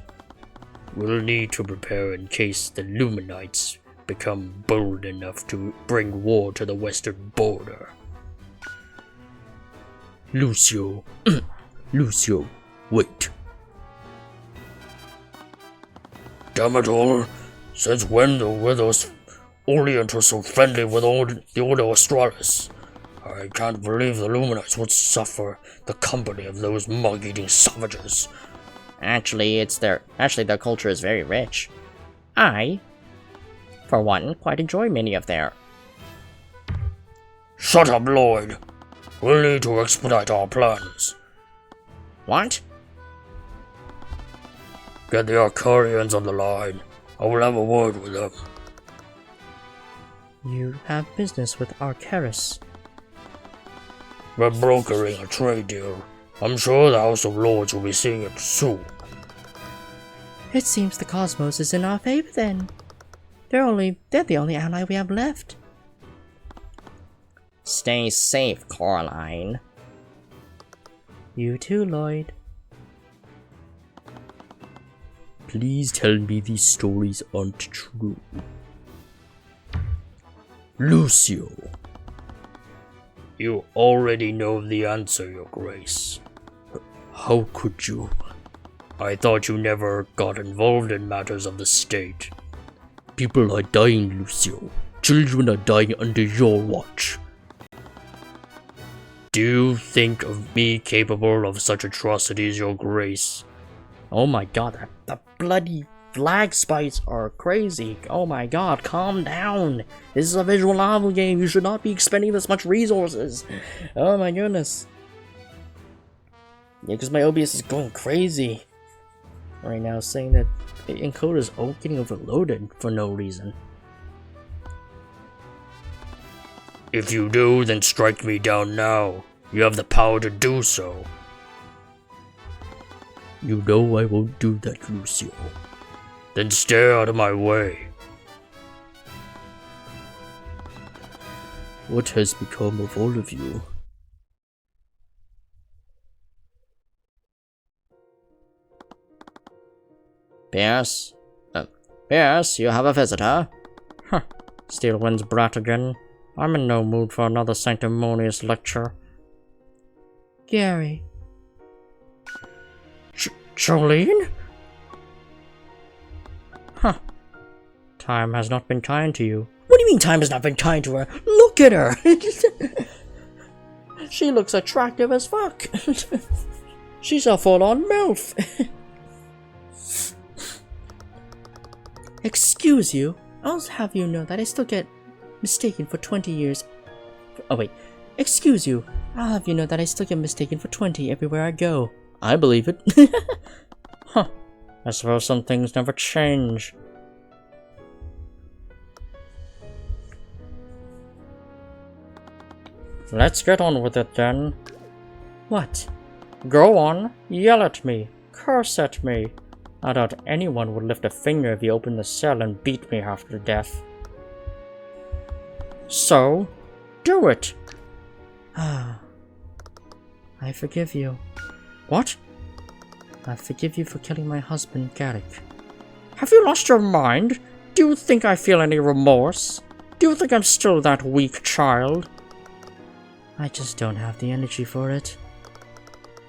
[SPEAKER 6] We'll need to prepare in case the Luminites become bold enough to bring war to the western border. Lucio. Lucio, wait. Damn it all. Since when were those Orleans so friendly with the Ordo Australis? I can't believe the Luminites would suffer the company of those mug-eating savages.
[SPEAKER 3] Actually, their culture is very rich. I, for one, quite enjoy many of their...
[SPEAKER 6] Shut up, Lloyd. We'll need to expedite our plans.
[SPEAKER 3] What?
[SPEAKER 6] Get the Arcarians on the line. I will have a word with them.
[SPEAKER 4] You have business with Arcaris.
[SPEAKER 6] We're brokering a trade deal. I'm sure the House of Lords will be seeing it soon.
[SPEAKER 4] It seems the cosmos is in our favor then. They're the only ally we have left.
[SPEAKER 3] Stay safe, Coraline.
[SPEAKER 4] You too, Lloyd.
[SPEAKER 6] Please tell me these stories aren't true. Lucio. You already know the answer, Your Grace. How could you? I thought you never got involved in matters of the state. People are dying, Lucio. Children are dying under your watch. Do you think of me capable of such atrocities, Your Grace?
[SPEAKER 1] Oh my god, the bloody flag spites are crazy. Oh my god, calm down. This is a visual novel game. You should not be expending this much resources. Oh my goodness. Yeah, because my OBS is going crazy right now, saying that the encoder is getting overloaded for no reason.
[SPEAKER 6] If you do, then strike me down now. You have the power to do so. You know I won't do that, Lucio. Then stay out of my way. What has become of all of you?
[SPEAKER 3] Pierce? Pierce, you have a visitor?
[SPEAKER 1] Huh. Steelwind's brat again. I'm in no mood for another sanctimonious lecture.
[SPEAKER 4] Gary.
[SPEAKER 1] Jolene? Huh. Time has not been kind to you. What do you mean time has not been kind to her? Look at her! She looks attractive as fuck. She's a full-on MILF.
[SPEAKER 4] Excuse you, I'll have you know that I still get mistaken for 20 years Oh wait, excuse you. I'll have you know that I still get mistaken for 20 everywhere I go. I believe it.
[SPEAKER 3] Huh. I suppose some things never change. Let's get on with it then.
[SPEAKER 4] What?
[SPEAKER 3] Go on, yell at me, curse at me. I doubt anyone would lift a finger if you opened the cell and beat me half to death. So, do it!
[SPEAKER 4] Ah. I forgive you.
[SPEAKER 3] What?
[SPEAKER 4] I forgive you for killing my husband, Garrick.
[SPEAKER 3] Have you lost your mind? Do you think I feel any remorse? Do you think I'm still that weak child?
[SPEAKER 4] I just don't have the energy for it.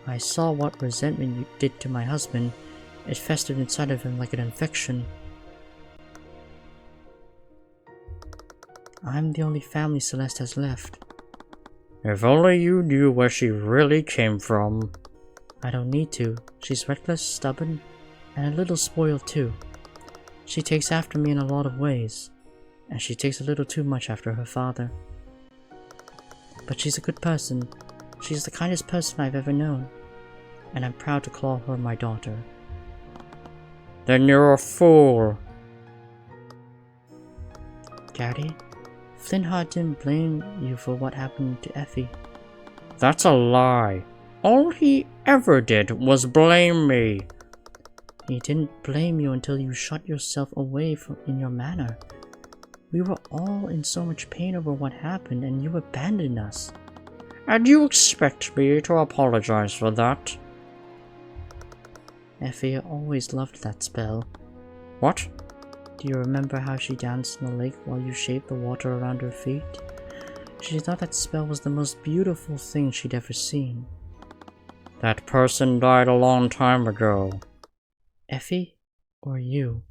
[SPEAKER 4] I saw what resentment you did to my husband. It festered inside of him like an infection. I'm the only family Celeste has left.
[SPEAKER 3] If only you knew where she really came from.
[SPEAKER 4] I don't need to. She's reckless, stubborn, and a little spoiled too. She takes after me in a lot of ways, and she takes a little too much after her father. But she's a good person. She's the kindest person I've ever known, and I'm proud to call her my daughter.
[SPEAKER 3] Then you're a fool.
[SPEAKER 4] Daddy, Flintheart didn't blame you for what happened to Effie.
[SPEAKER 3] That's a lie. All he ever did was blame me.
[SPEAKER 4] He didn't blame you until you shut yourself away in your manner. We were all in so much pain over what happened, and you abandoned us.
[SPEAKER 3] And you expect me to apologize for that?
[SPEAKER 4] Effie always loved that spell.
[SPEAKER 3] What?
[SPEAKER 4] Do you remember how she danced in the lake while you shaped the water around her feet? She thought that spell was the most beautiful thing she'd ever seen.
[SPEAKER 3] That person died a long time ago.
[SPEAKER 4] Effie or you?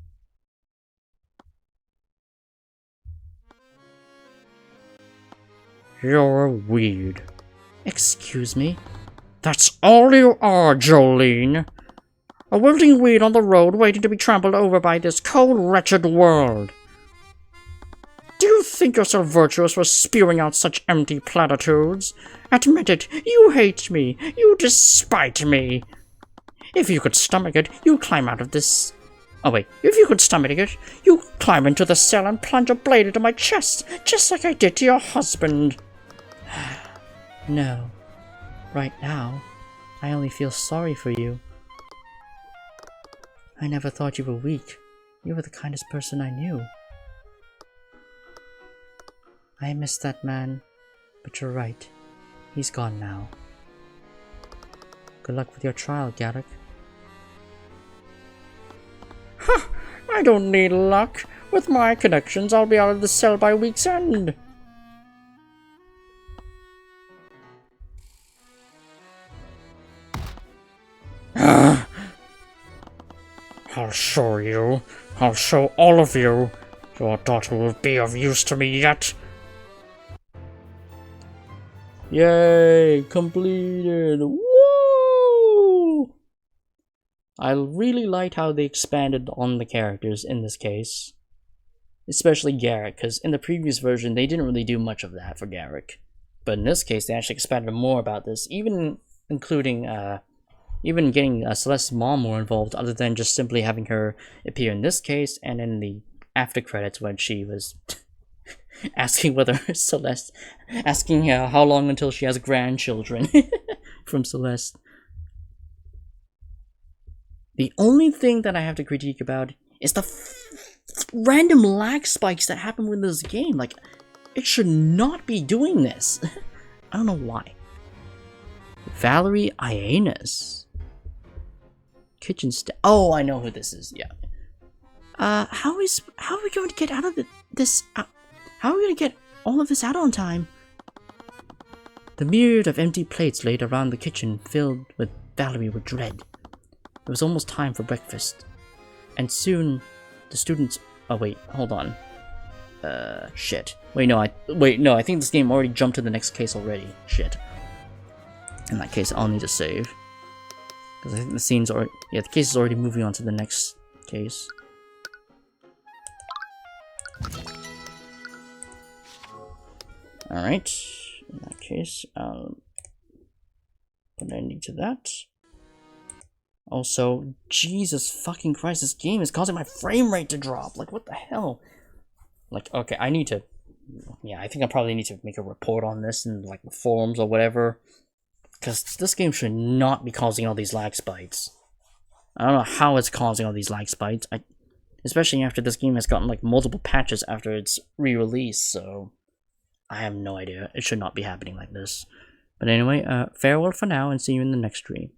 [SPEAKER 3] You're a weed.
[SPEAKER 4] Excuse me?
[SPEAKER 3] That's all you are, Jolene. A wilting weed on the road waiting to be trampled over by this cold, wretched world. Do you think you're so virtuous for spewing out such empty platitudes? Admit it, you hate me, you despite me. If you could stomach it, you'd climb out of this... Oh wait, if you could stomach it, you'd climb into the cell and plunge a blade into my chest, just like I did to your husband.
[SPEAKER 4] No. Right now, I only feel sorry for you. I never thought you were weak. You were the kindest person I knew. I miss that man, but you're right. He's gone now. Good luck with your trial, Garrick.
[SPEAKER 3] Ha! I don't need luck. With my connections, I'll be out of the cell by week's end. I'll show you. I'll show all of you. Your daughter will be of use to me yet.
[SPEAKER 1] Yay! Completed! Woo! I really liked how they expanded on the characters in this case. Especially Garrick, because in the previous version they didn't really do much of that for Garrick. But in this case they actually expanded more about this, even including even getting Celeste's mom more involved, other than just simply having her appear in this case and in the after credits when she was asking whether Celeste, asking how long until she has grandchildren from Celeste. The only thing that I have to critique about is the random lag spikes that happen with this game. Like, it should not be doing this. I don't know why. Valerie Ioannis. Kitchen oh, I know who this is. Yeah. How are we going to get out of this? How are we going to get all of this out on time? The myriad of empty plates laid around the kitchen filled with Valerie with dread. It was almost time for breakfast, and soon the students. Oh wait, hold on. Shit. Wait, no. I think this game already jumped to the next case already. Shit. In that case, I'll need to save. Because I think the scene's already... Yeah, the case is already moving on to the next case. Alright.
[SPEAKER 2] In that case, I'll put an ending to that. Also, Jesus fucking Christ, this game is causing my frame rate to drop. Like, what the hell? Like, okay, I need to... Yeah, I think I probably need to make a report on this in, like, the forums or whatever. Because this game should not be causing all these lag spikes. I don't know how it's causing all these lag spikes. Especially after this game has gotten, like, multiple patches after its re-release, so... I have no idea. It should not be happening like this. But anyway, farewell for now, and see you in the next stream.